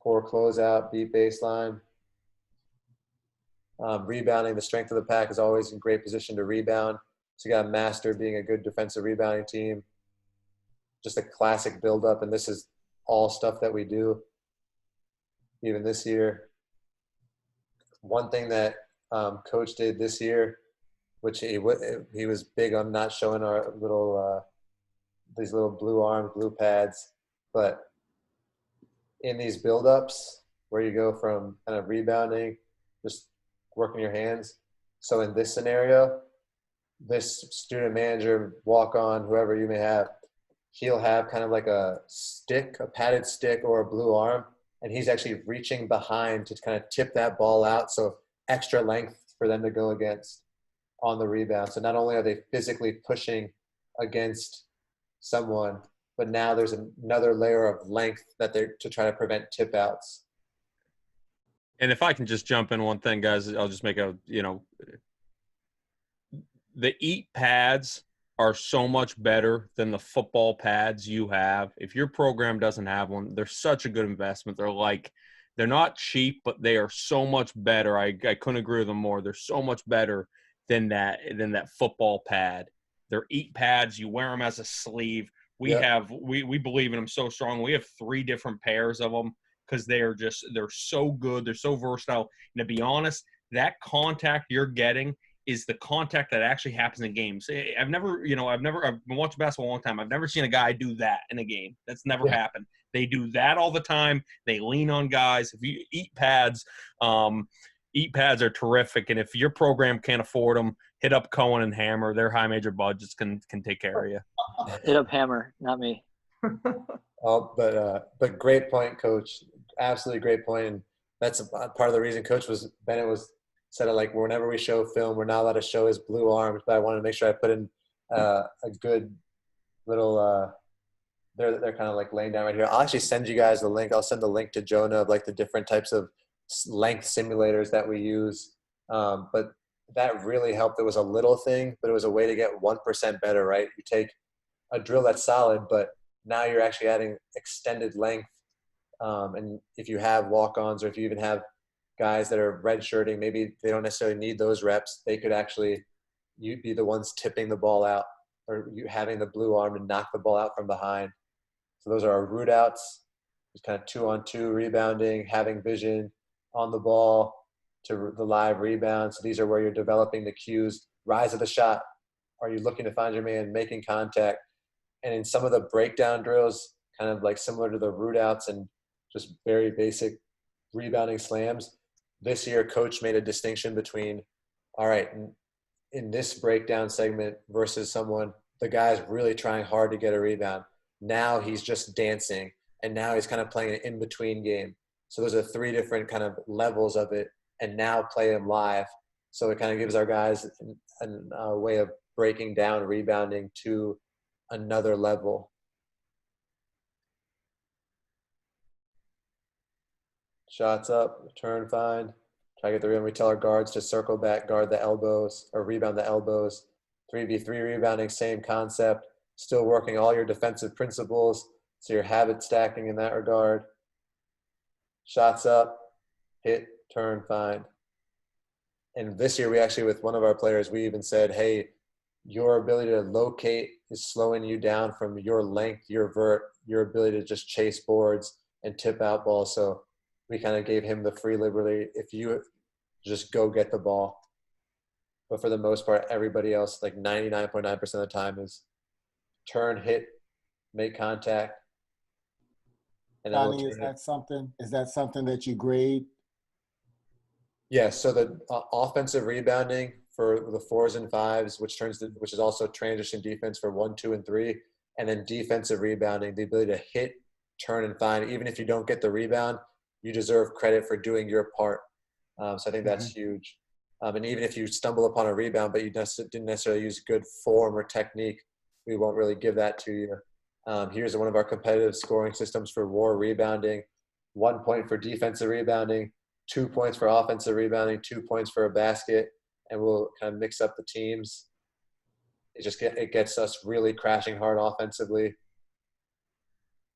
Poor closeout, beat baseline. Rebounding, the strength of the pack is always in great position to rebound. So you got to master being a good defensive rebounding team. just a classic build-up, and this is all stuff that we do even this year. One thing that Coach did this year, which he was big on not showing our little these little blue arms, blue pads, but in these build-ups where you go from kind of rebounding, just working your hands. So in this scenario, this student manager, walk-on, whoever you may have, he'll have kind of like a stick, a padded stick or a blue arm, and he's actually reaching behind to kind of tip that ball out, so extra length for them to go against on the rebound. So not only are they physically pushing against someone, but now there's another layer of length that they're to try to prevent tip outs. And if I can just jump in one thing, guys, I'll just make the EAT pads are so much better than the football pads you have. If your program doesn't have one, they're such a good investment. They're not cheap, but they are so much better. I couldn't agree with them more. They're so much better than that football pad. They're EAT pads. You wear them as a sleeve. We believe in them so strong. We have 3 different pairs of them because they're so good. They're so versatile. And to be honest, that contact you're getting is the contact that actually happens in games. I've been watching basketball a long time. I've never seen a guy do that in a game. That's never happened. They do that all the time. They lean on guys. If you EAT pads are terrific. And if your program can't afford them, hit up Cohen and Hammer. Their high major budgets can take care of you. Hit up Hammer, not me. But great point, Coach. Absolutely great point. And that's part of the reason Coach Bennett said it, like, whenever we show film, we're not allowed to show his blue arms, but I wanted to make sure I put in a good little they're kind of like laying down right here. I'll actually send you guys the link. I'll send the link to Jonah of like the different types of length simulators that we use. But that really helped. It was a little thing, but it was a way to get 1% better, right? You take a drill that's solid, but now you're actually adding extended length. And if you have walk-ons, or if you even have guys that are redshirting, maybe they don't necessarily need those reps. They could actually, you'd be the ones tipping the ball out, or you having the blue arm to knock the ball out from behind. So those are our root outs. Just kind of 2-on-2 rebounding, having vision on the ball to the live rebound. So these are where you're developing the cues. Rise of the shot. Are you looking to find your man, making contact? And in some of the breakdown drills, kind of like similar to the root outs and just very basic rebounding slams, this year Coach made a distinction between, all right, in this breakdown segment versus the guy's really trying hard to get a rebound. Now he's just dancing, and now he's kind of playing an in-between game. So those are 3 different kind of levels of it, and now play them live. So it kind of gives our guys a way of breaking down rebounding to another level. Shots up, turn, find. Try to get the rebound. We tell our guards to circle back, guard the elbows, or rebound the elbows. 3v3 rebounding, same concept. Still working all your defensive principles. So you're habit stacking in that regard. Shots up, hit, turn, find. And this year we actually, with one of our players, we even said, hey, your ability to locate is slowing you down from your length, your vert, your ability to just chase boards and tip out balls. So we kind of gave him the free liberty. If you just go get the ball. But for the most part, everybody else, like 99.9% of the time, is turn, hit, make contact. And Donnie, is that something that you grade? Yeah. So the offensive rebounding for the 4s and 5s, which is also transition defense for 1, 2, and 3, and then defensive rebounding, the ability to hit, turn, and find. Even if you don't get the rebound, you deserve credit for doing your part. So I think that's huge. And even if you stumble upon a rebound, but you didn't necessarily use good form or technique, we won't really give that to you. Here's one of our competitive scoring systems for WAR rebounding. 1 point for defensive rebounding, 2 points for offensive rebounding, 2 points for a basket, and we'll kind of mix up the teams. It gets us really crashing hard offensively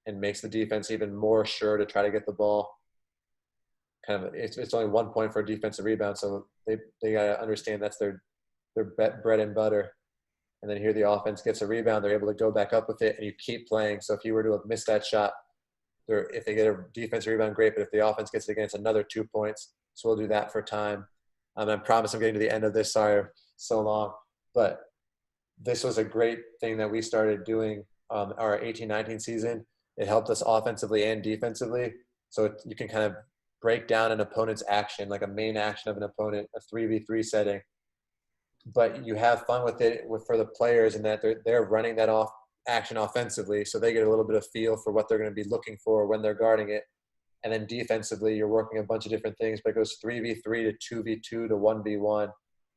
and makes the defense even more sure to try to get the ball. It's only 1 point for a defensive rebound, so they got to understand that's their bread and butter. And then here the offense gets a rebound. They're able to go back up with it, and you keep playing. So if you were to have missed that shot, if they get a defensive rebound, great. But if the offense gets it again, it's another 2 points. So we'll do that for time. I promise I'm getting to the end of this. Sorry, so long. But this was a great thing that we started doing our 18-19 season. It helped us offensively and defensively. So you can kind of break down an opponent's action, like a main action of an opponent, a 3v3 setting. But you have fun with it for the players, in that they're running that off action offensively, so they get a little bit of feel for what they're going to be looking for when they're guarding it. And then defensively, you're working a bunch of different things, but it goes 3v3 to 2v2 to 1v1,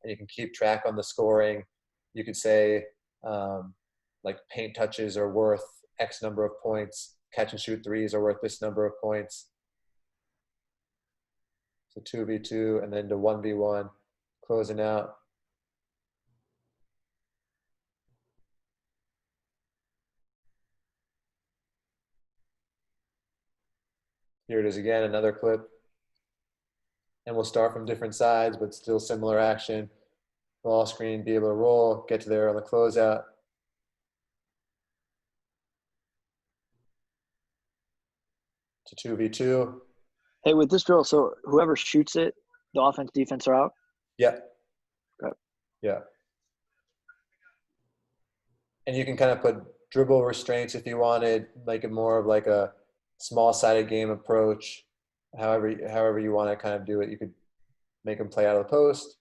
and you can keep track on the scoring. You could say like paint touches are worth X number of points, catch and shoot threes are worth this number of points. So 2v2 and then to 1v1, closing out. Here it is again, another clip. And we'll start from different sides, but still similar action. Ball screen, be able to roll, get to there on the closeout. To 2v2. Hey, with this drill, so whoever shoots it, the offense, defense are out? Yeah. Okay. Yeah. And you can kind of put dribble restraints if you wanted, make it more of like a small-sided game approach. However you want to kind of do it. You could make them play out of the post.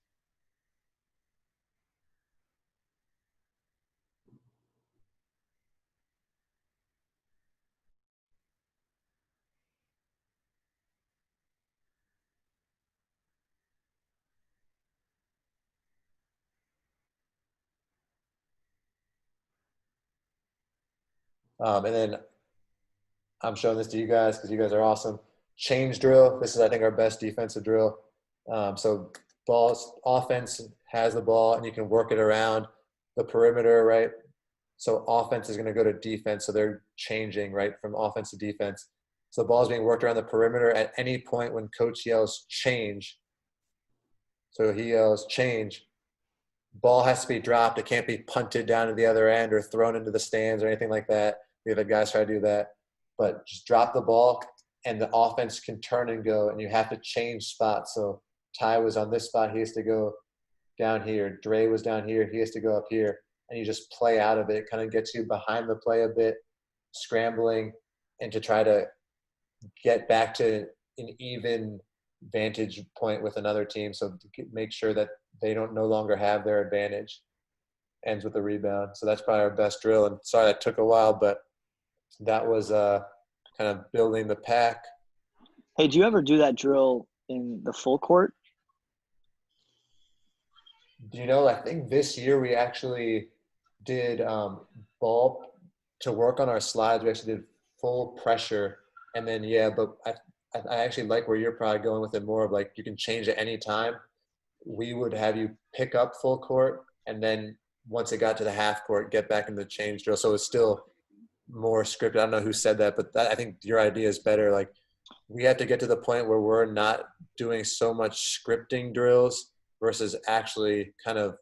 And then I'm showing this to you guys because you guys are awesome. Change drill. This is, I think, our best defensive drill. So offense has the ball, and you can work it around the perimeter, right? So offense is going to go to defense. So they're changing, right, from offense to defense. So the ball is being worked around the perimeter at any point when coach yells change. So he yells change. Ball has to be dropped. It can't be punted down to the other end or thrown into the stands or anything like that. We have guys try to do that. But just drop the ball, and the offense can turn and go, and you have to change spots. So Ty was on this spot. He has to go down here. Dre was down here. He has to go up here. And you just play out of it. It kind of gets you behind the play a bit, scrambling, and to try to get back to an even vantage point with another team. So to make sure that they don't no longer have their advantage. Ends with a rebound. So that's probably our best drill. And sorry that took a while, but that was kind of building the pack. Hey, do you ever do that drill in the full court? You know, I think this year we actually did ball to work on our slides. We actually did full pressure, and then but I actually like where you're probably going with it, more of like you can change at any time. We would have you pick up full court, and then once it got to the half court, get back into the change drill. So it's still more scripted. I don't know who said that, but I think your idea is better. Like we have to get to the point where we're not doing so much scripting drills versus actually kind of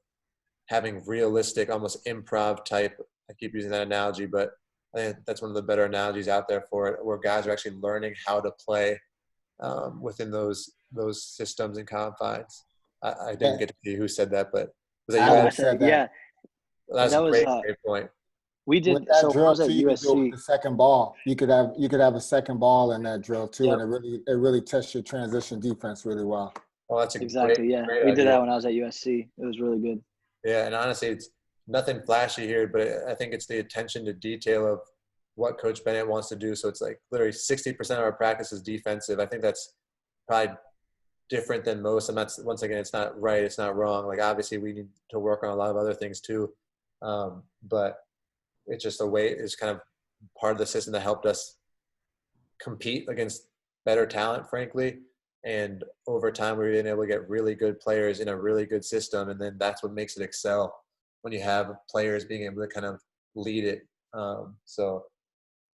having realistic, almost improv type. I keep using that analogy, but I think that's one of the better analogies out there for it, where guys are actually learning how to play within those systems and confines. I didn't get to see who said that, but was that you? I said that. Yeah. That's a great point. We did with that so drill I was at too. You could do it USC. with the second ball. You could have a second ball in that drill too, and it really tests your transition defense really well. Oh, that's a exactly. great We did idea. that when I was at USC. It was really good. Yeah, and honestly, it's nothing flashy here, but I think it's the attention to detail of what Coach Bennett wants to do. So it's like literally 60% of our practice is defensive. I think that's probably different than most. And that's, once again, it's not right, it's not wrong. Like obviously we need to work on a lot of other things too. But it's just a way, it's kind of part of the system that helped us compete against better talent, frankly. And over time, we've been able to get really good players in a really good system. And then that's what makes it excel, when you have players being able to kind of lead it. So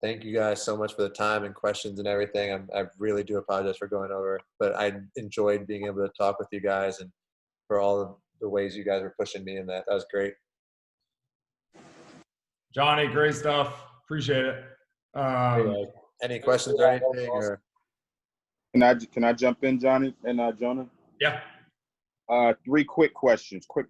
thank you guys so much for the time and questions and everything. I really do apologize for going over, but I enjoyed being able to talk with you guys and for all of the ways you guys were pushing me in that. That was great. Johnny, great stuff. Appreciate it. Any questions or anything? Or Can I jump in, Johnny and Jonah? Yeah. 3 quick questions. Quick.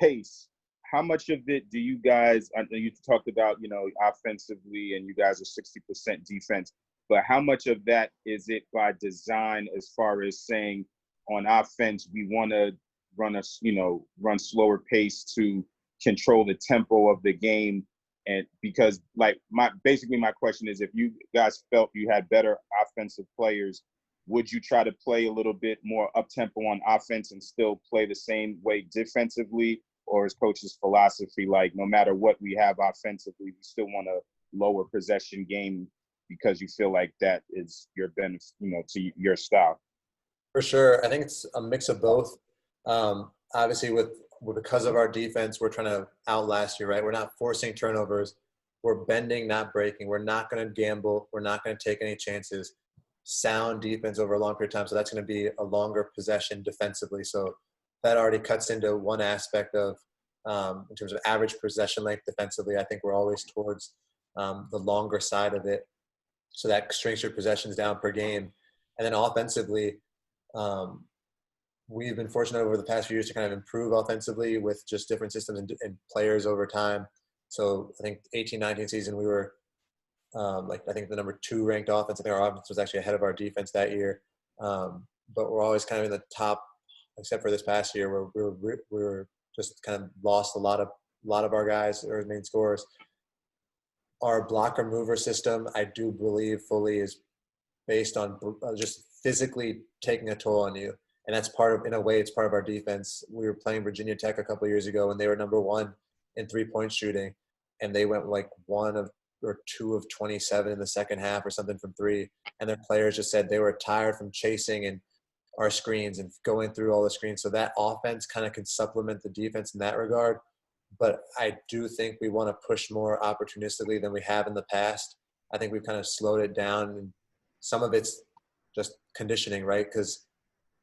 Pace. How much of it do you guys? I know you talked about, offensively, and you guys are 60% defense. But how much of that is it by design, as far as saying on offense we want to run slower pace to control the tempo of the game? And because my question is, if you guys felt you had better offensive players, would you try to play a little bit more up tempo on offense and still play the same way defensively? Or is coach's philosophy like, no matter what we have offensively, we still want a lower possession game because you feel like that is your benefit, to your style? For sure. I think it's a mix of both. Obviously, because of our defense, we're trying to outlast you, right? We're not forcing turnovers. We're bending, not breaking. We're not going to gamble. We're not going to take any chances. Sound defense over a long period of time. So that's going to be a longer possession defensively. So that already cuts into one aspect of, in terms of average possession length defensively, I think we're always towards the longer side of it. So that shrinks your possessions down per game. And then offensively, we've been fortunate over the past few years to kind of improve offensively with just different systems and players over time. So I think 18-19 season, we were I think the number 2 ranked offense. I think our offense was actually ahead of our defense that year. But we're always kind of in the top, except for this past year where we were just kind of lost a lot of our guys, or main scorers. Our blocker mover system, I do believe fully, is based on just physically taking a toll on you. And that's in a way, it's part of our defense. We were playing Virginia Tech a couple of years ago, and they were number 1 in 3-point shooting. And they went like 1 or 2 of 27 in the second half or something from 3. And their players just said they were tired from chasing and our screens and going through all the screens. So that offense kind of can supplement the defense in that regard. But I do think we want to push more opportunistically than we have in the past. I think we've kind of slowed it down, and some of it's just conditioning, right? Because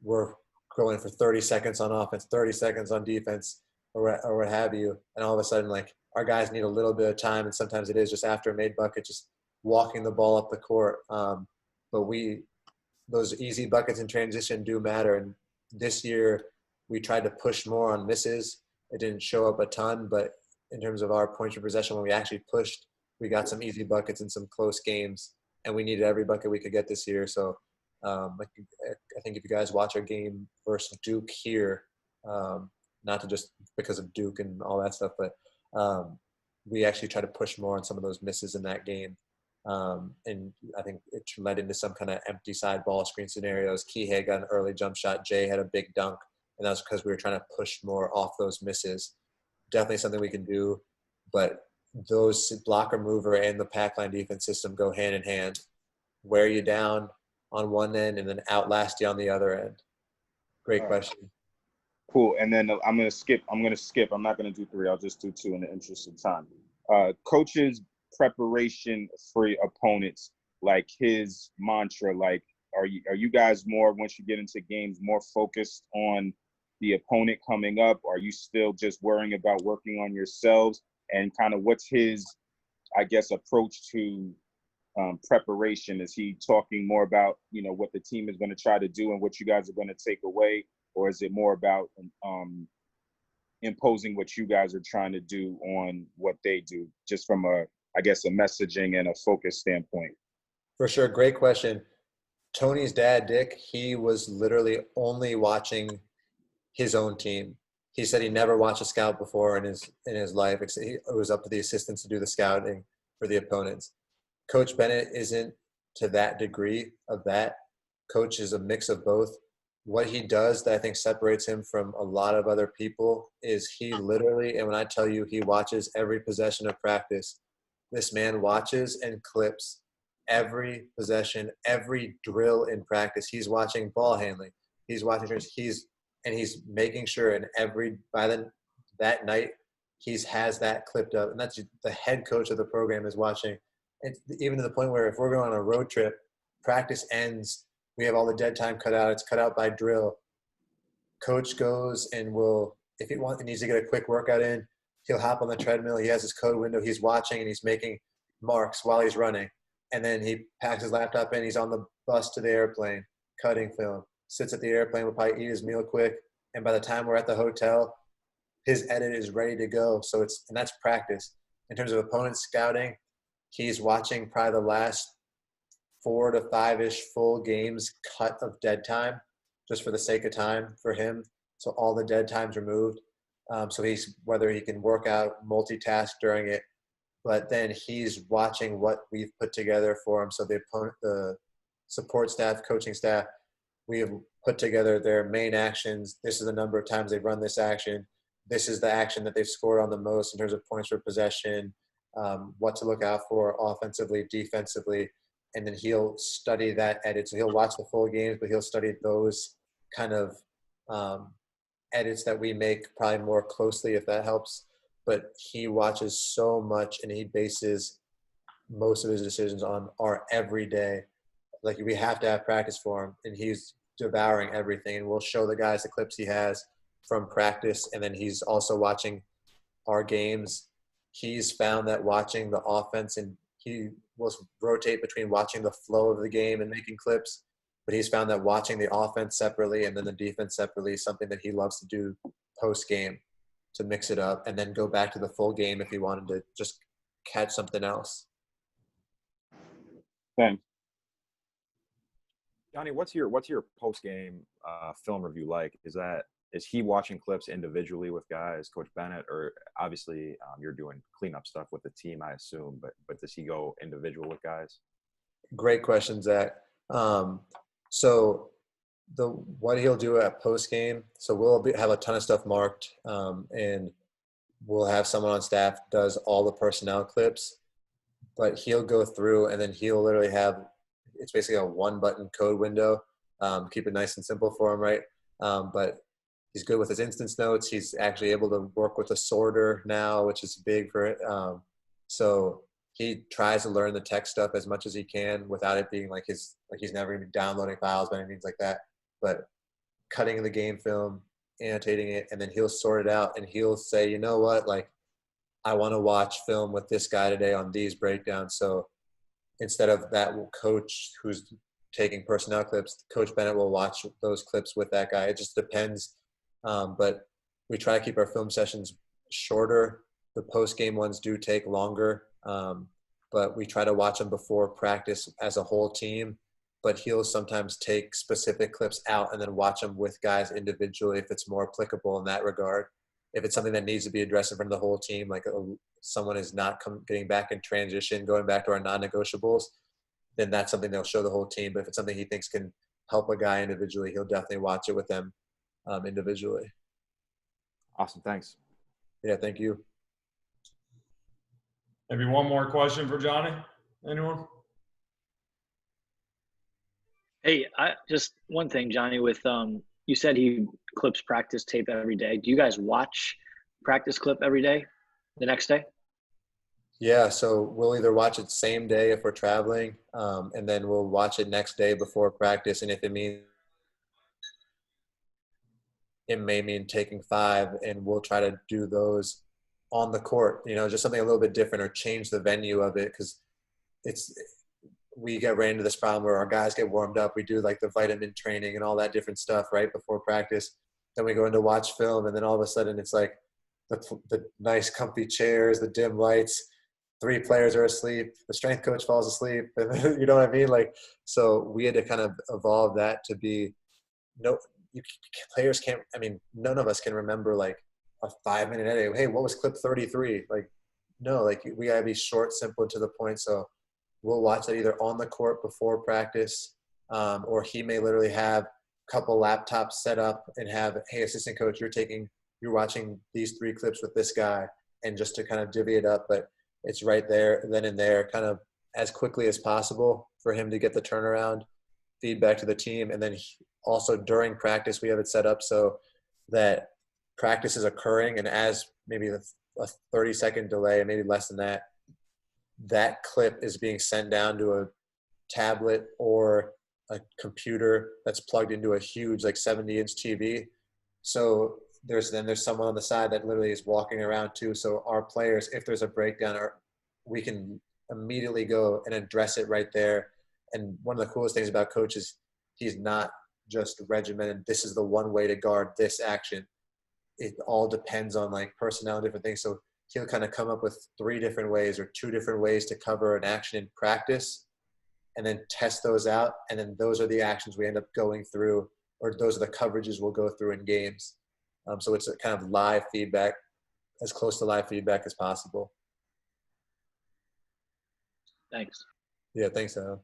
we're going for 30 seconds on offense, 30 seconds on defense, or what have you. And all of a sudden, our guys need a little bit of time, and sometimes it is just after a made bucket, just walking the ball up the court. But those easy buckets in transition do matter. And this year, we tried to push more on misses. It didn't show up a ton, but in terms of our points per possession, when we actually pushed, we got some easy buckets in some close games, and we needed every bucket we could get this year. So I think if you guys watch our game versus Duke here, not to just because of Duke and all that stuff, but we actually try to push more on some of those misses in that game. And I think it led into some kind of empty side ball screen scenarios. Kihei got an early jump shot. Jay had a big dunk. And that was because we were trying to push more off those misses. Definitely something we can do. But those blocker mover and the pack line defense system go hand in hand. Wear you down on one end and then outlast you on the other end. Great question. Cool. And then I'm going to skip. I'm not going to do 3. I'll just do 2 in the interest of time. Coach's preparation for opponents, like his mantra, are you guys more, once you get into games, more focused on the opponent coming up? Are you still just worrying about working on yourselves? And kind of what's his, I guess, approach to preparation? Is he talking more about, what the team is going to try to do and what you guys are going to take away? Or is it more about imposing what you guys are trying to do on what they do, just from a messaging and a focus standpoint? For sure. Great question. Tony's dad, Dick, he was literally only watching his own team. He said he never watched a scout before in his life. It was up to the assistants to do the scouting for the opponents. Coach Bennett isn't to that degree of that. Coach is a mix of both. What he does that I think separates him from a lot of other people is he literally, and when I tell you he watches every possession of practice, this man watches and clips every possession, every drill in practice. He's watching ball handling. He's watching, he's making sure, and that night he has that clipped up, and that's the head coach of the program is watching. And even to the point where if we're going on a road trip, practice ends, we have all the dead time cut out. It's cut out by drill. Coach goes and will, if he needs to get a quick workout in, he'll hop on the treadmill. He has his code window. He's watching and he's making marks while he's running. And then he packs his laptop in. He's on the bus to the airplane, cutting film, sits at the airplane, will probably eat his meal quick. And by the time we're at the hotel, his edit is ready to go. So and that's practice. In terms of opponent scouting, he's watching probably the last 4 to 5-ish full games cut of dead time, just for the sake of time for him. So all the dead time's removed. So whether he can work out, multitask during it, but then he's watching what we've put together for him. So the support staff, coaching staff, we have put together their main actions. This is the number of times they've run this action. This is the action that they've scored on the most in terms of points per possession, what to look out for offensively, defensively, and then he'll study that edit. So he'll watch the full games, but he'll study those kind of edits that we make probably more closely, if that helps. But he watches so much and he bases most of his decisions on our everyday. Like, we have to have practice for him, and he's devouring everything. And we'll show the guys the clips he has from practice, and then he's also watching our games. He's found that watching the offense, and he will rotate between watching the flow of the game and making clips, but he's found that watching the offense separately and then the defense separately is something that he loves to do post-game, to mix it up and then go back to the full game if he wanted to just catch something else. Thanks. Johnny, what's your post-game film review like? Is he watching clips individually with guys, Coach Bennett, or obviously you're doing cleanup stuff with the team, I assume, but does he go individual with guys? Great question, Zach. So what he'll do at post game, so we'll have a ton of stuff marked, and we'll have someone on staff does all the personnel clips, but he'll go through and then he'll literally have, it's basically a 1-button code window. Keep it nice and simple for him, right? But he's good with his instance notes. He's actually able to work with a sorter now, which is big for it. So he tries to learn the tech stuff as much as he can without it being like he's never going to be downloading files by any means like that. But cutting the game film, annotating it, and then he'll sort it out and he'll say, you know what, like, I want to watch film with this guy today on these breakdowns. So instead of that coach who's taking personnel clips, Coach Bennett will watch those clips with that guy. It just depends. But we try to keep our film sessions shorter. The post-game ones do take longer, but we try to watch them before practice as a whole team. But he'll sometimes take specific clips out and then watch them with guys individually if it's more applicable in that regard. If it's something that needs to be addressed in front of the whole team, like someone is not getting back in transition, going back to our non-negotiables, then that's something they'll show the whole team. But if it's something he thinks can help a guy individually, he'll definitely watch it with them individually. Awesome. Thanks. Yeah, thank you. Maybe one more question for Johnny. Anyone? Hey, just one thing, Johnny, with you said he clips practice tape every day. Do you guys watch practice clip every day, the next day? Yeah, so we'll either watch it same day if we're traveling, and then we'll watch it next day before practice. And if it may mean taking 5, and we'll try to do those on the court, just something a little bit different, or change the venue of it, because we ran into this problem where our guys get warmed up. We do like the vitamin training and all that different stuff right before practice. Then we go into watch film, and then all of a sudden it's like the nice comfy chairs, the dim lights, 3 players are asleep, the strength coach falls asleep, and you know what I mean? Like, so we had to kind of evolve that to be players can't, none of us can remember like a 5-minute edit. Hey, what was clip 33? Like, no, like we gotta be short, simple, and to the point. So we'll watch that either on the court before practice, or he may literally have a couple laptops set up and have, hey, assistant coach, you're watching these 3 clips with this guy, and just to kind of divvy it up. But it's right there, then and there, kind of as quickly as possible for him to get the turnaround, feedback to the team. And then also during practice, we have it set up so that practice is occurring, and as maybe a 30-second delay, maybe less than that, that clip is being sent down to a tablet or a computer that's plugged into a huge, like 70-inch TV. So there's someone on the side that literally is walking around too. So our players, if there's a breakdown, we can immediately go and address it right there. And one of the coolest things about Coach is he's not just regimented. This is the one way to guard this action. It all depends on like personnel and different things. So he'll kind of come up with 3 different ways or 2 different ways to cover an action in practice, and then test those out. And then those are the actions we end up going through, or those are the coverages we'll go through in games. So it's a kind of live feedback, as close to live feedback as possible. Thanks. Yeah, thanks, Adam.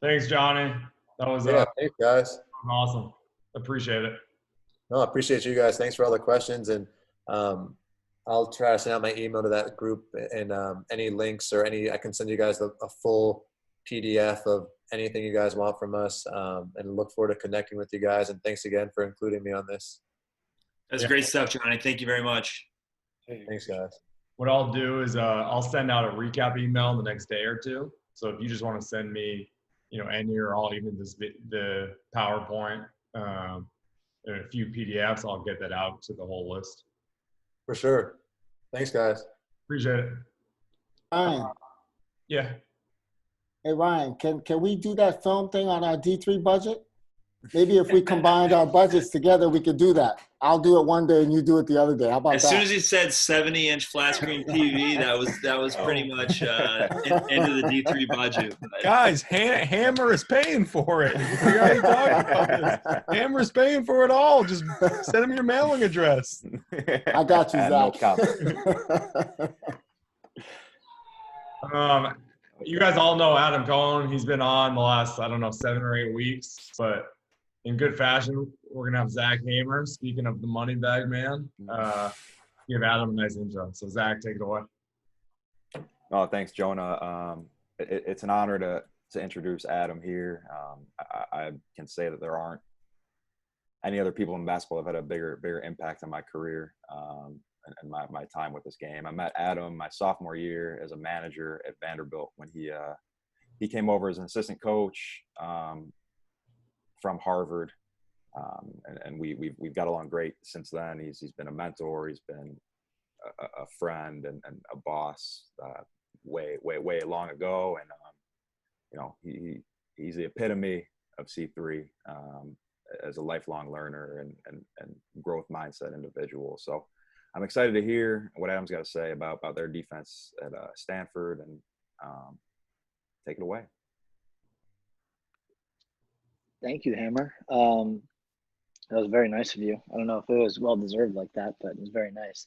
Thanks, Johnny. That was thanks, guys. Awesome. Appreciate it. No, I appreciate you guys. Thanks for all the questions. And I'll try to send out my email to that group, and any links or I can send you guys a full PDF of anything you guys want from us, and look forward to connecting with you guys. And thanks again for including me on this. That's great stuff, Johnny. Thank you very much. Thanks, guys. What I'll do is I'll send out a recap email in the next day or two. So if you just want to send me, any or all, even the PowerPoint, and a few PDFs, I'll get that out to the whole list. For sure. Thanks, guys. Appreciate it. Ryan. Yeah. Hey, Ryan, can we do that film thing on our D3 budget? Maybe if we combined our budgets together, we could do that. I'll do it one day and you do it the other day. How about that? As soon as he said 70-inch flat screen TV, that was pretty much into the D3 budget. Guys, Hammer is paying for it. We already talked about this. Hammer's paying for it all. Just send him your mailing address. I got you, Zach. You guys all know Adam Cohen. He's been on the last, 7 or 8 weeks, but in good fashion, we're going to have Zach Hamer. Speaking of the money bag man, give Adam a nice intro. So Zach, take it away. Oh, thanks, Jonah. It's an honor to introduce Adam here. I can say that there aren't any other people in basketball that have had a bigger impact on my career and my time with this game. I met Adam my sophomore year as a manager at Vanderbilt when he came over as an assistant coach from Harvard, and we've got along great since then. He's been a mentor. He's been a friend and a boss way long ago, and he's the epitome of C3 as a lifelong learner and growth mindset individual. So I'm excited to hear what Adam's got to say about their defense at Stanford, and take it away. Thank you, Hammer. That was very nice of you. I don't know if it was well deserved like that, but it was very nice.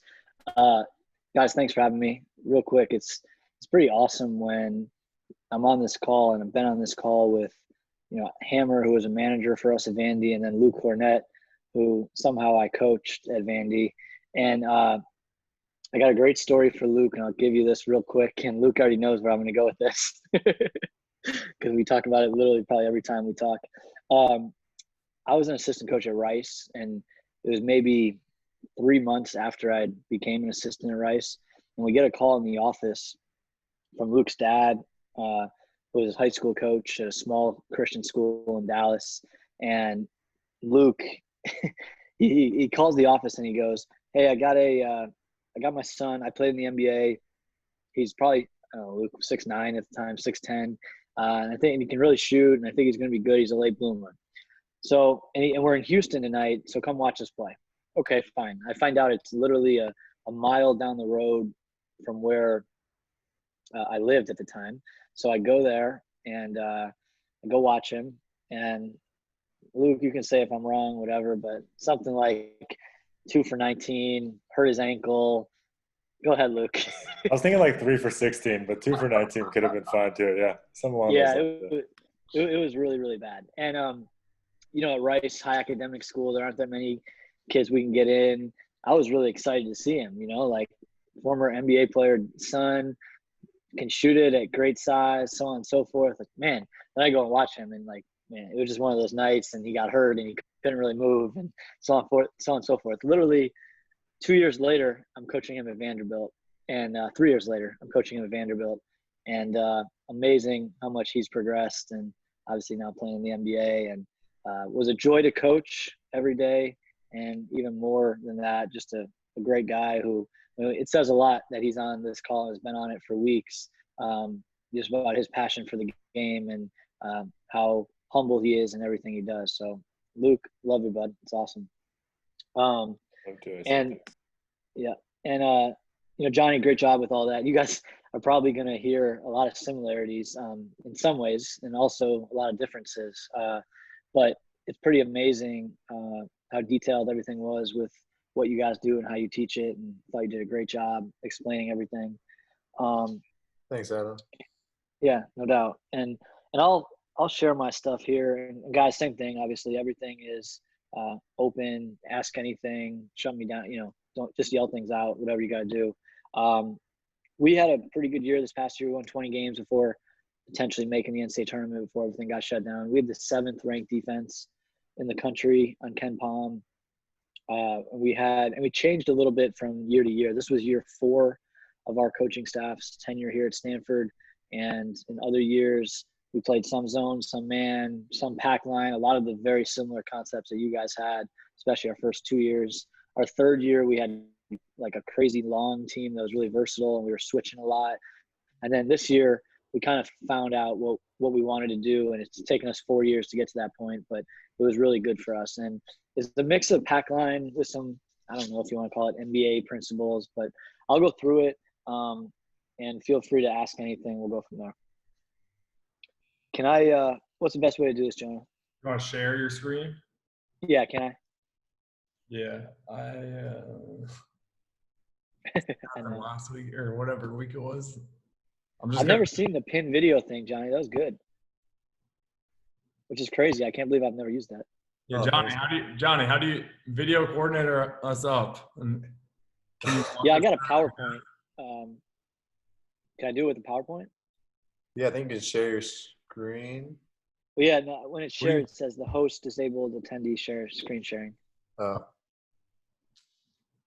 Guys, thanks for having me. Real quick, it's pretty awesome when I'm on this call, and I've been on this call with Hammer, who was a manager for us at Vandy, and then Luke Cornett, who somehow I coached at Vandy. And I got a great story for Luke, and I'll give you this real quick. And Luke already knows where I'm going to go with this because we talk about it literally probably every time we talk. I was an assistant coach at Rice, and it was maybe 3 months after I became an assistant at Rice, and we get a call in the office from Luke's dad, who was his high school coach at a small Christian school in Dallas. And Luke, he calls the office and he goes, "Hey, I got my son. I played in the NBA. He's probably, Luke was 6'9" at the time, 6'10", and I think he can really shoot, and I think he's going to be good. He's a late bloomer. So, and we're in Houston tonight, so come watch us play." Okay, fine. I find out it's literally a mile down the road from where I lived at the time. So I go there and I go watch him. And Luke, you can say if I'm wrong, whatever, but something like 2 for 19, hurt his ankle. Go ahead, Luke. I was thinking like 3 for 16, but 2 for 19 could have been fine too. Yeah, something along those lines. It was really, really bad. And at Rice, high academic school, there aren't that many kids we can get in. I was really excited to see him, like former NBA player son, can shoot it at great size, so on and so forth. Like, man, then I go and watch him, and man, it was just one of those nights, and he got hurt and he couldn't really move, and so on and so forth. Literally 2 years later, I'm coaching him at Vanderbilt, and 3 years later, I'm coaching him at Vanderbilt, and amazing how much he's progressed, and obviously now playing in the NBA, and was a joy to coach every day. and even more than that, just a great guy who, it says a lot that he's on this call and has been on it for weeks, just about his passion for the game and how humble he is in everything he does. So Luke, love you, bud. It's awesome. And yeah, and Johnny, great job with all that. You guys are probably going to hear a lot of similarities in some ways, and also a lot of differences. But it's pretty amazing how detailed everything was with what you guys do and how you teach it. And I thought you did a great job explaining everything. Thanks, Adam. Yeah, no doubt. And I'll share my stuff here. And guys, same thing. Obviously, everything is open. Ask anything. Shut me down. Don't just yell things out. Whatever you got to do. We had a pretty good year this past year. We won 20 games before potentially making the NCAA tournament before everything got shut down. We had the 7th ranked defense in the country on Ken Palm. We changed a little bit from year to year. This was year 4 of our coaching staff's tenure here at Stanford. And in other years, we played some zone, some man, some pack line, a lot of the very similar concepts that you guys had, especially our first 2 years. Our 3rd year, we had like a crazy long team that was really versatile, and we were switching a lot. And then this year, we kind of found out what we wanted to do, and it's taken us 4 years to get to that point, but it was really good for us. And it's the mix of pack line with some, I don't know if you want to call it NBA principles, but I'll go through it, and feel free to ask anything. We'll go from there. Can I, what's the best way to do this, Jonah? You want to share your screen? Yeah, can I? Yeah, last week or whatever week it was. I've never seen the pin video thing, Johnny. That was good. Which is crazy. I can't believe I've never used that. Yeah, Johnny, how do you video coordinator us up? And yeah, I got a PowerPoint. Can I do it with the PowerPoint? Yeah, I think you can share your screen. Well, yeah, no, when it's shared, it says the host disabled attendee share screen sharing. Oh.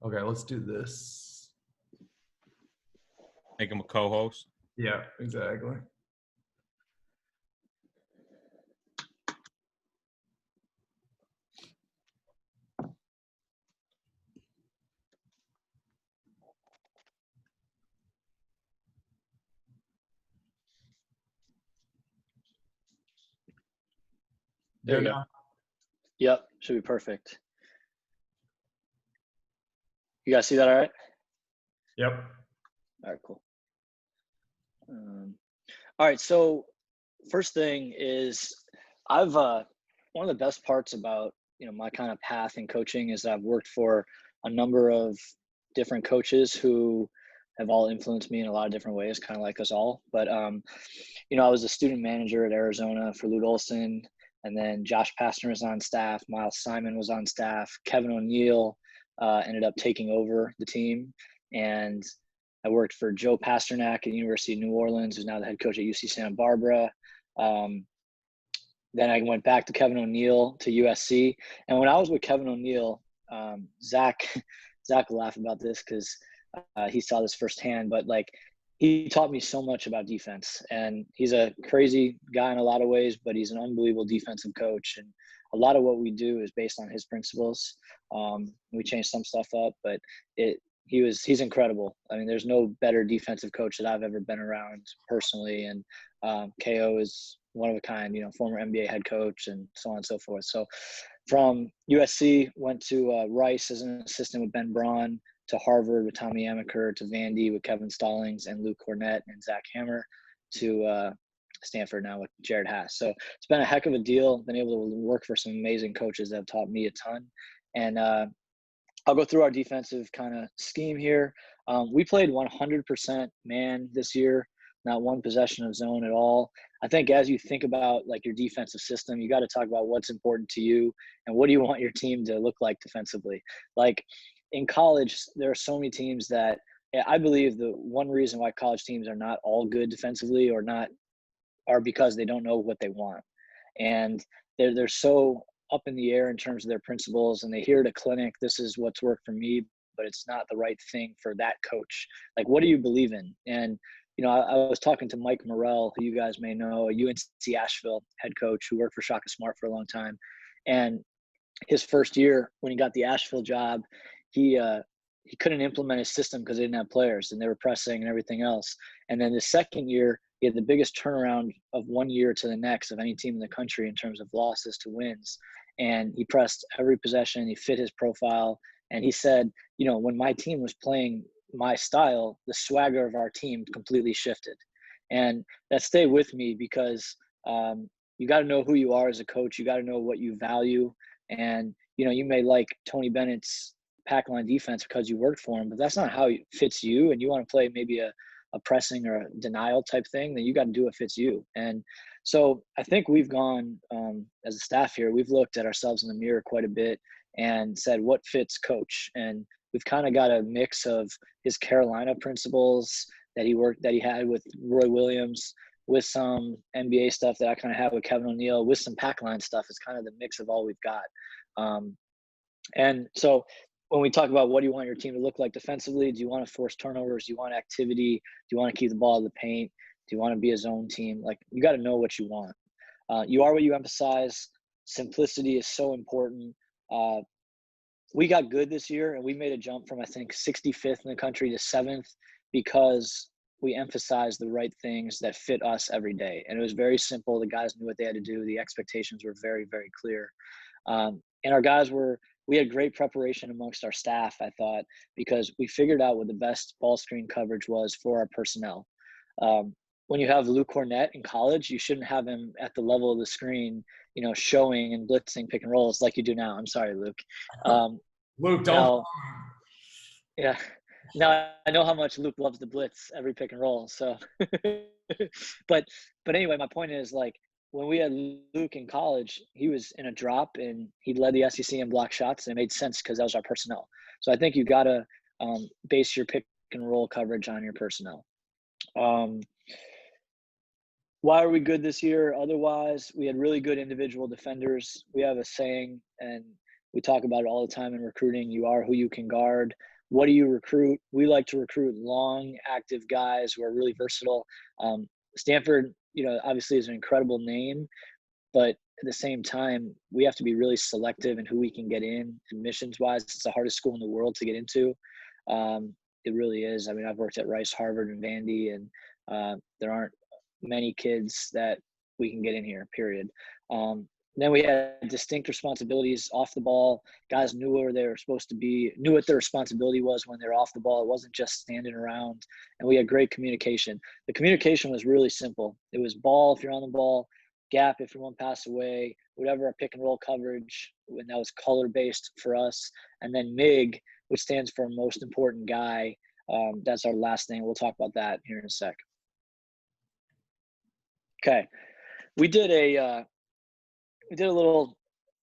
Okay, let's do this. Make him a co-host. Yeah, exactly. There you go. Yep, should be perfect. You guys see that all right? Yep. All right, cool. All right, so first thing is I've one of the best parts about my kind of path in coaching is I've worked for a number of different coaches who have all influenced me in a lot of different ways, kind of like us all. But I was a student manager at Arizona for Lute Olson, and then Josh Pastner was on staff, Miles Simon was on staff, Kevin O'Neill ended up taking over the team, and I worked for Joe Pasternak at University of New Orleans, who's now the head coach at UC Santa Barbara. Then I went back to Kevin O'Neill to USC. And when I was with Kevin O'Neill, Zach will laugh about this because he saw this firsthand, but he taught me so much about defense. And he's a crazy guy in a lot of ways, but he's an unbelievable defensive coach. And a lot of what we do is based on his principles. We changed some stuff up, but he's incredible. I mean, there's no better defensive coach that I've ever been around personally. And KO is one of a kind, former NBA head coach and so on and so forth. So from USC, went to Rice as an assistant with Ben Braun, to Harvard with Tommy Amaker, to Vandy with Kevin Stallings and Luke Cornett and Zach Hammer, to Stanford now with Jared Haas. So it's been a heck of a deal. Been able to work for some amazing coaches that have taught me a ton. And I'll go through our defensive kind of scheme here. We played 100% man this year, not one possession of zone at all. I think as you think about your defensive system, you got to talk about what's important to you and what do you want your team to look like defensively. In college, there are so many teams that I believe the one reason why college teams are not all good defensively are because they don't know what they want. And they're so up in the air in terms of their principles, and they hear at a clinic, this is what's worked for me, but it's not the right thing for that coach. What do you believe in? And, I was talking to Mike Morrell, who you guys may know, a UNC Asheville head coach who worked for Shaka Smart for a long time. And his first year when he got the Asheville job, he couldn't implement his system because they didn't have players and they were pressing and everything else. And then the second year, he had the biggest turnaround of 1 year to the next of any team in the country in terms of losses to wins. And he pressed every possession. He fit his profile. And he said, you know, when my team was playing my style, the swagger of our team completely shifted. And that stayed with me because you got to know who you are as a coach. You got to know what you value. And, you know, you may like Tony Bennett's pack line defense because you worked for him, but that's not how it fits you. And you want to play maybe a pressing or a denial type thing, then you got to do what fits you. And so I think we've gone, as a staff here, we've looked at ourselves in the mirror quite a bit and said, what fits coach? And we've kind of got a mix of his Carolina principles that he had with Roy Williams, with some NBA stuff that I kind of have with Kevin O'Neal, with some pack line stuff. It's kind of the mix of all we've got. And so when we talk about what do you want your team to look like defensively, do you want to force turnovers? Do you want activity? Do you want to keep the ball in the paint? Do you want to be a zone team? Like, you got to know what you want. You are what you emphasize. Simplicity is so important. We got good this year, and we made a jump from, I think, 65th in the country to 7th because we emphasized the right things that fit us every day. And it was very simple. The guys knew what they had to do. The expectations were very, very clear. And our guys we had great preparation amongst our staff, I thought, because we figured out what the best ball screen coverage was for our personnel. When you have Luke Cornett in college, you shouldn't have him at the level of the screen, you know, showing and blitzing pick and rolls like you do now. I'm sorry, Luke. Luke, don't. Yeah. Now I know how much Luke loves the blitz every pick and roll. So, but anyway, my point is, like, when we had Luke in college, he was in a drop and he led the SEC in block shots, and it made sense because that was our personnel. So I think you got to base your pick and roll coverage on your personnel. Why are we good this year? Otherwise, we had really good individual defenders. We have a saying, and we talk about it all the time in recruiting: you are who you can guard. What do you recruit? We like to recruit long, active guys who are really versatile. Stanford, you know, obviously is an incredible name, but at the same time, we have to be really selective in who we can get in admissions-wise. It's the hardest school in the world to get into. It really is. I mean, I've worked at Rice, Harvard, and Vandy, and there aren't many kids that we can get in here, period. Then we had distinct responsibilities off the ball. Guys knew where they were supposed to be, knew what their responsibility was when they're off the ball. It wasn't just standing around. And we had great communication. The communication was really simple. It was ball if you're on the ball, gap if you're one pass away, whatever our pick and roll coverage, and that was color-based for us. And then MIG, which stands for most important guy. That's our last thing. We'll talk about that here in a sec. Okay. We did a little,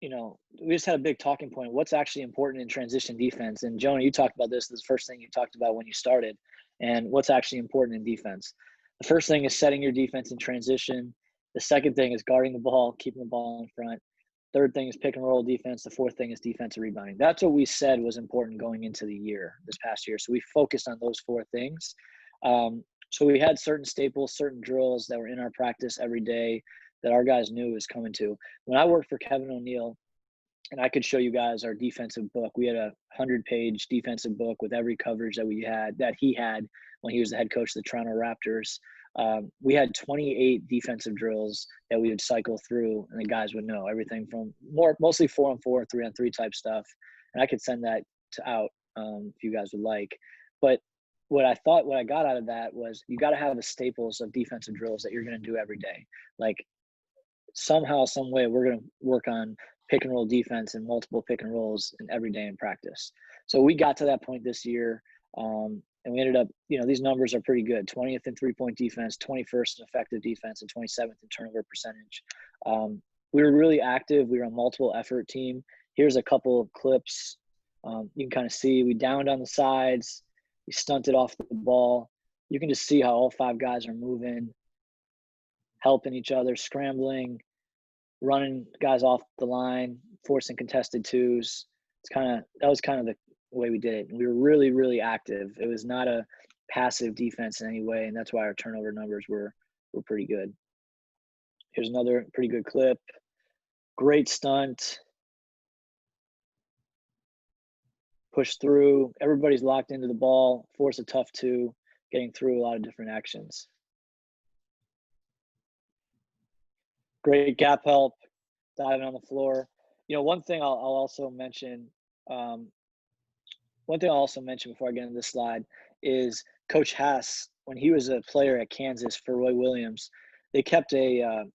you know, we just had a big talking point. What's actually important in transition defense? And Jonah, you talked about this. This is the first thing you talked about when you started, and what's actually important in defense. The first thing is setting your defense in transition. The second thing is guarding the ball, keeping the ball in front. Third thing is pick and roll defense. The fourth thing is defensive rebounding. That's what we said was important going into the year, this past year. So we focused on those four things. So we had certain staples, certain drills that were in our practice every day that our guys knew was coming to. When I worked for Kevin O'Neal, and I could show you guys our defensive book. We had a 100-page defensive book with every coverage that he had when he was the head coach of the Toronto Raptors. We had 28 defensive drills that we would cycle through, and the guys would know everything from mostly 4-on-4, 3-on-3 type stuff. And I could send that out if you guys would like. But what I got out of that was you got to have the staples of defensive drills that you're going to do every day. Like, somehow, some way, we're going to work on pick and roll defense and multiple pick and rolls every day in practice. So we got to that point this year, and we ended up, you know, these numbers are pretty good: 20th in 3-point defense, 21st in effective defense, and 27th in turnover percentage. We were really active. We were a multiple effort team. Here's a couple of clips. You can kind of see we downed on the sides. We stunted off the ball. You can just see how all five guys are moving, helping each other, scrambling, running guys off the line, forcing contested twos. That was kind of the way we did it. We were really, really active. It was not a passive defense in any way, and that's why our turnover numbers were pretty good. Here's another pretty good clip. Great stunt. push through. Everybody's locked into the ball, force a tough two, getting through a lot of different actions. Great gap help, diving on the floor. You know, one thing I'll also mention before I get into this slide is Coach Haas, when he was a player at Kansas for Roy Williams, they kept a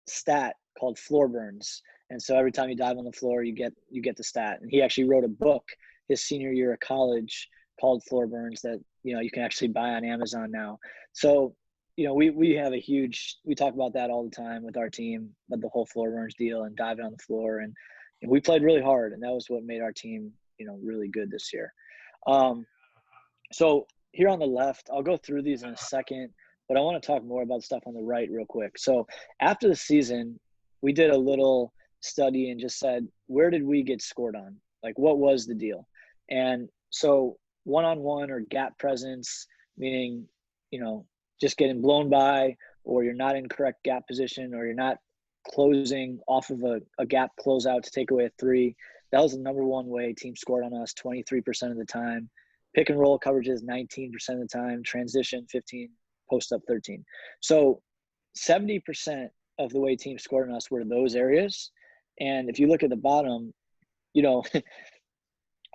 stat called floor burns. And so every time you dive on the floor, you get the stat. And he actually wrote a book his senior year of college called Floor Burns that, you know, you can actually buy on Amazon now. So, you know, we have we talk about that all the time with our team, about the whole floor burns deal and diving on the floor. And we played really hard, and that was what made our team, you know, really good this year. So here on the left, I'll go through these in a second, but I want to talk more about stuff on the right real quick. So after the season, we did a little study and just said, where did we get scored on? Like, what was the deal? And so one-on-one or gap presence, meaning, you know, just getting blown by, or you're not in correct gap position, or you're not closing off of a gap closeout to take away a three. That was the number one way teams scored on us 23% of the time. Pick and roll coverages 19% of the time, transition 15, post up 13. So 70% of the way teams scored on us were those areas. And if you look at the bottom, you know,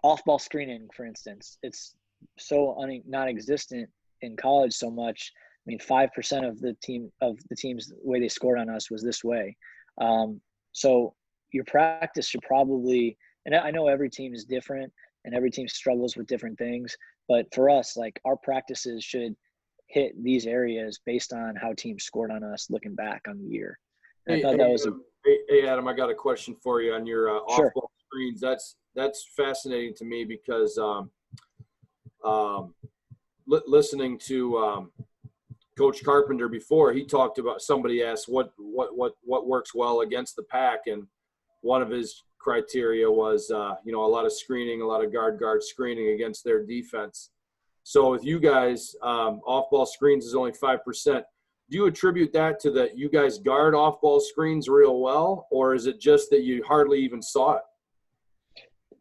off-ball screening, for instance, it's so non-existent in college so much. I mean, 5% of the teams, the way they scored on us was this way. So your practice should probably, and I know every team is different and every team struggles with different things, but for us, like, our practices should hit these areas based on how teams scored on us looking back on the year. Hey, Adam, I got a question for you on your off-ball screens. That's fascinating to me because listening to Coach Carpenter before, he talked about, somebody asked what works well against the pack, and one of his criteria was you know, a lot of screening, a lot of guard screening against their defense. So with you guys, off-ball screens is only 5%. Do you attribute that to that you guys guard off-ball screens real well, or is it just that you hardly even saw it?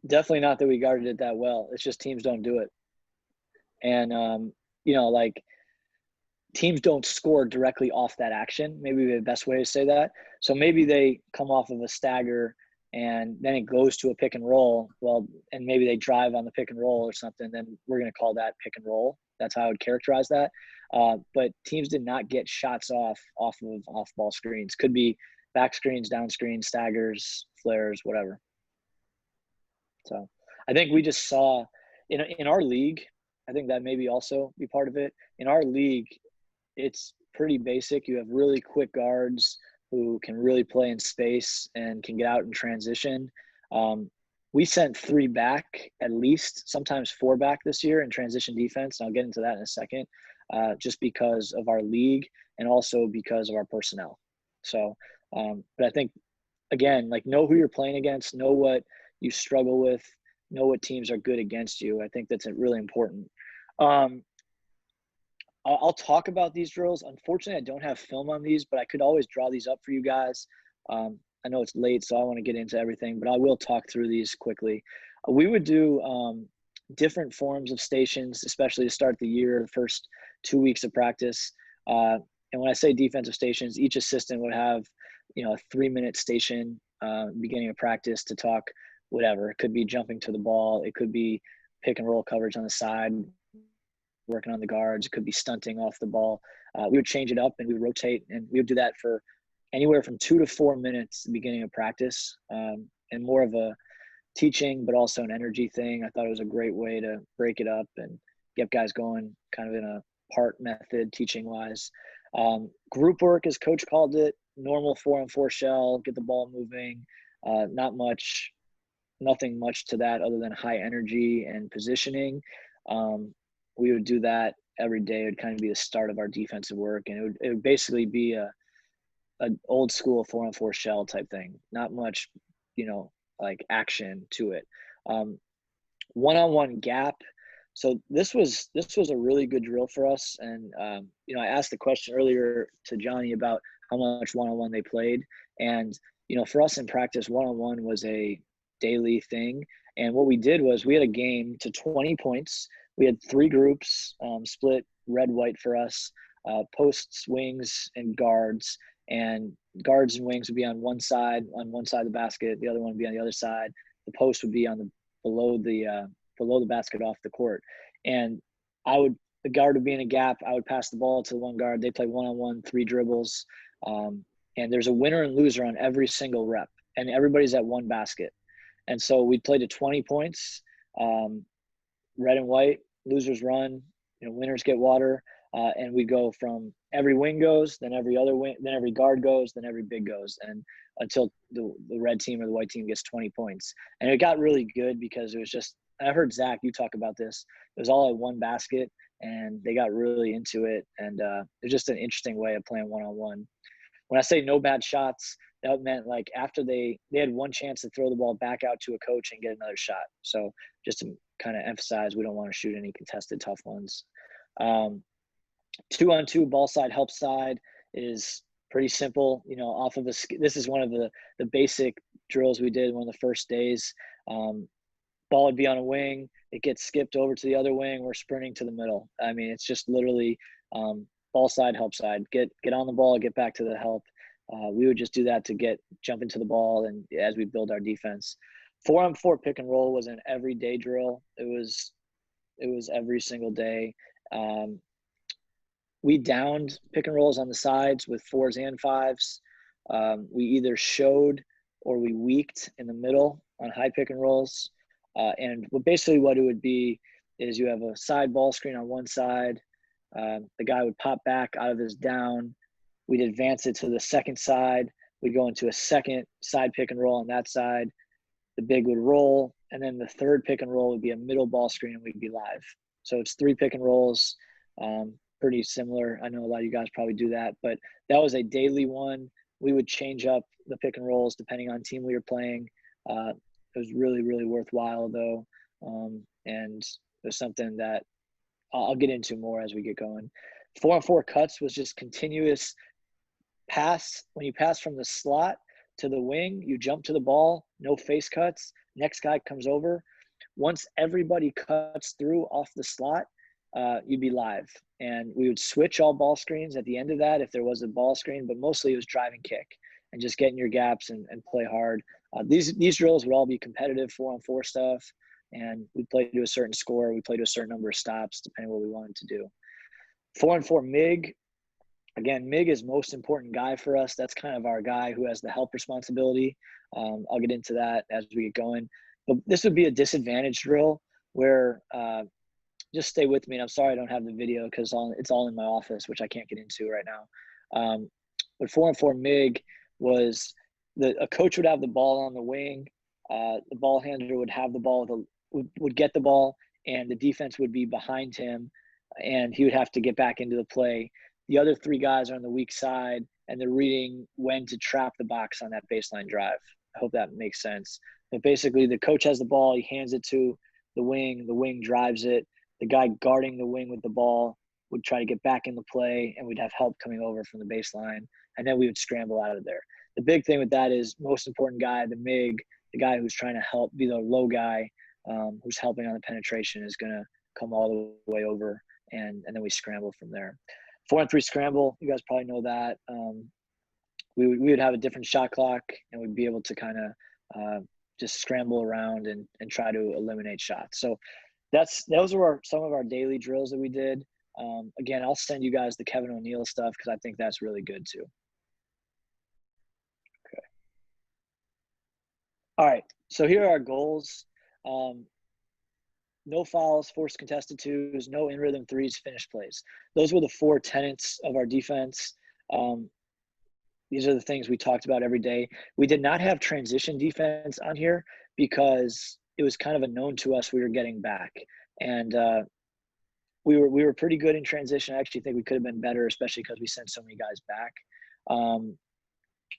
Definitely not that we guarded it that well. It's just teams don't do it. And, you know, like, teams don't score directly off that action. Maybe the best way to say that. So maybe they come off of a stagger and then it goes to a pick and roll. Well, and maybe they drive on the pick and roll or something. Then we're going to call that pick and roll. That's how I would characterize that. But teams did not get shots off of off-ball screens. Could be back screens, down screens, staggers, flares, whatever. So I think we just saw in our league, I think that maybe also be part of it. In our league, it's pretty basic. You have really quick guards who can really play in space and can get out in transition. We sent 3 back at least, sometimes 4 back this year in transition defense. And I'll get into that in a second, just because of our league and also because of our personnel. So, but I think, again, like, know who you're playing against, know what you struggle with, know what teams are good against you. I think that's really important. I'll talk about these drills. Unfortunately, I don't have film on these, but I could always draw these up for you guys. I know it's late, so I want to get into everything, but I will talk through these quickly. We would do different forms of stations, especially to start the year, the first 2 weeks of practice. And when I say defensive stations, each assistant would have, you know, a 3-minute station beginning of practice to talk whatever. It could be jumping to the ball. It could be pick and roll coverage on the side, working on the guards. It could be stunting off the ball. We would change it up and we would rotate, and we would do that for anywhere from 2 to 4 minutes at the beginning of practice, and more of a teaching but also an energy thing. I thought it was a great way to break it up and get guys going kind of in a part method teaching wise. Group work, as coach called it, normal 4-on-4 shell, get the ball moving. Nothing much to that other than high energy and positioning. We would do that every day. It would kind of be the start of our defensive work, and it would basically be an old school 4-on-4 shell type thing. Not much, you know, like action to it. One-on-one gap. So this was a really good drill for us. And, you know, I asked the question earlier to Johnny about how much one-on-one they played. And, you know, for us in practice, one-on-one was a daily thing. And what we did was we had a game to 20 points. We had 3 groups, split red, white for us, posts, wings, and guards. And guards and wings would be on one side of the basket. The other one would be on the other side. The post would be on the below the basket off the court. And the guard would be in a gap. I would pass the ball to the one guard. They play one-on-one, 3 dribbles. And there's a winner and loser on every single rep. And everybody's at one basket. And so we played to 20 points, red and white. Losers run, winners get water. And we go from every wing goes, then every other wing, then every guard goes, then every big goes, and until the red team or the white team gets 20 points. And it got really good because it was just, I heard Zach, you talk about this. It was all at one basket, and they got really into it. And it was just an interesting way of playing one-on-one. When I say no bad shots, that meant like after they had one chance to throw the ball back out to a coach and get another shot. So just to kind of emphasize, we don't want to shoot any contested tough ones. 2-on-2 ball side, help side is pretty simple. Off of this is one of the basic drills we did one of the first days. Ball would be on a wing. It gets skipped over to the other wing. We're sprinting to the middle. I mean, it's just literally ball side, help side. Get on the ball, get back to the help. We would just do that to jump into the ball and as we build our defense. 4-on-4 pick and roll was an everyday drill. It was every single day. We downed pick and rolls on the sides with 4s and 5s. We either showed or we weaked in the middle on high pick and rolls. And basically what it would be is you have a side ball screen on one side. The guy would pop back out of his down. We'd advance it to the second side. We'd go into a second side pick and roll on that side. The big would roll. And then the third pick and roll would be a middle ball screen and we'd be live. So it's 3 pick and rolls. Pretty similar. I know a lot of you guys probably do that, but that was a daily one. We would change up the pick and rolls depending on team we were playing. It was really, really worthwhile though. And it was something that I'll get into more as we get going. 4-on-4 cuts was just continuous pass. When you pass from the slot to the wing, you jump to the ball, no face cuts. Next guy comes over. Once everybody cuts through off the slot, you'd be live. And we would switch all ball screens at the end of that if there was a ball screen, but mostly it was drive and kick and just get in your gaps and play hard. These drills would all be competitive 4-on-4 stuff, and we played to a certain score. We played to a certain number of stops depending on what we wanted to do. 4-on-4 MIG. Again, MIG is most important guy for us. That's kind of our guy who has the help responsibility. I'll get into that as we get going. But this would be a disadvantage drill where just stay with me. And I'm sorry I don't have the video because it's all in my office, which I can't get into right now. But 4-on-4 MIG was a coach would have the ball on the wing. The ball handler would have the ball, would get the ball, and the defense would be behind him, and he would have to get back into the play. The other 3 guys are on the weak side, and they're reading when to trap the box on that baseline drive. I hope that makes sense. But basically, the coach has the ball. He hands it to the wing drives it. The guy guarding the wing with the ball would try to get back in the play, and we'd have help coming over from the baseline, and then we would scramble out of there. The big thing with that is most important guy, the MIG, the guy who's trying to help, be the low guy who's helping on the penetration is going to come all the way over, and then we scramble from there. 4-on-3 scramble, you guys probably know that. We would have a different shot clock, and we'd be able to kind of just scramble around and try to eliminate shots. So those were some of our daily drills that we did. Again, I'll send you guys the Kevin O'Neill stuff because I think that's really good too. Okay. All right. So here are our goals. No fouls, forced contested 2s, no in rhythm 3s, finished plays. Those were the 4 tenets of our defense. These are the things we talked about every day. We did not have transition defense on here because it was kind of unknown to us we were getting back. And we were pretty good in transition. I actually think we could have been better, especially because we sent so many guys back.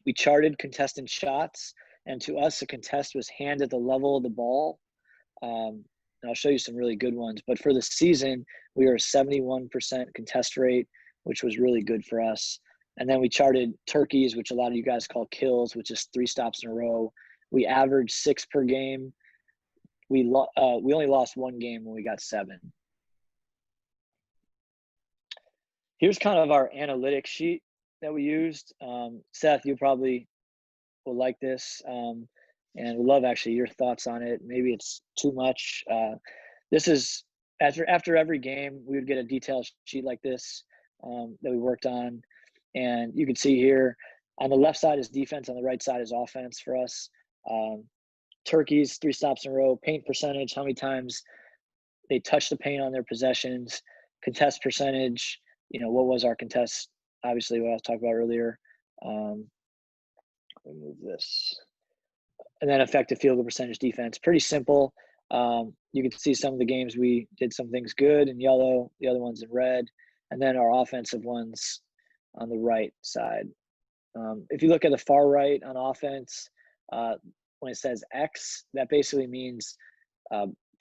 We charted contestant shots, and to us, a contest was hand at the level of the ball. And I'll show you some really good ones. But for the season, we were a 71% contest rate, which was really good for us. And then we charted turkeys, which a lot of you guys call kills, which is 3 stops in a row. We averaged 6 per game. We only lost 1 game when we got 7. Here's kind of our analytics sheet that we used. Seth, you probably will like this, and would love actually your thoughts on it. Maybe it's too much. This is after every game, we would get a detailed sheet like this that we worked on, and you can see here on the left side is defense, on the right side is offense for us. Turkeys, 3 stops in a row, paint percentage, how many times they touch the paint on their possessions, contest percentage. What was our contest? Obviously, what I was talking about earlier. Let me move this. And then effective field goal percentage defense. Pretty simple. You can see some of the games we did some things good in yellow, the other ones in red, and then our offensive ones on the right side. If you look at the far right on offense, when it says X, that basically means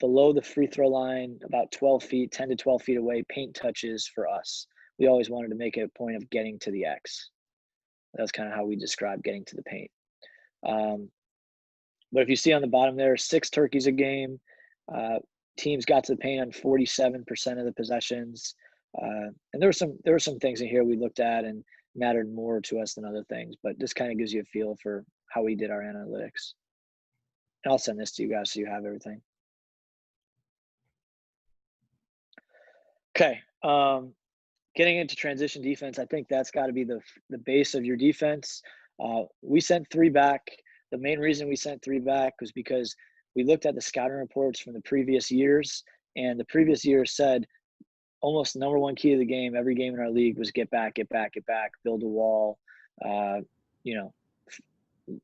below the free throw line, about 12 feet, 10 to 12 feet away, paint touches for us. We always wanted to make it a point of getting to the X. That's kind of how we describe getting to the paint. But if you see on the bottom there, 6 turkeys a game. Teams got to the paint on 47% of the possessions. And there were some things in here we looked at and mattered more to us than other things. But this kind of gives you a feel for how we did our analytics. And I'll send this to you guys so you have everything. Okay. Getting into transition defense, I think that's got to be the base of your defense. We sent 3 back. The main reason we sent 3 back was because we looked at the scouting reports from the previous years, and the previous year said almost the number 1 key of the game, every game in our league, was get back, build a wall,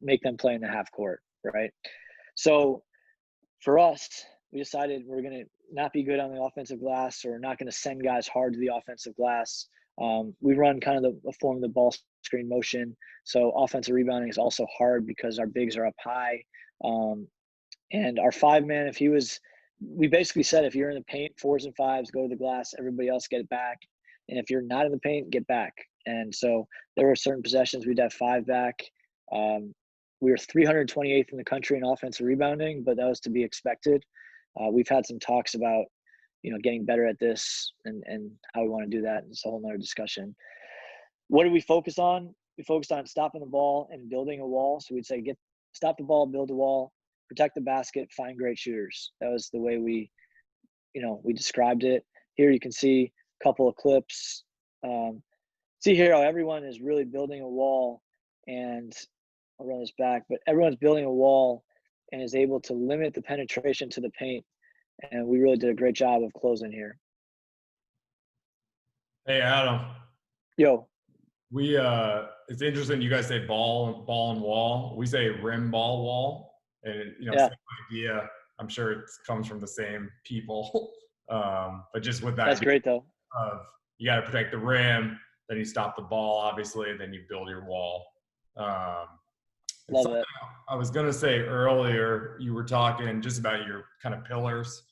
make them play in the half court, right? So for us, we decided we're going to not be good on the offensive glass, or not going to send guys hard to the offensive glass. We run kind of the form of the ball screen motion. So offensive rebounding is also hard because our bigs are up high. And our 5-man, we basically said, if you're in the paint, 4s and 5s, go to the glass, everybody else get it back. And if you're not in the paint, get back. And so there were certain possessions we'd have 5 back. We were 328th in the country in offensive rebounding, but that was to be expected. We've had some talks about, getting better at this and how we want to do that. It's a whole nother discussion. What did we focus on? We focused on stopping the ball and building a wall. So we'd say, stop the ball, build a wall, protect the basket, find great shooters. That was the way we described it. Here you can see a couple of clips. See here how everyone is really building a wall, and I'll run this back, but everyone's building a wall and is able to limit the penetration to the paint. And we really did a great job of closing here. Hey, Adam. Yo. It's interesting you guys say ball and wall. We say rim, ball, wall. And, same idea. I'm sure it comes from the same people. But just with that. That's great, though. You got to protect the rim, then you stop the ball, obviously, then you build your wall. Love it. I was going to say earlier, you were talking just about your kind of pillars.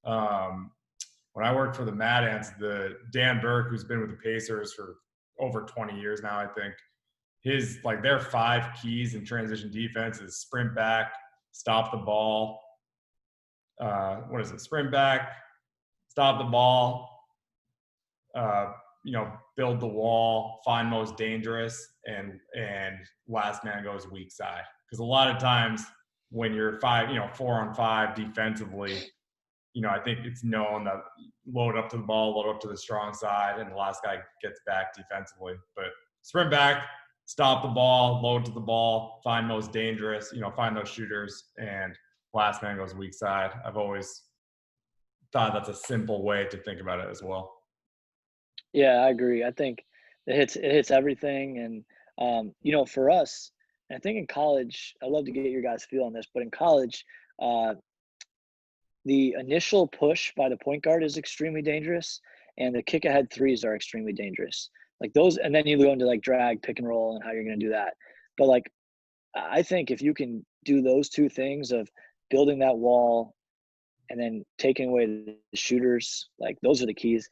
When I worked for the Mad Ants, Dan Burke, who's been with the Pacers for over 20 years now, I think, their 5 keys in transition defense is sprint back, stop the ball. Sprint back, stop the ball, build the wall, find most dangerous, and last man goes weak side. Because a lot of times when you're 4 on 5 defensively, I think it's known that load up to the ball, load up to the strong side, and the last guy gets back defensively. But sprint back, stop the ball, load to the ball, find most dangerous, find those shooters, and last man goes weak side. I've always thought that's a simple way to think about it as well. Yeah, I agree. I think it hits everything. And, for us, and I think in college, I'd love to get your guys' feel on this, but in college, the initial push by the point guard is extremely dangerous, and the kick ahead threes are extremely dangerous. Like those, and then you go into drag, pick and roll, and how you're going to do that. But I think if you can do those 2 things of building that wall and then taking away the shooters, those are the keys.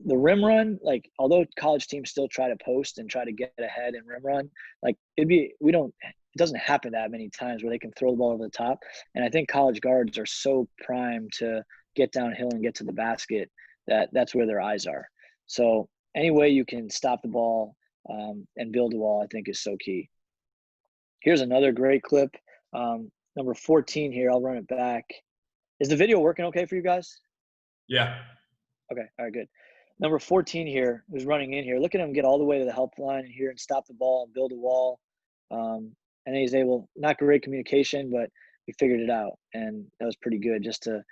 The rim run, although college teams still try to post and try to get ahead and rim run, doesn't happen that many times where they can throw the ball over the top. And I think college guards are so primed to get downhill and get to the basket that that's where their eyes are. So any way you can stop the ball and build a wall, I think is so key. Here's another great clip. Number 14 here. I'll run it back. Is the video working okay for you guys? Yeah. Okay. All right, good. Number 14 here, who's running in here. Look at him get all the way to the help line here and stop the ball and build a wall. And then he's able, not great communication, but we figured it out. And that was pretty good just to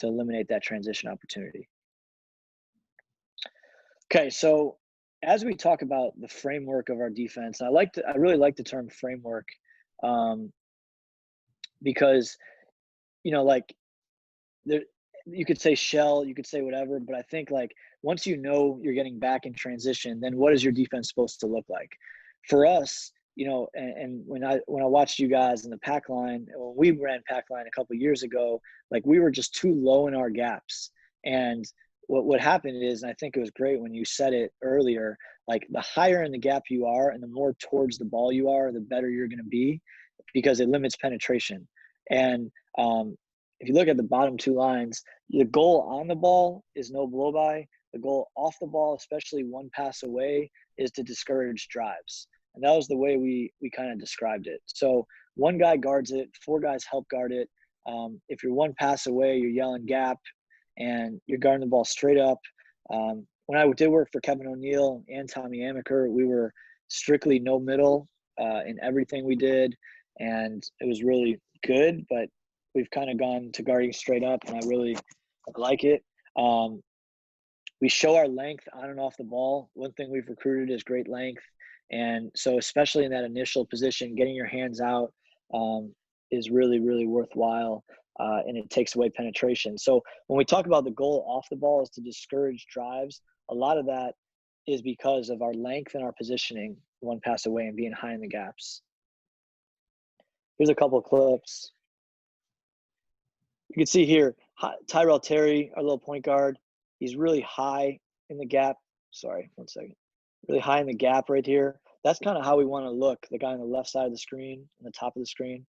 eliminate that transition opportunity. Okay, so as we talk about the framework of our defense, I really like the term framework because, you know, like there, you could say shell, you could say whatever, but I think like once you know you're getting back in transition, then what is your defense supposed to look like? For us, you know, and when I watched you guys in the pack line, when we ran pack line a couple of years ago, like we were just too low in our gaps. And what happened is, and I think it was great when you said it earlier, like the higher in the gap you are and the more towards the ball you are, the better you're going to be because it limits penetration. And if you look at the bottom two lines, the goal on the ball is no blow by. The goal off the ball, especially one pass away, is to discourage drives. And that was the way we kind of described it. So one guy guards it, four guys help guard it. If you're one pass away, you're yelling gap, and you're guarding the ball straight up. When I did work for Kevin O'Neill and Tommy Amaker, we were strictly no middle in everything we did, and it was really good, but we've kind of gone to guarding straight up, and I really like it. We show our length on and off the ball. One thing we've recruited is great length. And so especially in that initial position, getting your hands out is really, really worthwhile, and it takes away penetration. So when we talk about the goal off the ball is to discourage drives, a lot of that is because of our length and our positioning, one pass away and being high in the gaps. Here's a couple of clips. You can see here, Tyrell Terry, our little point guard, he's really high in the gap. Sorry, one second. Really high in the gap right here. That's kind of how we want to look, the guy on the left side of the screen, on the top of the screen.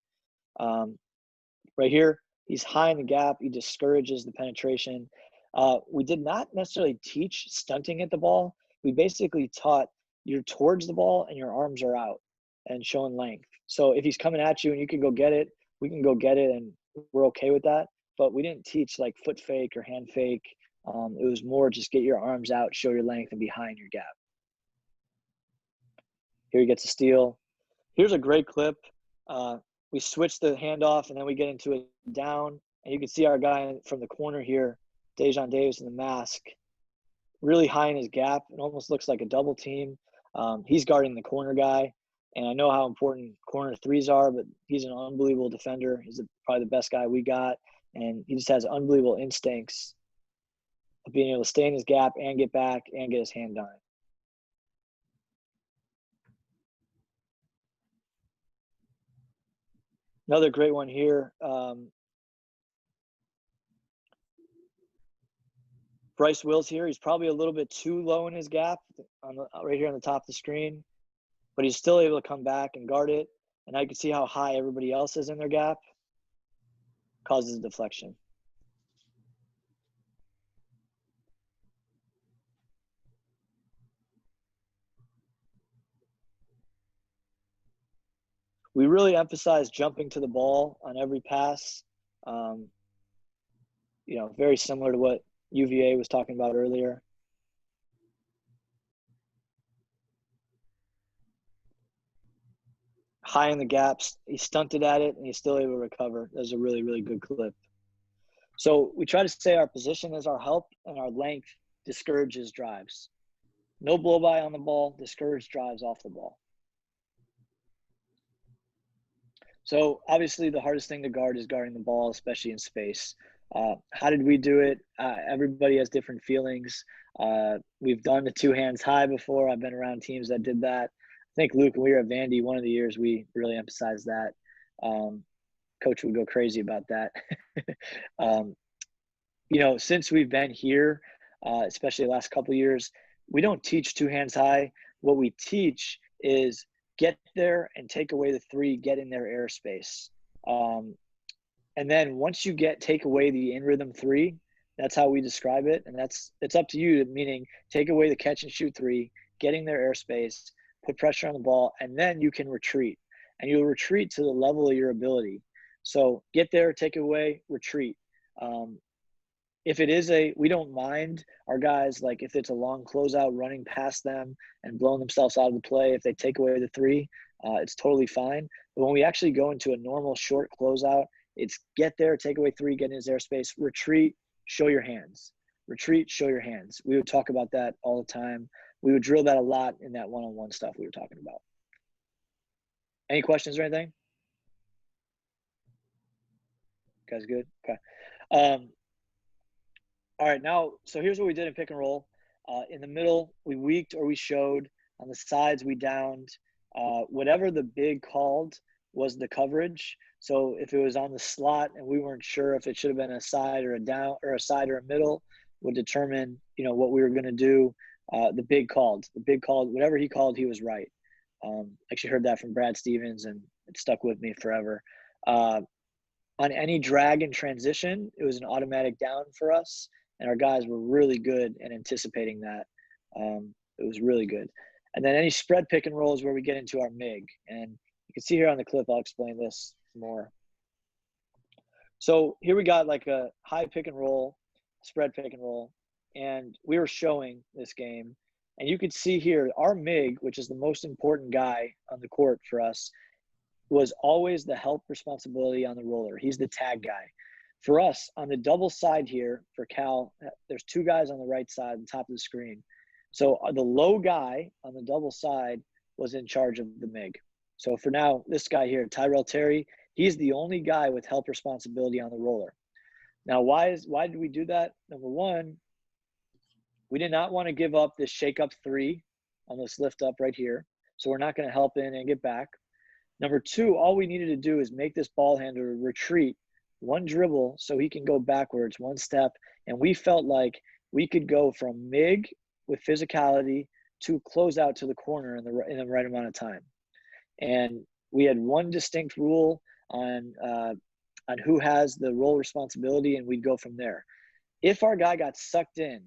Right here, he's high in the gap. He discourages the penetration. We did not necessarily teach stunting at the ball. We basically taught you're towards the ball and your arms are out and showing length. So if he's coming at you and you can go get it, we can go get it, and we're okay with that. But we didn't teach like foot fake or hand fake. It was more just get your arms out, show your length, and be high in your gap. Here he gets a steal. Here's a great clip. We switch the handoff, and then we get into a down. And you can see our guy from the corner here, Dejon Davis in the mask, really high in his gap. It almost looks like a double team. He's guarding the corner guy. And I know how important corner threes are, but he's an unbelievable defender. He's probably the best guy we got. And he just has unbelievable instincts of being able to stay in his gap and get back and get his hand on it. Another great one here. Bryce Wills here. He's probably a little bit too low in his gap right here on the top of the screen, but he's still able to come back and guard it. And now you can see how high everybody else is in their gap. Causes a deflection. We really emphasize jumping to the ball on every pass. You know, very similar to what UVA was talking about earlier. High in the gaps. He stunted at it, and he's still able to recover. That was a really, really good clip. So we try to say our position is our help, and our length discourages drives. No blow-by on the ball, discourage drives off the ball. So obviously the hardest thing to guard is guarding the ball, especially in space. How did we do it? Everybody has different feelings. We've done the two hands high before. I've been around teams that did that. I think, Luke, when we were at Vandy, one of the years we really emphasized that. Coach would go crazy about that. You know, since we've been here, especially the last couple of years, we don't teach two hands high. What we teach is get there and take away the three, get in their airspace. And then once you take away the in rhythm three, that's how we describe it. And it's up to you, meaning take away the catch and shoot three, getting their airspace, put pressure on the ball, and then you can retreat. And you'll retreat to the level of your ability. So get there, take it away, retreat. If it is we don't mind our guys, like if it's a long closeout, running past them and blowing themselves out of the play, if they take away the three, it's totally fine. But when we actually go into a normal short closeout, it's get there, take away three, get in his airspace, retreat, show your hands. Retreat, show your hands. We would talk about that all the time. We would drill that a lot in that one-on-one stuff we were talking about. Any questions or anything? You guys good? Okay. All right, now, so here's what we did in pick and roll. In the middle, we weaked or we showed. On the sides, we downed. Whatever the big called was the coverage. So if it was on the slot and we weren't sure if it should have been a side or a down or a side or a middle, would determine, what we were going to do. The big called, whatever he called, he was right. Actually heard that from Brad Stevens, and it stuck with me forever. On any drag and transition, it was an automatic down for us. And our guys were really good at anticipating that. It was really good. And then any spread pick and roll is where we get into our MIG. And you can see here on the clip, I'll explain this more. So here we got like a high pick and roll, spread pick and roll. And we were showing this game. And you could see here, our MIG, which is the most important guy on the court for us, was always the help responsibility on the roller. He's the tag guy. For us, on the double side here, for Cal, there's two guys on the right side, on top of the screen. So the low guy on the double side was in charge of the MIG. So for now, this guy here, Tyrell Terry, he's the only guy with help responsibility on the roller. Now, why did we do that? Number one, we did not want to give up this shake up three on this lift up right here. So we're not going to help in and get back. Number two, all we needed to do is make this ball handler retreat one dribble so he can go backwards one step. And we felt like we could go from MIG with physicality to close out to the corner in the right amount of time. And we had one distinct rule on who has the role responsibility, and we'd go from there. If our guy got sucked in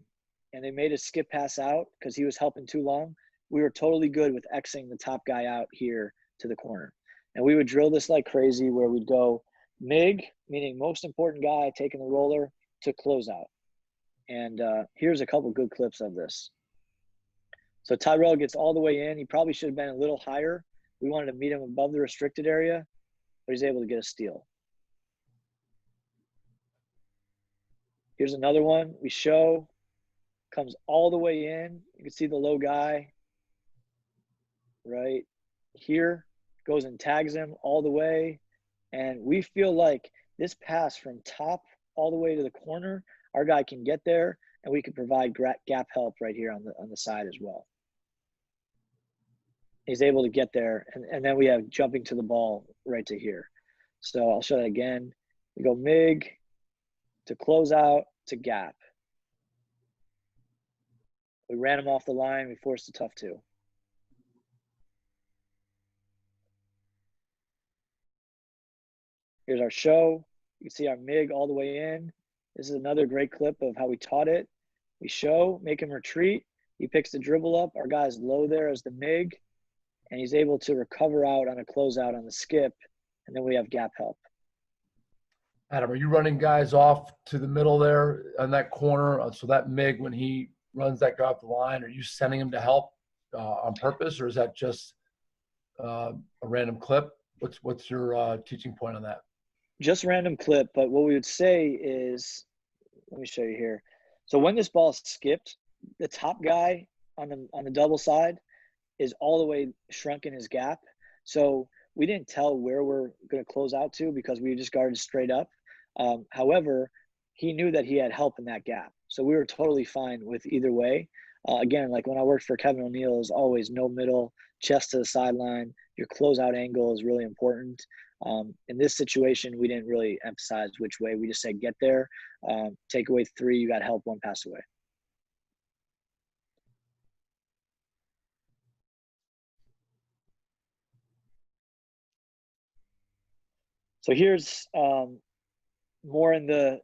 and they made a skip pass out because he was helping too long, we were totally good with Xing the top guy out here to the corner. And we would drill this like crazy, where we'd go MIG, meaning most important guy taking the roller, to close out. And here's a couple good clips of this. So Tyrell gets all the way in. He probably should have been a little higher. We wanted to meet him above the restricted area, but he's able to get a steal. Here's another one. We show, comes all the way in. You can see the low guy right here, goes and tags him all the way. And we feel like this pass from top all the way to the corner, our guy can get there, and we can provide gap help right here on the side as well. He's able to get there, and then we have jumping to the ball right to here. So I'll show that again. We go MIG to close out to gap. We ran him off the line. We forced a tough two. Here's our show. You can see our MIG all the way in. This is another great clip of how we taught it. We show, make him retreat. He picks the dribble up. Our guy's low there as the MIG, and he's able to recover out on a closeout on the skip, and then we have gap help. Adam, are you running guys off to the middle there on that corner? So that MIG, when he runs that guy off the line, are you sending him to help on purpose, or is that just a random clip? What's your teaching point on that? Just random clip, but what we would say is, let me show you here. So when this ball is skipped, the top guy on the double side is all the way shrunk in his gap. So we didn't tell where we're going to close out to because we just guarded straight up. However, he knew that he had help in that gap. So we were totally fine with either way. Again, like when I worked for Kevin O'Neill, it was always no middle, chest to the sideline. Your closeout angle is really important. In this situation, we didn't really emphasize which way. We just said, get there, take away three, you got help one pass away. So here's more in the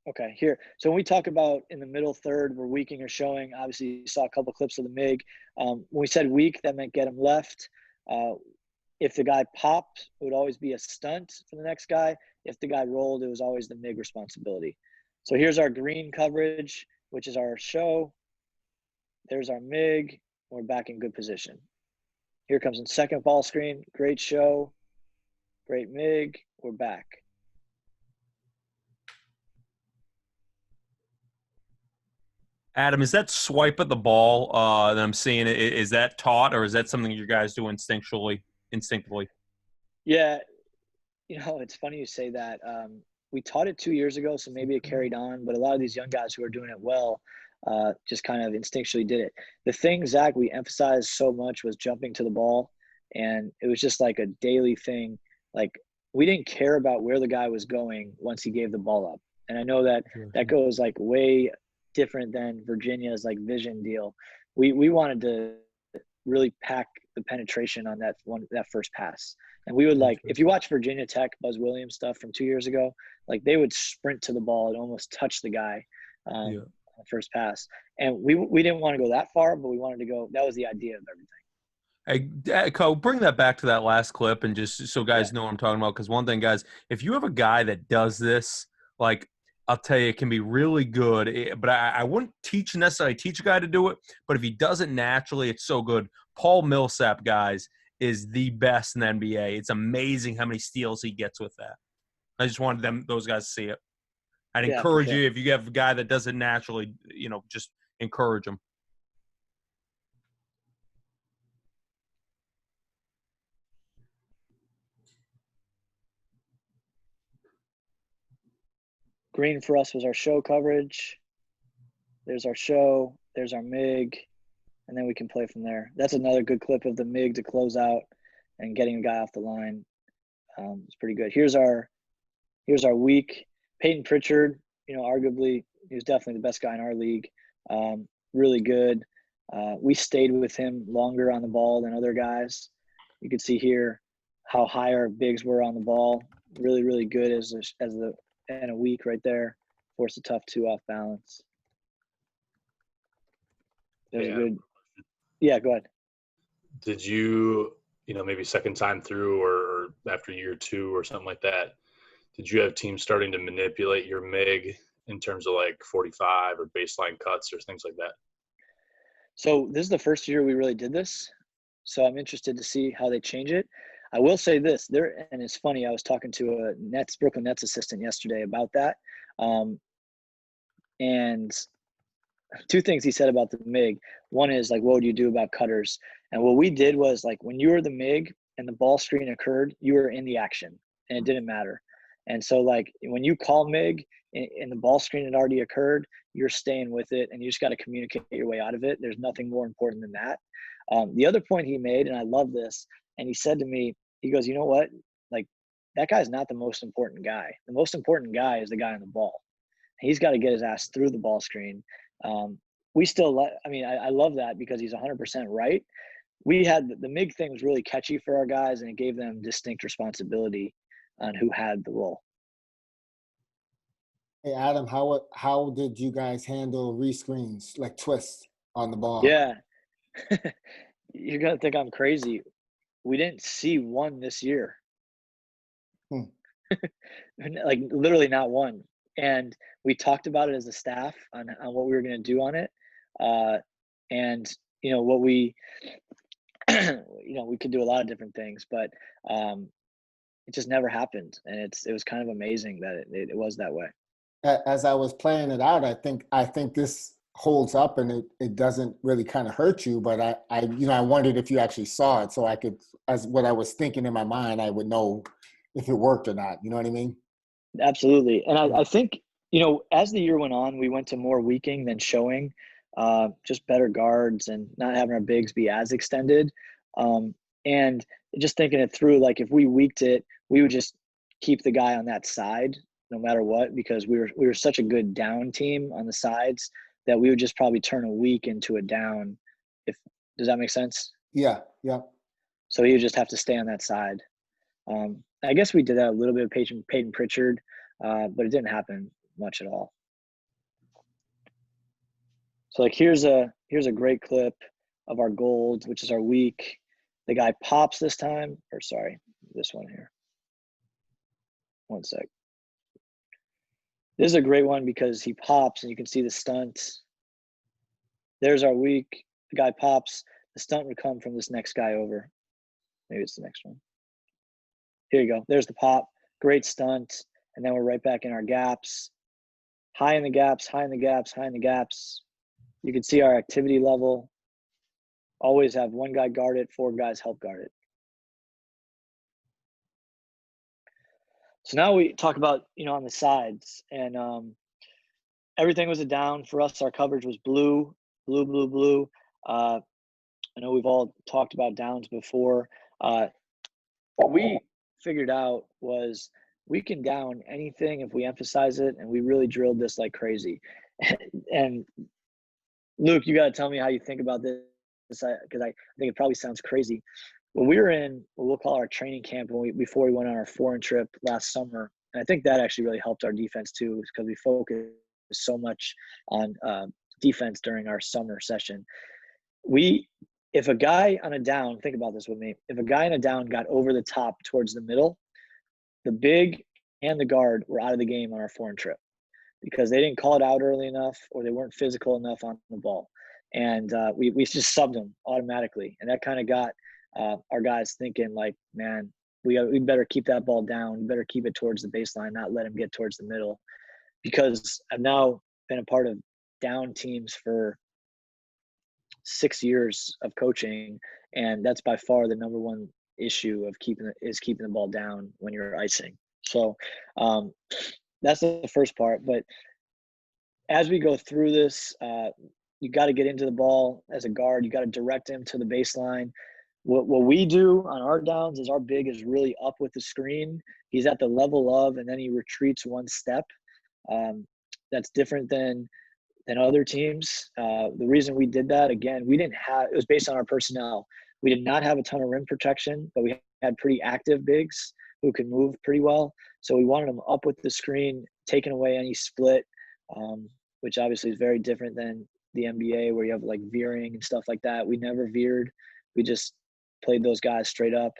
okay here. So when we talk about in the middle third, we're weaking or showing. Obviously, you saw a couple clips of the MIG. When we said weak, that meant get him left. If the guy popped, it would always be a stunt for the next guy. If the guy rolled, it was always the MIG responsibility. So here's our green coverage, which is our show. There's our MIG. We're back in good position. Here comes in second ball screen. Great show. Great MIG. We're back. Adam, is that swipe at the ball that I'm seeing? Is that taught, or is that something you guys do instinctively? Yeah, it's funny you say that. We taught it 2 years ago, so maybe it carried on. But a lot of these young guys who are doing it well just kind of instinctually did it. The thing, Zach, we emphasized so much was jumping to the ball, and it was just like a daily thing. Like, we didn't care about where the guy was going once he gave the ball up. And I know that goes like way different than Virginia's like vision deal. We wanted to really pack the penetration on that first pass. And we would if you watch Virginia Tech, Buzz Williams stuff from 2 years ago, like they would sprint to the ball and almost touch the guy on the first pass. And we didn't want to go that far, but we wanted to go. That was the idea of everything. Hey, Co, bring that back to that last clip and just so guys know what I'm talking about. Because one thing, guys, if you have a guy that does this, like, I'll tell you, it can be really good. But I wouldn't necessarily teach a guy to do it. But if he does it naturally, it's so good. Paul Millsap, guys, is the best in the NBA. It's amazing how many steals he gets with that. I just wanted those guys to see it. I'd encourage you, if you have a guy that does it naturally, just encourage him. Green for us was our show coverage. There's our show. There's our MIG. And then we can play from there. That's another good clip of the MIG to close out and getting a guy off the line. It's pretty good. Here's our week. Peyton Pritchard, arguably, he was definitely the best guy in our league. Really good. We stayed with him longer on the ball than other guys. You could see here how high our bigs were on the ball. Really, really good and a week right there. Forced a tough 2 off balance. There's a good. Yeah, go ahead. Did you, maybe second time through or after year 2 or something like that, did you have teams starting to manipulate your MIG in terms of like 45 or baseline cuts or things like that? So this is the first year we really did this. So I'm interested to see how they change it. I will say this, and it's funny, I was talking to a Brooklyn Nets assistant yesterday about that. And 2 things he said about the MIG. One is like, what would you do about cutters? And what we did was like, when you were the MIG and the ball screen occurred, you were in the action and it didn't matter. And so like when you call MIG and the ball screen had already occurred, you're staying with it and you just got to communicate your way out of it. There's nothing more important than that. The other point he made, and I love this, and he said to me, he goes, you know what? Like, that guy's not the most important guy. The most important guy is the guy on the ball. He's got to get his ass through the ball screen. We still I love that because he's 100% right. We had the MIG thing was really catchy for our guys, and it gave them distinct responsibility on who had the role. Hey, Adam, how did you guys handle rescreens, like twists on the ball? Yeah. You're going to think I'm crazy. We didn't see one this year. Like literally not one. And we talked about it as a staff on what we were going to do on it. And what we, we could do a lot of different things, but it just never happened. And it was kind of amazing that it was that way. As I was playing it out, I think this holds up and it doesn't really kind of hurt you, but I wondered if you actually saw it so I could, as what I was thinking in my mind, I would know if it worked or not. You know what I mean? Absolutely. And I think, as the year went on, we went to more weaking than showing, just better guards and not having our bigs be as extended. And just thinking it through, like if we weaked it, we would just keep the guy on that side no matter what, because we were such a good down team on the sides that we would just probably turn a weak into a down. Does that make sense? Yeah. So he would just have to stay on that side. I guess we did that a little bit of Peyton Pritchard, but it didn't happen much at all. So like here's a great clip of our gold, which is our weak. The guy pops this time, or sorry, this one here. One sec. This is a great one because he pops and you can see the stunt. There's our weak. The guy pops. The stunt would come from this next guy over. Maybe it's the next one. Here you go. There's the pop. Great stunt. And then we're right back in our gaps. High in the gaps, high in the gaps, high in the gaps. You can see our activity level. Always have one guy guard it, 4 guys help guard it. So now we talk about, on the sides. And everything was a down. For us, our coverage was blue, blue, blue, blue. I know we've all talked about downs before. What we figured out was we can down anything if we emphasize it, and we really drilled this like crazy. And Luke, you got to tell me how you think about this, because I think it probably sounds crazy. When we were in what we'll call our training camp before we went on our foreign trip last summer, and I think that actually really helped our defense too, because we focused so much on defense during our summer session. If a guy on a down, think about this with me, if a guy on a down got over the top towards the middle, the big and the guard were out of the game on our foreign trip because they didn't call it out early enough or they weren't physical enough on the ball. And we just subbed them automatically. And that kind of got our guys thinking like, man, we better keep that ball down. We better keep it towards the baseline, not let him get towards the middle. Because I've now been a part of down teams for 6 years of coaching, and that's by far the number one issue of keeping the ball down when you're icing. So that's the first part. But as we go through this, you got to get into the ball as a guard. You got to direct him to the baseline. What we do on our downs is our big is really up with the screen. He's at the level of, and then he retreats one step. That's different than other teams. The reason we did that, again, it was based on our personnel. We did not have a ton of rim protection, but we had pretty active bigs who could move pretty well. So we wanted them up with the screen, taking away any split, which obviously is very different than the NBA where you have like veering and stuff like that. We never veered. We just played those guys straight up.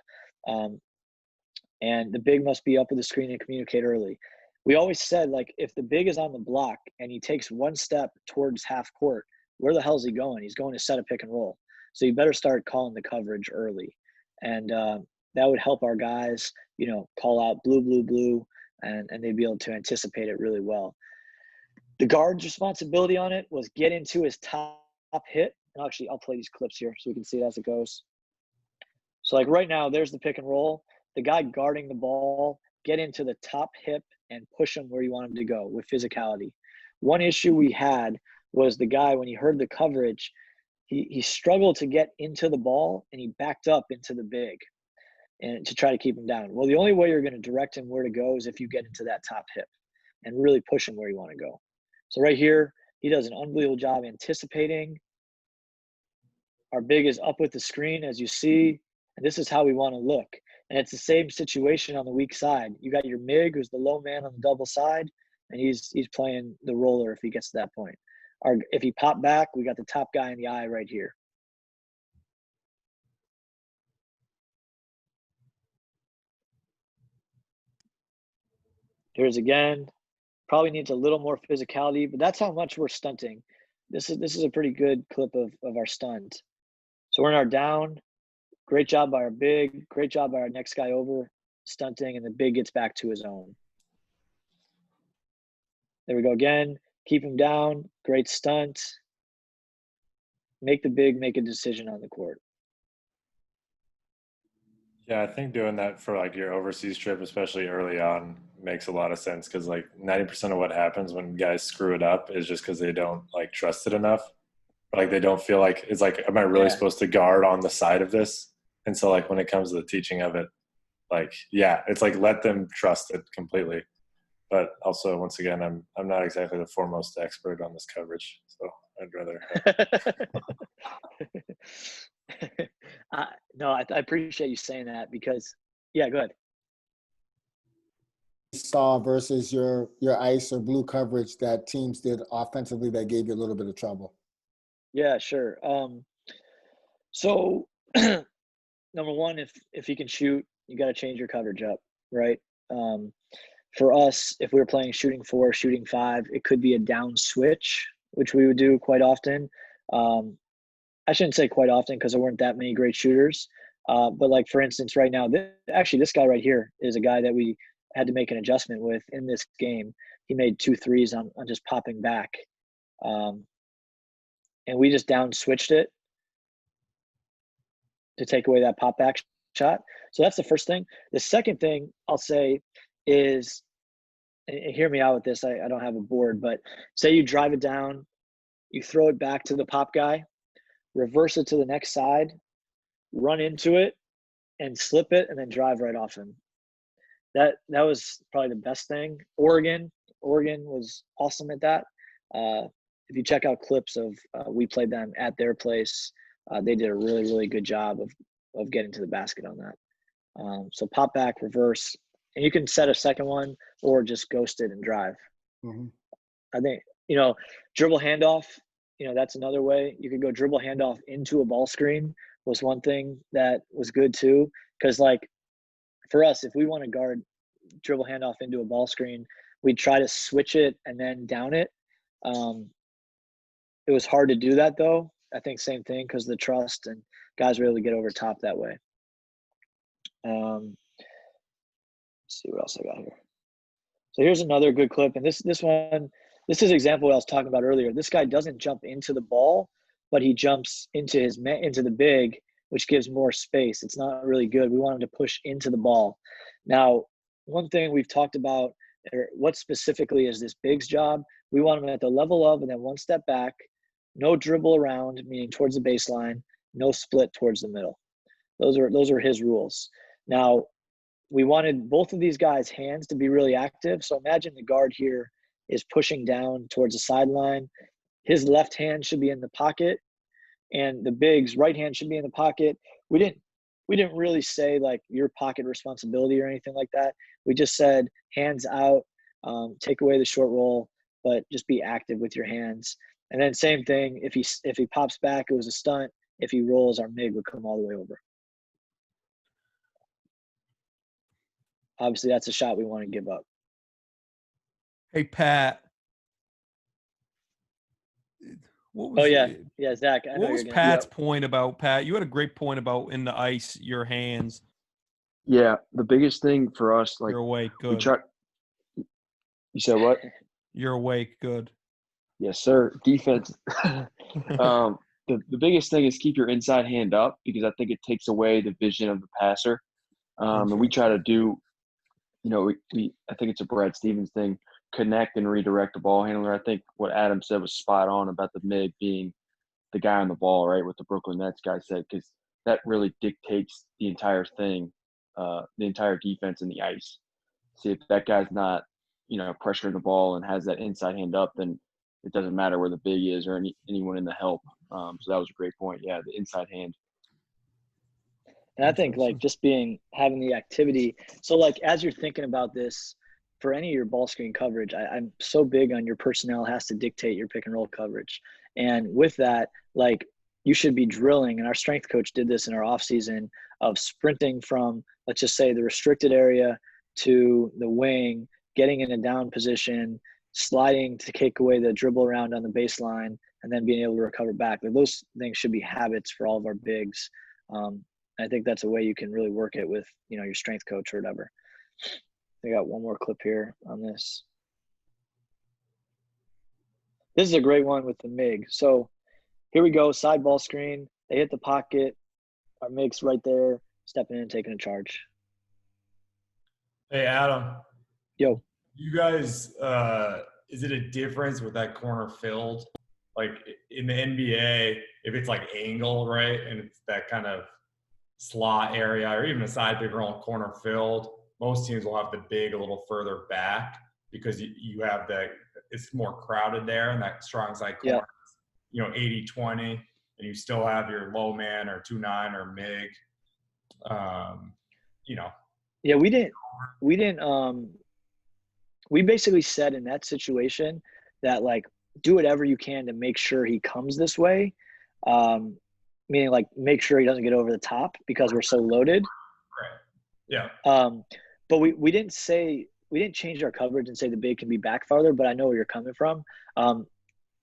And the big must be up with the screen and communicate early. We always said, like, if the big is on the block and he takes one step towards half court, where the hell is he going? He's going to set a pick and roll. So you better start calling the coverage early. And that would help our guys, call out blue, blue, blue, and they'd be able to anticipate it really well. The guard's responsibility on it was get into his top hit. And actually, I'll play these clips here so we can see it as it goes. So, like right now, there's the pick and roll. The guy guarding the ball, get into the top hip and push him where you want him to go with physicality. One issue we had was the guy, when he heard the coverage, he struggled to get into the ball and he backed up into the big and to try to keep him down. Well, the only way you're going to direct him where to go is if you get into that top hip and really push him where you want to go. So right here, he does an unbelievable job anticipating. Our big is up with the screen, as you see, and this is how we want to look. And it's the same situation on the weak side. You got your MIG, who's the low man on the double side, and he's playing the roller if he gets to that point. If he popped back, we got the top guy in the eye right here. Here's again. Probably needs a little more physicality, but that's how much we're stunting. This is a pretty good clip of our stunt. So we're in our down. Great job by our big. Great job by our next guy over, stunting, and the big gets back to his own. There we go again. Keep him down. Great stunt. Make the big make a decision on the court. Yeah, I think doing that for like your overseas trip, especially early on, makes a lot of sense because like 90% of what happens when guys screw it up is just because they don't like trust it enough. Like they don't feel like it's like, am I really supposed to guard on the side of this? And so like when it comes to the teaching of it, like, yeah, it's like let them trust it completely. But also, once again, I'm not exactly the foremost expert on this coverage, so I'd rather. No, I appreciate you saying that because, yeah, go ahead. saw versus your ice or blue coverage that teams did offensively that gave you a little bit of trouble? Yeah, sure. So number one, if he can shoot, you got to change your coverage up, right? For us, if we were playing shooting 4, shooting 5, it could be a down switch, which we would do quite often. I shouldn't say quite often because there weren't that many great shooters. But like, for instance, right now, this guy right here is a guy that we had to make an adjustment with in this game. He made 2 threes on just popping back. And we just down switched it to take away that pop back shot. So that's the first thing. The second thing I'll say is, and hear me out with this, I don't have a board, but say you drive it down, you throw it back to the pop guy, reverse it to the next side, run into it, and slip it, and then drive right off him. That was probably the best thing. Oregon was awesome at that. If you check out clips of we played them at their place, they did a really, really good job of getting to the basket on that. So pop back, reverse, and you can set a second one or just ghost it and drive. Mm-hmm. I think, dribble handoff, that's another way. You could go dribble handoff into a ball screen was one thing that was good too. Because like for us, if we want to guard dribble handoff into a ball screen, we'd try to switch it and then down it. It was hard to do that though. I think same thing because the trust and guys were able to get over top that way. Let's see what else I got here. So here's another good clip. And this is an example of what I was talking about earlier. This guy doesn't jump into the ball, but he jumps into the big, which gives more space. It's not really good. We want him to push into the ball. Now, one thing we've talked about, or what specifically is this big's job, we want him at the level of and then one step back, no dribble around, meaning towards the baseline, no split towards the middle. Those are his rules. Now, we wanted both of these guys' hands to be really active. So imagine the guard here is pushing down towards the sideline. His left hand should be in the pocket, and the big's right hand should be in the pocket. We didn't really say like your pocket responsibility or anything like that. We just said hands out, take away the short roll, but just be active with your hands. And then same thing, if he pops back, it was a stunt. If he rolls, our MIG would come all the way over. Obviously, that's a shot we want to give up. Hey, Pat. Zach. What was Pat's point about, Pat? You had a great point about in the ice, your hands. Yeah, the biggest thing for us, like you're awake, good. You said what? You're awake, good. Yes, sir. Defense. The biggest thing is keep your inside hand up because I think it takes away the vision of the passer. And we try to do, I think it's a Brad Stevens thing, connect and redirect the ball handler. I think what Adam said was spot on about the MIG being the guy on the ball, right, what the Brooklyn Nets guy said, because that really dictates the entire thing, the entire defense in the ice. See, if that guy's not, pressuring the ball and has that inside hand up, then it doesn't matter where the big is or anyone in the help. So that was a great point. Yeah, the inside hand. And I think like just having the activity. So like as you're thinking about this, for any of your ball screen coverage, I'm so big on your personnel has to dictate your pick and roll coverage. And with that, like you should be drilling, and our strength coach did this in our off season of sprinting from, let's just say, the restricted area to the wing, getting in a down position, sliding to take away the dribble around on the baseline, and then being able to recover back. Like those things should be habits for all of our bigs. I think that's a way you can really work it with, your strength coach or whatever. I got one more clip here on this. This is a great one with the MIG. So here we go, side ball screen. They hit the pocket. Our MIG's right there, stepping in, taking a charge. Hey, Adam. Yo. You guys, is it a difference with that corner filled? Like in the NBA, if it's like angle, right, and it's that kind of slot area or even a side pick roll corner filled, most teams will have the big a little further back because you have it's more crowded there and that strong side corner, 80-20, and you still have your low man or 2-9 or MIG. Yeah, we didn't we basically said in that situation that, like, do whatever you can to make sure he comes this way. Meaning, like, make sure he doesn't get over the top because we're so loaded. Right. Yeah. But we didn't change our coverage and say the big can be back farther, but I know where you're coming from.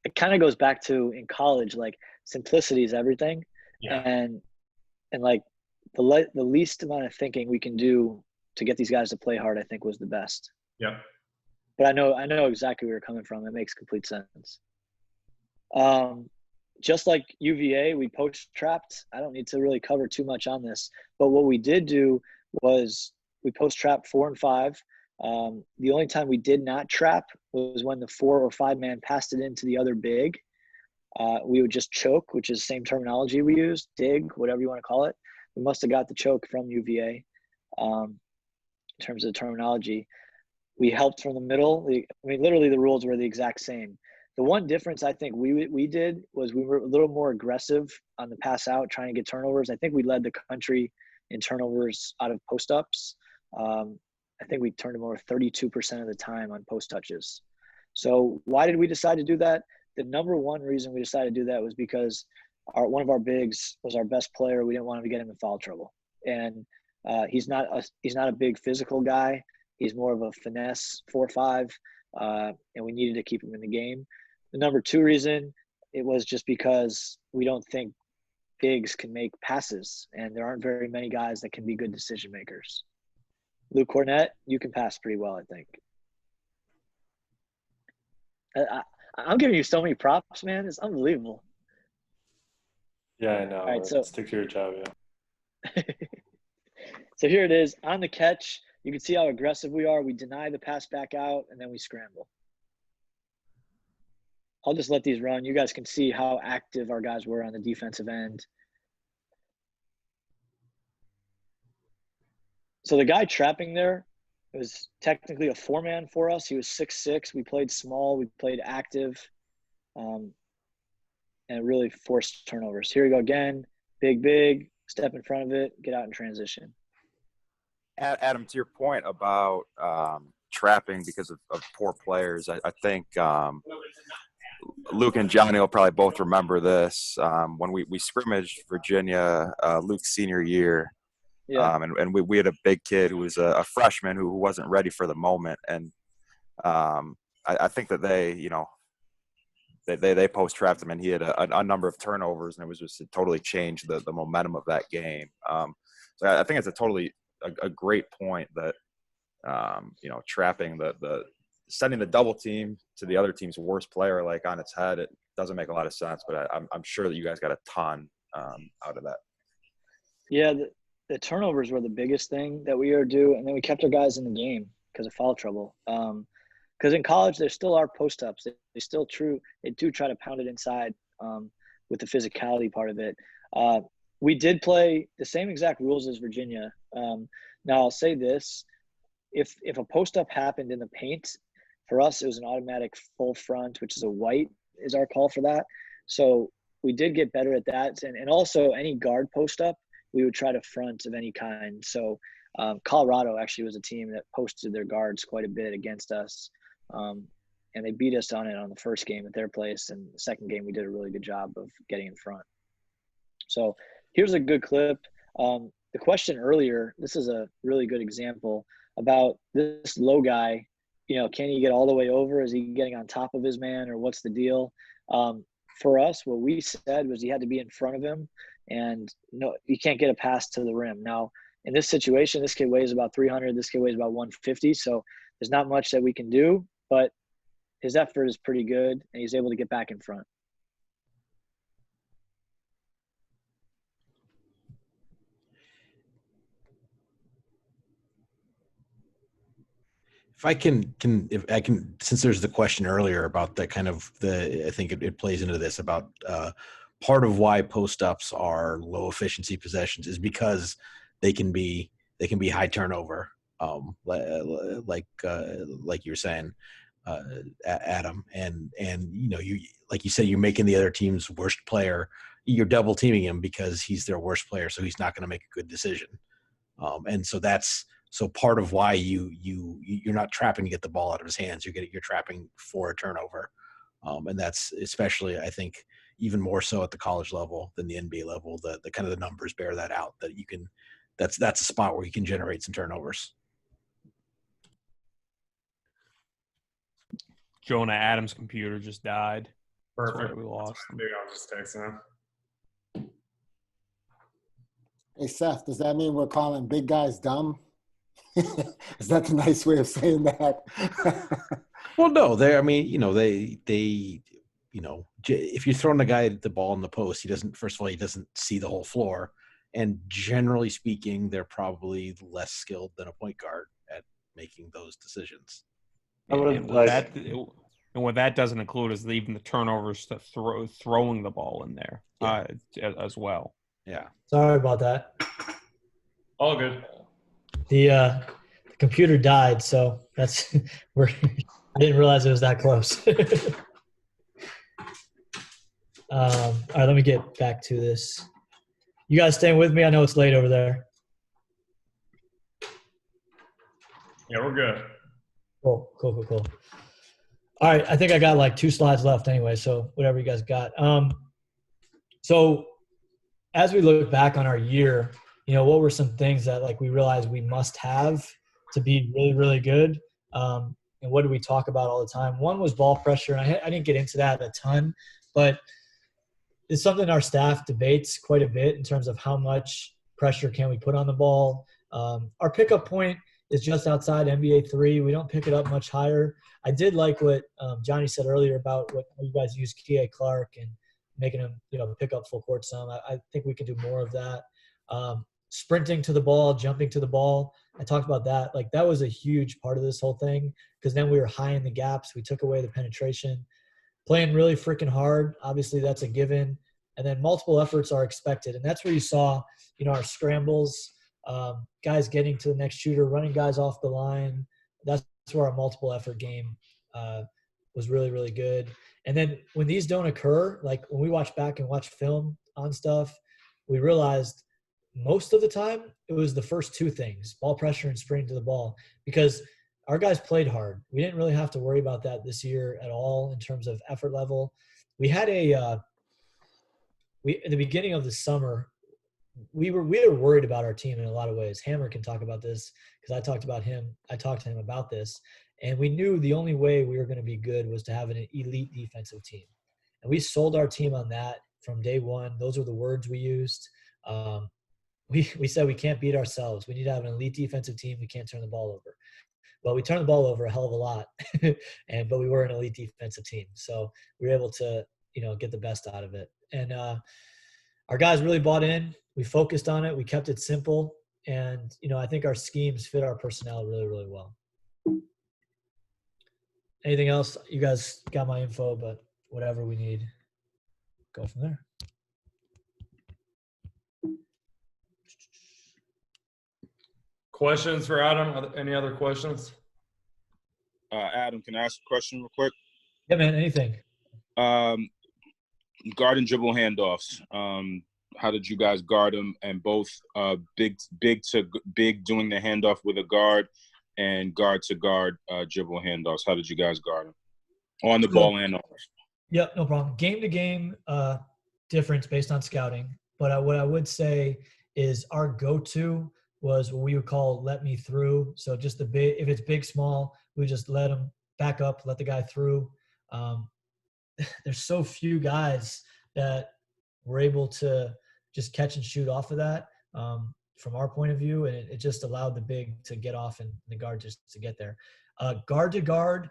It kind of goes back to in college, like, simplicity is everything. Yeah. And like the least amount of thinking we can do to get these guys to play hard, I think, was the best. Yep. But I know exactly where you're coming from. It makes complete sense. Just like UVA, we post-trapped. I don't need to really cover too much on this. But what we did do was we post-trapped 4 and 5. The only time we did not trap was when the 4 or 5 man passed it into the other big. We would just choke, which is the same terminology we used, dig, whatever you want to call it. We must have got the choke from UVA in terms of the terminology. We helped from the middle. Literally the rules were the exact same. The one difference I think we did was we were a little more aggressive on the pass out, trying to get turnovers. I think we led the country in turnovers out of post-ups. I think we turned them over 32% of the time on post touches. So why did we decide to do that? The number one reason we decided to do that was because one of our bigs was our best player. We didn't want him to get in foul trouble. And he's not a big physical guy. He's more of a finesse 4-5, and we needed to keep him in the game. The number two reason, it was just because we don't think bigs can make passes, and there aren't very many guys that can be good decision makers. Luke Cornett, you can pass pretty well, I think. I'm giving you so many props, man. It's unbelievable. Yeah, I know. All right, so stick to your job, yeah. So here it is. On the catch, you can see how aggressive we are. We deny the pass back out, and then we scramble. I'll just let these run. You guys can see how active our guys were on the defensive end. So the guy trapping there, it was technically a 4-man for us. He was 6'6". We played small. We played active. And it really forced turnovers. Here we go again. Big, step in front of it, get out in transition. Adam, to your point about trapping because of poor players, I think Luke and Johnny will probably both remember this. When we scrimmaged Virginia Luke's senior year, yeah. And we had a big kid who was a freshman who wasn't ready for the moment. And I think that they post-trapped him, and he had a number of turnovers, and it totally changed the momentum of that game. So I think it's a great point that, trapping sending the double team to the other team's worst player, like, on its head, it doesn't make a lot of sense, but I'm sure that you guys got a ton out of that. Yeah, the turnovers were the biggest thing that we were due, and then we kept our guys in the game because of foul trouble. Because in college, there still are post-ups. They do try to pound it inside with the physicality part of it. We did play the same exact rules as Virginia. Now, I'll say this. If a post-up happened in the paint, for us, it was an automatic full front, which is a white is our call for that. So we did get better at that. And also any guard post-up, we would try to front of any kind. So Colorado actually was a team that posted their guards quite a bit against us. And they beat us on it on the first game at their place. And the second game, we did a really good job of getting in front. So here's a good clip. The question earlier, this is a really good example about this low guy. Can he get all the way over? Is he getting on top of his man, or what's the deal? For us, what we said was he had to be in front of him, and no, you can't get a pass to the rim. Now, in this situation, this kid weighs about 300. This kid weighs about 150. So there's not much that we can do, but his effort is pretty good, and he's able to get back in front. If I can, since there's the question earlier about the kind of I think it plays into this about part of why post-ups are low efficiency possessions is because they can be high turnover, like you were saying, Adam, and you, like you said, you're making the other team's worst player, you're double teaming him because he's their worst player, so he's not going to make a good decision, and so that's So part of why you're not trapping to get the ball out of his hands, you're trapping for a turnover. And that's especially, I think, even more so at the college level than the NBA level. The kind of the numbers bear that out, that you can, that's a spot where you can generate some turnovers. Jonah Adams' computer just died. Perfect. We lost him. Maybe I'll just text him. Hey, Seth, does that mean we're calling big guys dumb? Is that the nice way of saying that? Well, no, if you're throwing a guy the ball in the post, he doesn't see the whole floor. And generally speaking, they're probably less skilled than a point guard at making those decisions. And what that doesn't include is even the turnovers to throwing the ball in there as well. Yeah. Sorry about that. All good. The computer died, so that's I didn't realize it was that close. All right, let me get back to this. You guys staying with me? I know it's late over there. Yeah, we're good. Cool. All right, I think I got like 2 slides left anyway, so whatever you guys got. So as we look back on our year, what were some things that like we realized we must have to be really, really good? And what do we talk about all the time? One was ball pressure, and I didn't get into that a ton, but it's something our staff debates quite a bit in terms of how much pressure can we put on the ball. Our pickup point is just outside NBA 3. We don't pick it up much higher. I did like what Johnny said earlier about how you guys use K.A. Clark and making him, pick up full court some. I think we could do more of that. Sprinting to the ball, jumping to the ball. I talked about that. Like that was a huge part of this whole thing because then we were high in the gaps. We took away the penetration. Playing really freaking hard. Obviously, that's a given. And then multiple efforts are expected. And that's where you saw, our scrambles, guys getting to the next shooter, running guys off the line. That's where our multiple effort game was really, really good. And then when these don't occur, like when we watch back and watch film on stuff, we realized most of the time it was the first 2 things, ball pressure and sprinting to the ball, because our guys played hard. We didn't really have to worry about that this year at all in terms of effort level. We had at the beginning of the summer, we were worried about our team in a lot of ways. Hammer can talk about this because I talked to him about this, and we knew the only way we were going to be good was to have an elite defensive team. And we sold our team on that from day one. Those are the words we used. We said we can't beat ourselves. We need to have an elite defensive team. We can't turn the ball over. Well, we turned the ball over a hell of a lot, but we were an elite defensive team. So we were able to, get the best out of it. And our guys really bought in. We focused on it. We kept it simple. And, I think our schemes fit our personnel really, really well. Anything else? You guys got my info, but whatever we need, go from there. Questions for Adam? Any other questions? Adam, can I ask a question real quick? Yeah, man, anything. Guard and dribble handoffs. How did you guys guard them? And both big doing the handoff with a guard and guard to guard dribble handoffs. How did you guys guard them on the ball and off? Yep, no problem. Game to game difference based on scouting. But what I would say is our go-to was what we would call let me through. So just if it's big, small, we just let them back up, let the guy through. There's so few guys that were able to just catch and shoot off of that from our point of view. And it just allowed the big to get off and the guard just to get there. Guard to guard,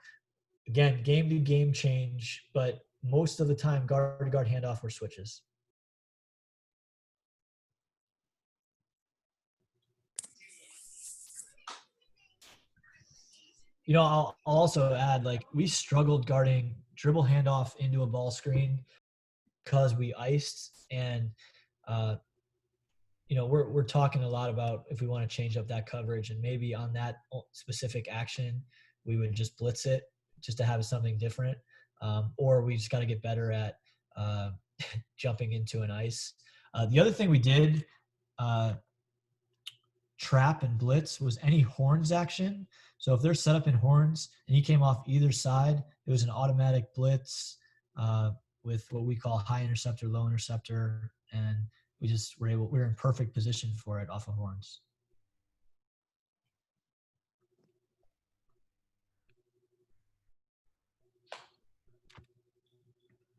again, game to game change, but most of the time guard to guard handoff were switches. I'll also add, like, we struggled guarding dribble handoff into a ball screen because we iced. And, we're talking a lot about if we want to change up that coverage, and maybe on that specific action, we would just blitz it just to have something different. Or we just got to get better at jumping into an ice. The other thing we did, trap and blitz was any horns action. So if they're set up in horns and he came off either side, it was an automatic blitz with what we call high interceptor, low interceptor, and we're in perfect position for it off of horns.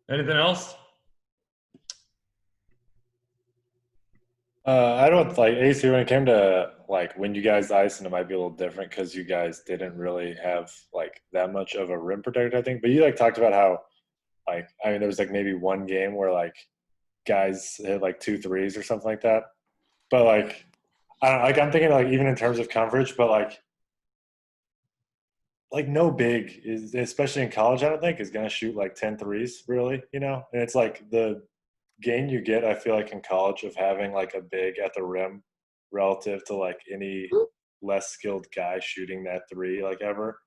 Anything else? I don't like AC when it came to like when you guys iced, and it might be a little different because you guys didn't really have like that much of a rim protector, I think. But you like talked about how like there was like maybe one game where like guys hit like 2 threes or something like that. But like I don't know, like I'm thinking like even in terms of coverage, but like no big is, especially in college, I don't think is gonna shoot like 10 threes really, you know? And it's like the gain you get, I feel like in college of having like a big at the rim relative to like any less skilled guy shooting that three like ever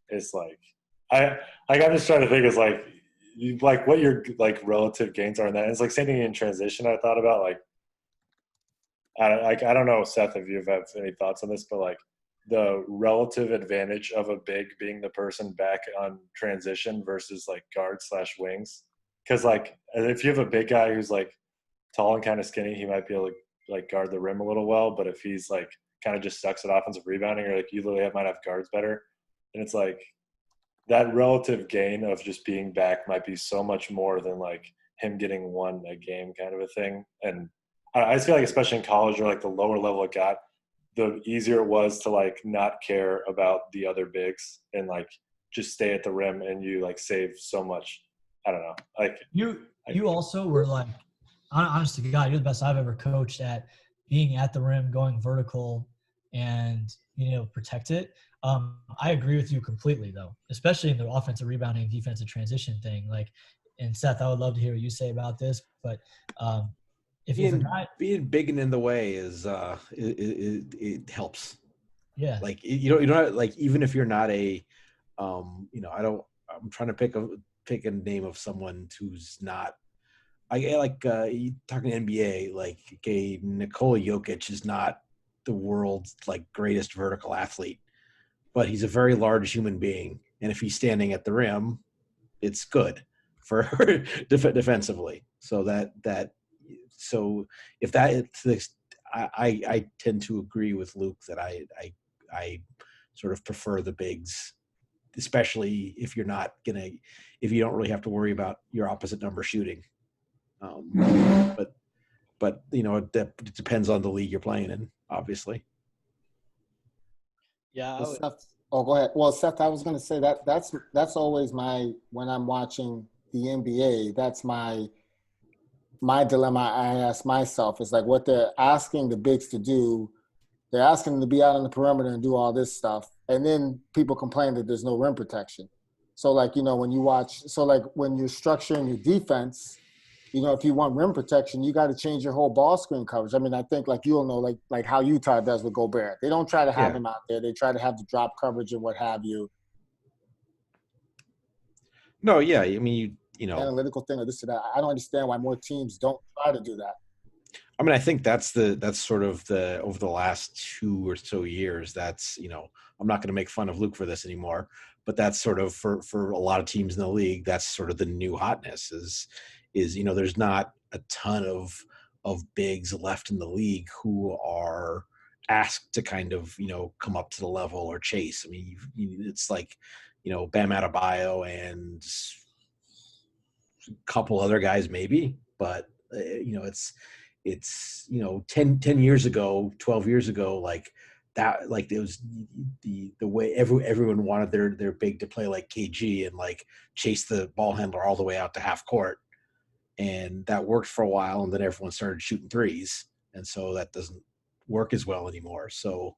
is like I'm just trying to think is like you like what your like relative gains are in that. And it's like same thing in transition. I thought about like I don't know, Seth, if you have any thoughts on this, but like the relative advantage of a big being the person back on transition versus like guard / wings. Because like if you have a big guy who's like tall and kind of skinny, he might be able to like guard the rim a little well. But if he's like kind of just sucks at offensive rebounding, or like you literally might have guards better, and it's like that relative gain of just being back might be so much more than like him getting one a game kind of a thing. And I just feel like especially in college or like the lower level it got, the easier it was to like not care about the other bigs and like just stay at the rim, and you like save so much. I don't know. Like you also were like, honest to God, you're the best I've ever coached at being at the rim, going vertical, and protect it. I agree with you completely, though, especially in the offensive rebounding, defensive transition thing. Like, and Seth, I would love to hear what you say about this, but if being big and in the way is it helps. Yeah. Like you don't like, even if you're not a I'm trying to pick a name of someone who's not. I like talking NBA. Like Nikola Jokic is not the world's like greatest vertical athlete, but he's a very large human being, and if he's standing at the rim, it's good for defensively. So so if that, I tend to agree with Luke that I sort of prefer the bigs, especially if you don't really have to worry about your opposite number shooting. But it depends on the league you're playing in, obviously. Yeah. Well, Seth, go ahead. Well, Seth, I was going to say that's always when I'm watching the NBA, that's my dilemma I ask myself is like what they're asking the bigs to do. They're asking them to be out on the perimeter and do all this stuff. And then people complain that there's no rim protection. So like, when you watch, so like when you're structuring your defense, if you want rim protection, you got to change your whole ball screen coverage. I mean, I think like you'll know, like how Utah does with Gobert. They don't try to have him out there. They try to have the drop coverage and what have you. No, yeah. I mean, analytical thing or this or that. I don't understand why more teams don't try to do that. I mean, I think that's sort of over the last 2 or so years, that's, I'm not going to make fun of Luke for this anymore, but that's sort of for a lot of teams in the league, that's sort of the new hotness is there's not a ton of bigs left in the league who are asked to kind of, come up to the level or chase. I mean, it's like, Bam Adebayo and a couple other guys maybe, but it's 10 years ago, 12 years ago, like that, like there was the way everyone wanted their big to play like KG and like chase the ball handler all the way out to half court. And that worked for a while, and then everyone started shooting threes. And so that doesn't work as well anymore. So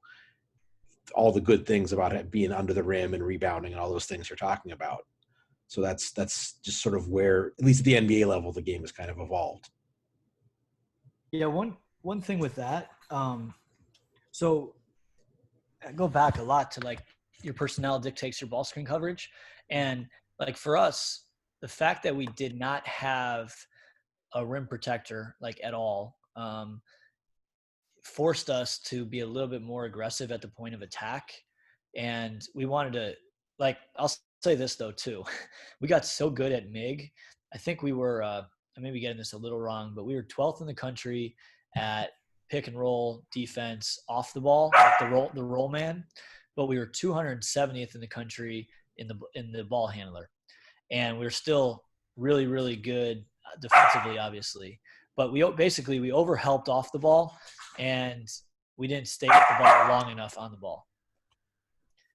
all the good things about it being under the rim and rebounding and all those things you're talking about. So that's just sort of where, at least at the NBA level, the game has kind of evolved. Yeah, one thing with that, so I go back a lot to like your personnel dictates your ball screen coverage. And like for us, the fact that we did not have a rim protector like at all, forced us to be a little bit more aggressive at the point of attack. And we wanted to, like, I'll say this though too. We got so good at MIG. I think we were, I may be getting this a little wrong, but we were 12th in the country at pick and roll defense off the ball, like the roll man, but we were 270th in the country in the ball handler. And we were still really, really good defensively, obviously. But we overhelped off the ball, and we didn't stay with the ball long enough on the ball.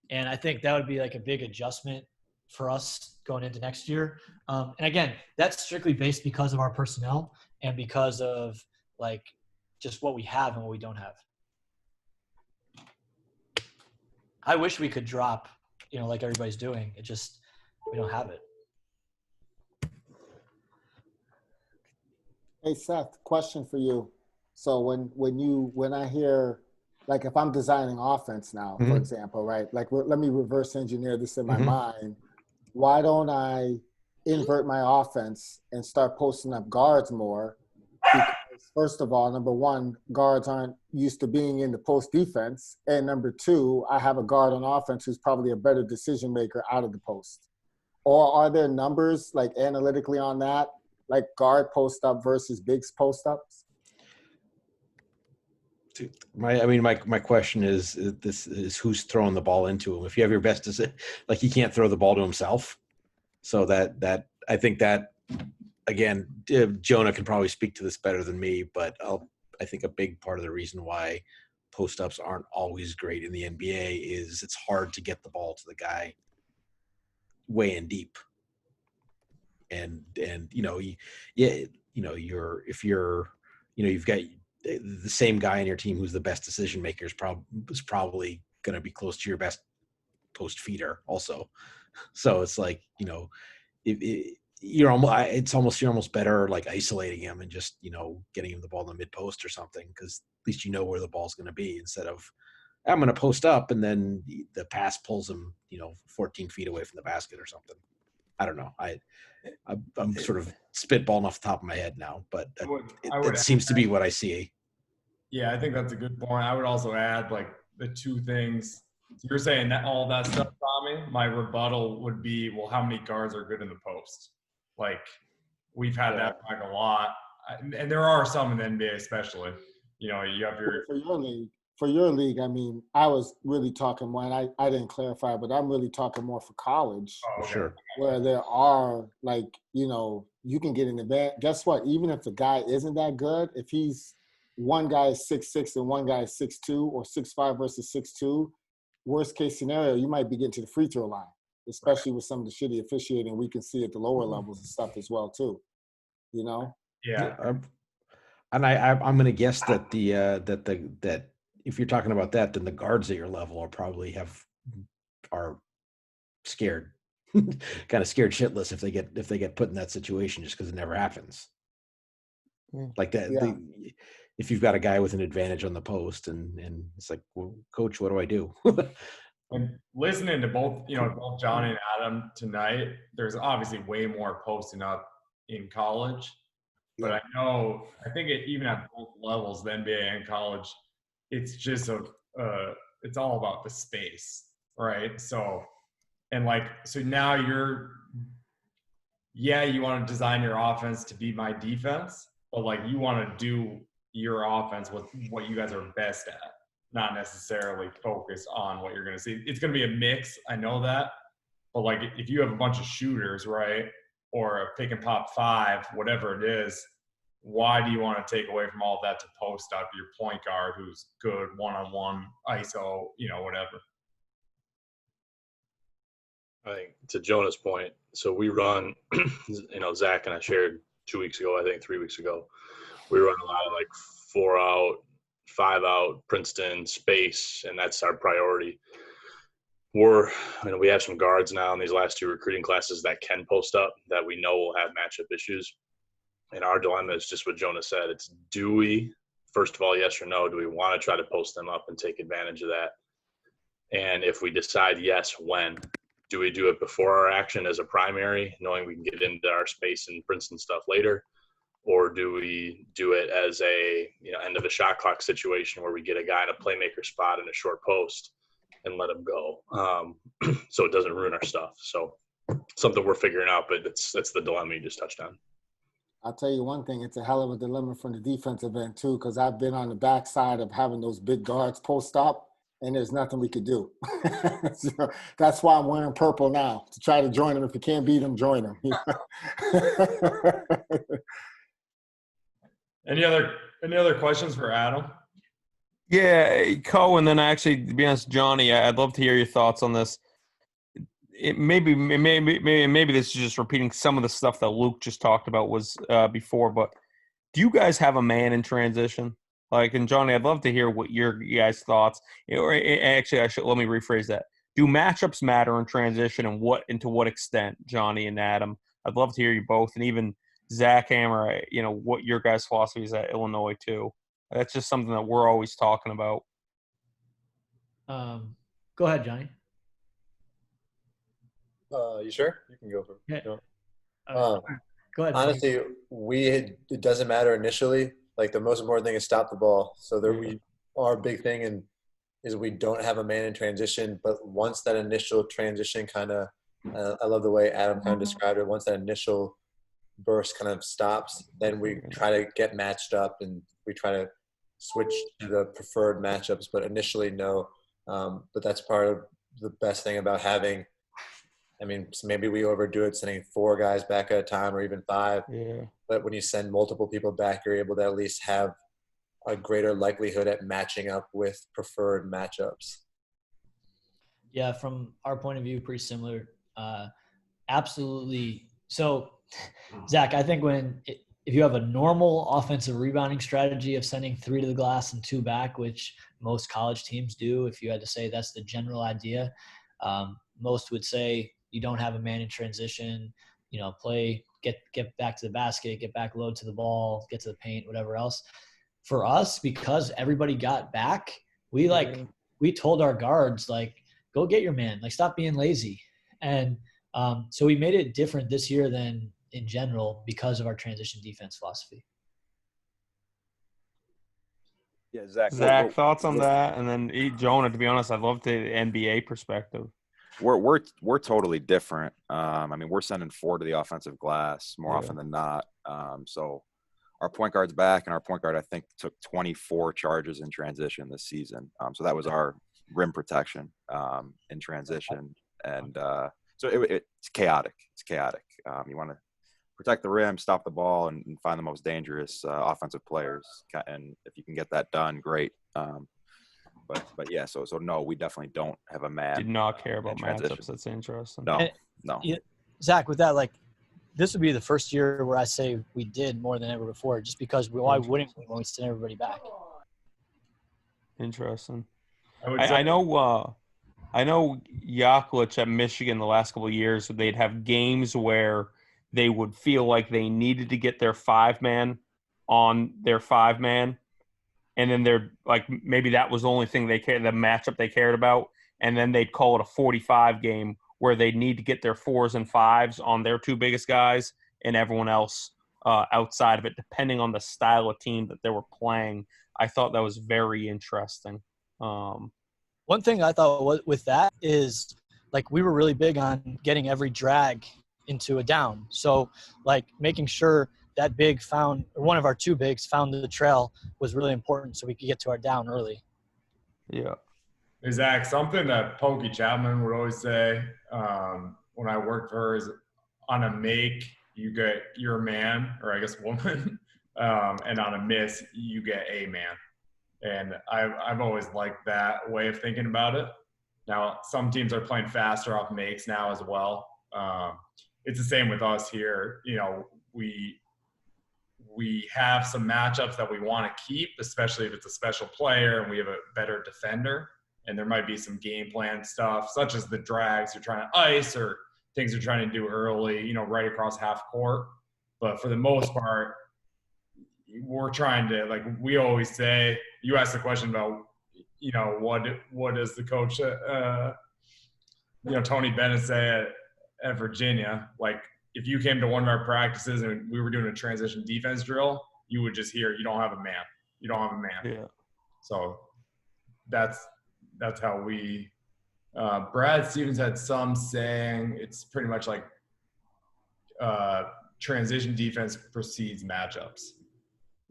And I think that would be like a big adjustment for us going into next year. And again, that's strictly based because of our personnel and because of like just what we have and what we don't have. I wish we could drop, like everybody's doing. We don't have it. Hey Seth, question for you. So when I hear, like, if I'm designing offense now, for example, right? Like, let me reverse engineer this in my mind. Why don't I invert my offense and start posting up guards more? Because first of all, number one, guards aren't used to being in the post defense, and number two, I have a guard on offense who's probably a better decision maker out of the post. Or are there numbers like analytically on that? Like guard post up versus bigs post ups? My question is who's throwing the ball into him? If you have your best decision, like he can't throw the ball to himself. So that I think that, again, Jonah can probably speak to this better than me, but I think a big part of the reason why post ups aren't always great in the NBA is it's hard to get the ball to the guy way in deep. And you've got the same guy on your team who's the best decision maker is probably going to be close to your best post feeder also. So it's like, you're almost better like isolating him and just, getting him the ball in the mid post or something, because at least you know where the ball's going to be, instead of I'm going to post up and then the pass pulls him, 14 feet away from the basket or something. I don't know. I'm sort of spitballing off the top of my head now, but it seems to be what I see. Yeah, I think that's a good point. I would also add like the two things. You're saying that all that stuff, Tommy. My rebuttal would be, well, how many guards are good in the post? Like, we've had that like a lot, and there are some in the NBA, especially. You have for your league. I mean, I was really talking more, and I didn't clarify, but I'm really talking more for college. Oh, okay. Sure. Where there are like, you can get an advantage. Guess what? Even if the guy isn't that good, if he's one guy is 6'6" and one guy is 6'2" or 6'5" versus 6'2", worst case scenario, you might be getting to the free throw line, especially with some of the shitty officiating we can see at the lower levels and stuff as well too. Yeah. And I'm going to guess that that if you're talking about that, then the guards at your level are scared, kind of scared shitless if they get put in that situation, just because it never happens. Like that. Yeah. If you've got a guy with an advantage on the post and it's like, well, coach, what do I do? And listening to both Johnny and Adam tonight, there's obviously way more posting up in college, but I think even at both levels, the NBA and college, it's just it's all about the space, right? So now you want to design your offense to be my defense, but like you want to do your offense with what you guys are best at, not necessarily focus on what you're going to see. It's going to be a mix. I know that. But like if you have a bunch of shooters, right, or a pick and pop five, whatever it is, why do you want to take away from all that to post up your point guard who's good one-on-one, ISO, whatever? I think to Jonah's point, so we run, Zach and I shared 2 weeks ago, I think 3 weeks ago, we run a lot of like 4 out, 5 out, Princeton space, and that's our priority. We have some guards now in these last 2 recruiting classes that can post up that we know will have matchup issues. And our dilemma is just what Jonah said. It's, do we, first of all, yes or no, do we want to try to post them up and take advantage of that? And if we decide yes, when? Do we do it before our action as a primary, knowing we can get into our space and Princeton stuff later? or do we do it as a end of a shot clock situation where we get a guy in a playmaker spot in a short post and let him go, so it doesn't ruin our stuff. So something we're figuring out, but that's the dilemma you just touched on. I'll tell you one thing, it's a hell of a dilemma from the defensive end too, because I've been on the backside of having those big guards post up, and there's nothing we could do. So that's why I'm wearing purple now, to try to join them. If you can't beat them, join them. Any other questions for Adam? Yeah, Cohen. Then actually, to be honest, Johnny, I'd love to hear your thoughts on this. Maybe this is just repeating some of the stuff that Luke just talked about was before. But do you guys have a man in transition? And Johnny, I'd love to hear what your guys' thoughts. Or actually, let me rephrase that. Do matchups matter in transition, and to what extent, Johnny and Adam? I'd love to hear you both, and even Zach Hammer. What your guys' philosophy is at Illinois too. That's just something that we're always talking about. Go ahead, Johnny. You sure? You can go for it. Yeah. No. Go ahead. Honestly, it doesn't matter initially. The most important thing is stop the ball. So our big thing is we don't have a man in transition. But once that initial transition kind of, I love the way Adam kind of described it. Once that initial burst kind of stops, then we try to get matched up and we try to switch to the preferred matchups. But initially, no. But that's part of the best thing about having. Maybe we overdo it, sending 4 guys back at a time or even 5. Yeah. But when you send multiple people back, you're able to at least have a greater likelihood at matching up with preferred matchups. Yeah, from our point of view, pretty similar. Absolutely. So, Zach, I think if you have a normal offensive rebounding strategy of sending 3 to the glass and 2 back, which most college teams do, if you had to say that's the general idea, most would say you don't have a man in transition, play, get back to the basket, get back low to the ball, get to the paint, whatever else. For us, because everybody got back, we told our guards, go get your man, stop being lazy. And so we made it different this year than in general because of our transition defense philosophy. Yeah, Zach. Thoughts on that? And then Jonah, to be honest, I'd love the NBA perspective. We're totally different. We're sending 4 to the offensive glass more often than not. So our point guard's back, and our point guard, I think, took 24 charges in transition this season. So that was our rim protection in transition. And so it's chaotic. It's chaotic. You want to protect the rim, stop the ball, and find the most dangerous offensive players. And if you can get that done, great. But yeah, so no, we definitely don't have a man. Did not care about matchups. That's interesting. No. Zach, with that, this would be the first year where I say we did more than ever before, just because why wouldn't we when we send everybody back? Interesting. I know Yaklich at Michigan the last couple of years, they'd have games where they would feel like they needed to get their 5-man on their 5-man. And then they're maybe that was the only thing the matchup they cared about. And then they'd call it a 45 game where they'd need to get their 4s and 5s on their 2 biggest guys and everyone else outside of it, depending on the style of team that they were playing. I thought that was very interesting. One thing I thought with that is we were really big on getting every drag into a down. So making sure that big found, or one of our 2 bigs found the trail was really important so we could get to our down early. Yeah. Hey, Zach, something that Pokey Chapman would always say when I worked for her is on a make, you get your man, or I guess woman, and on a miss, you get a man. And I've always liked that way of thinking about it. Now, some teams are playing faster off makes now as well. It's the same with us here. We have some matchups that we want to keep, especially if it's a special player and we have a better defender. And there might be some game plan stuff, such as the drags you're trying to ice or things you're trying to do early, right across half court. But for the most part, we're trying to, we always say, you asked the question about, what does the coach, Tony Bennett say at Virginia? if you came to one of our practices and we were doing a transition defense drill, you would just hear, you don't have a man. You don't have a man. Yeah. So that's how we Brad Stevens had some saying it's pretty much like transition defense precedes matchups.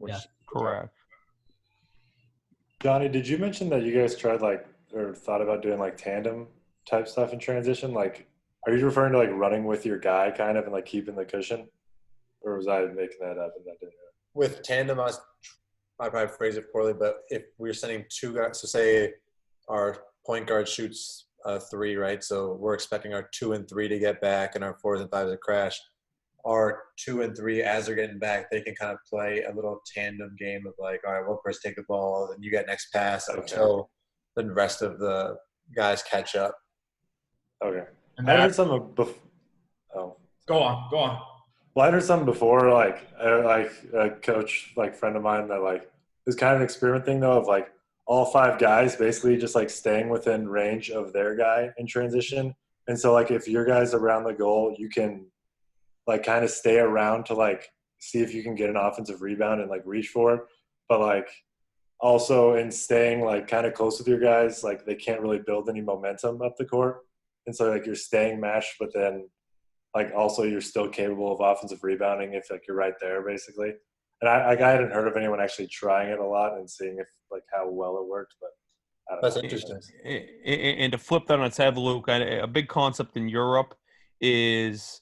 Yeah, correct. Johnny, did you mention that you guys tried or thought about doing tandem type stuff in transition? Are you referring to running with your guy kind of and keeping the cushion? Or was I making that up and that didn't happen? With tandem, I probably phrased it poorly, but if we're sending two guys, so say our point guard shoots 3, right? So we're expecting our 2 and 3 to get back and our 4s and 5s to crash. Our 2 and 3, as they're getting back, they can kind of play a little tandem game of all right, we'll first take the ball, then you get next pass until the rest of the guys catch up. Okay. And I heard something before. Oh. Go on. Well, I heard something before, a coach, friend of mine that is kind of an experiment thing though of all 5 guys basically just staying within range of their guy in transition. And so if your guy's around the goal, you can kind of stay around to see if you can get an offensive rebound and reach for it. But also in staying kind of close with your guys, they can't really build any momentum up the court. And so you're staying matched, but then also you're still capable of offensive rebounding if you're right there basically. And I hadn't heard of anyone actually trying it a lot and seeing if how well it worked, but I don't That's know. interesting. And to flip that on its head, Luke, a big concept in Europe is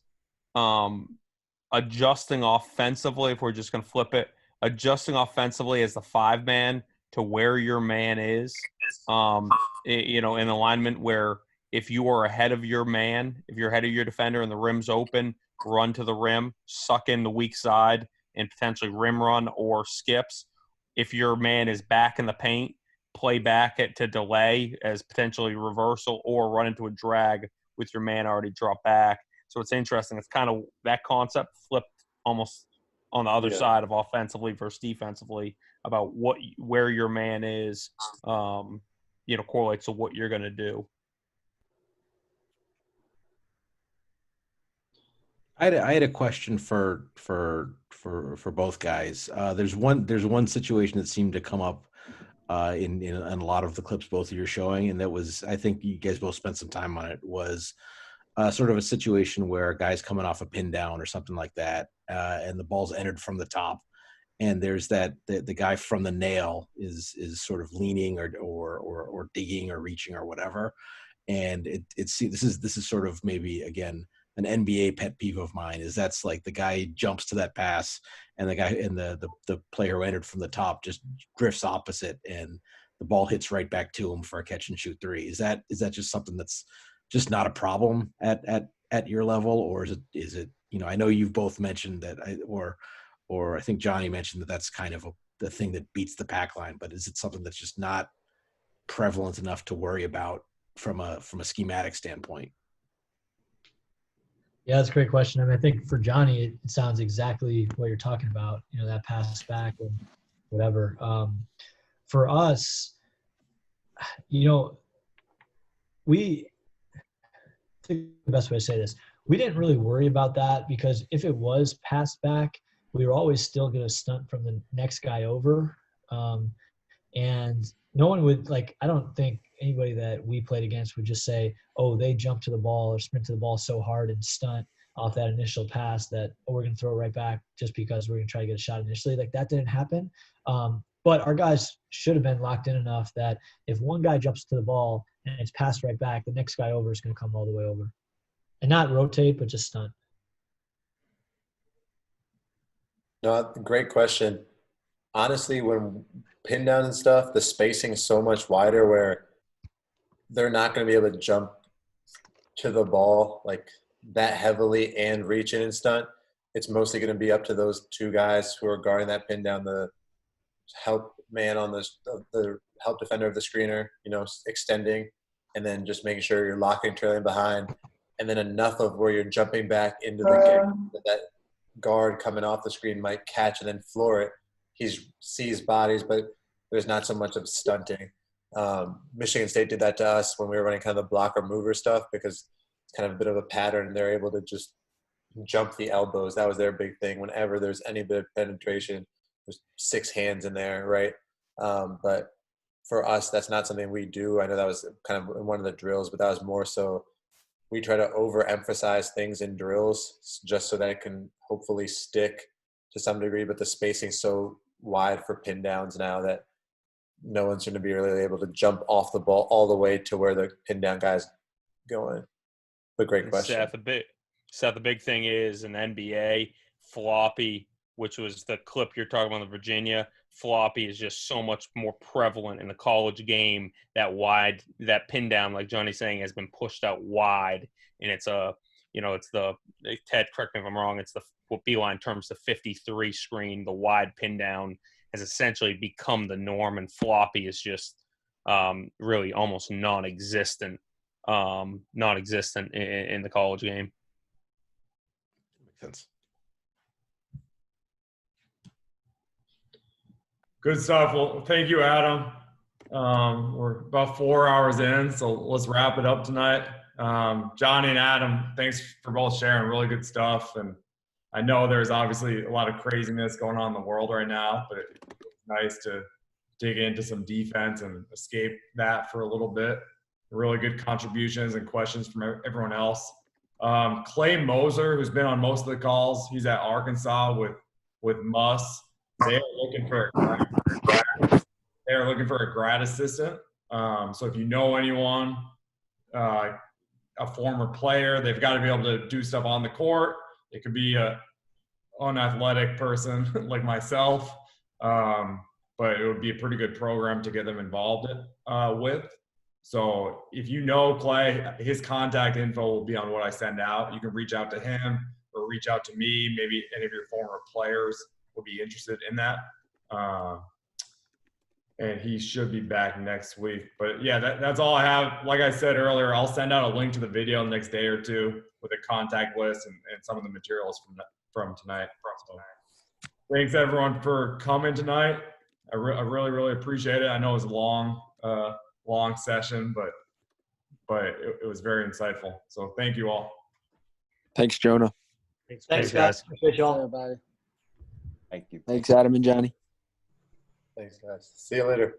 adjusting offensively. If we're just going to flip it, adjusting offensively as the 5-man to where your man is, in alignment where if you are ahead of your man, if you're ahead of your defender and the rim's open, run to the rim, suck in the weak side, and potentially rim run or skips. If your man is back in the paint, play back to delay as potentially reversal or run into a drag with your man already dropped back. So it's interesting. It's kind of that concept flipped almost on the other side of offensively versus defensively about where your man is, correlates to what you're going to do. I had a question for both guys. There's one situation that seemed to come up in a lot of the clips both of you are showing, and that was, I think you guys both spent some time on it, was sort of a situation where a guy's coming off a pin down or something like that, and the ball's entered from the top, and there's the guy from the nail is sort of leaning or digging or reaching or whatever, and this is sort of maybe again an NBA pet peeve of mine is that's the guy jumps to that pass and the guy and the player who entered from the top just drifts opposite and the ball hits right back to him for a catch and shoot 3. Is that just something that's just not a problem at your level, or is it I know you've both mentioned that or I think Johnny mentioned that that's kind of the thing that beats the pack line, but is it something that's just not prevalent enough to worry about from a schematic standpoint? Yeah, that's a great question. I mean, I think for Johnny, it sounds exactly what you're talking about, that pass back and whatever. For us, we I think the best way to say this, we didn't really worry about that because if it was passed back, we were always still going to stunt from the next guy over. And no one would I don't think anybody that we played against would just say, oh, they jumped to the ball or sprint to the ball so hard and stunt off that initial pass that we're going to throw it right back just because we're going to try to get a shot initially. That didn't happen. But our guys should have been locked in enough that if one guy jumps to the ball and it's passed right back, the next guy over is going to come all the way over. And not rotate, but just stunt. No, great question. Honestly, when pin down and stuff, the spacing is so much wider where they're not going to be able to jump to the ball that heavily and reach in and stunt. It's mostly going to be up to those 2 guys who are guarding that pin down, the help man on the help defender of the screener, extending, and then just making sure you're locking, trailing behind, and then enough of where you're jumping back into the game that guard coming off the screen might catch and then floor it. He sees bodies, but there's not so much of stunting. Michigan State did that to us when we were running kind of the blocker mover stuff because it's kind of a bit of a pattern, and they're able to just jump the elbows. That was their big thing. Whenever there's any bit of penetration, there's 6 hands in there, right? But for us, that's not something we do. I know that was kind of one of the drills, but that was more so we try to overemphasize things in drills just so that it can hopefully stick to some degree. But the spacing's so wide for pin downs now that no one's going to be really able to jump off the ball all the way to where the pin down guy's going. But great question. Seth, the big thing is in the NBA, floppy, which was the clip you're talking about in Virginia, floppy is just so much more prevalent in the college game. That pin down, like Johnny's saying, has been pushed out wide. And it's Ted, correct me if I'm wrong, it's what Beeline terms the 53 screen, the wide pin down has essentially become the norm, and floppy is just really almost non-existent in the college game. Makes sense. Good stuff. Well, thank you, Adam. We're about 4 hours in, so let's wrap it up tonight. Johnny and Adam, thanks for both sharing really good stuff. And I know there's obviously a lot of craziness going on in the world right now, but it's nice to dig into some defense and escape that for a little bit. Really good contributions and questions from everyone else. Clay Moser, who's been on most of the calls, he's at Arkansas with Muss. They are looking for a grad assistant. So if you know anyone, a former player, they've got to be able to do stuff on the court. It could be a unathletic person like myself, but it would be a pretty good program to get them involved with. So if you know Clay, his contact info will be on what I send out. You can reach out to him or reach out to me. Maybe any of your former players will be interested in that. And he should be back next week. But yeah, that's all I have. Like I said earlier, I'll send out a link to the video the next day or two with a contact list and some of the materials from tonight. So, thanks everyone for coming tonight. I really, really appreciate it. I know it was a long session, but it was very insightful. So thank you all. Thanks, Jonah. Thanks guys. Appreciate y'all. Everybody. Thank you. Thanks, Adam and Johnny. Thanks, guys. See you later.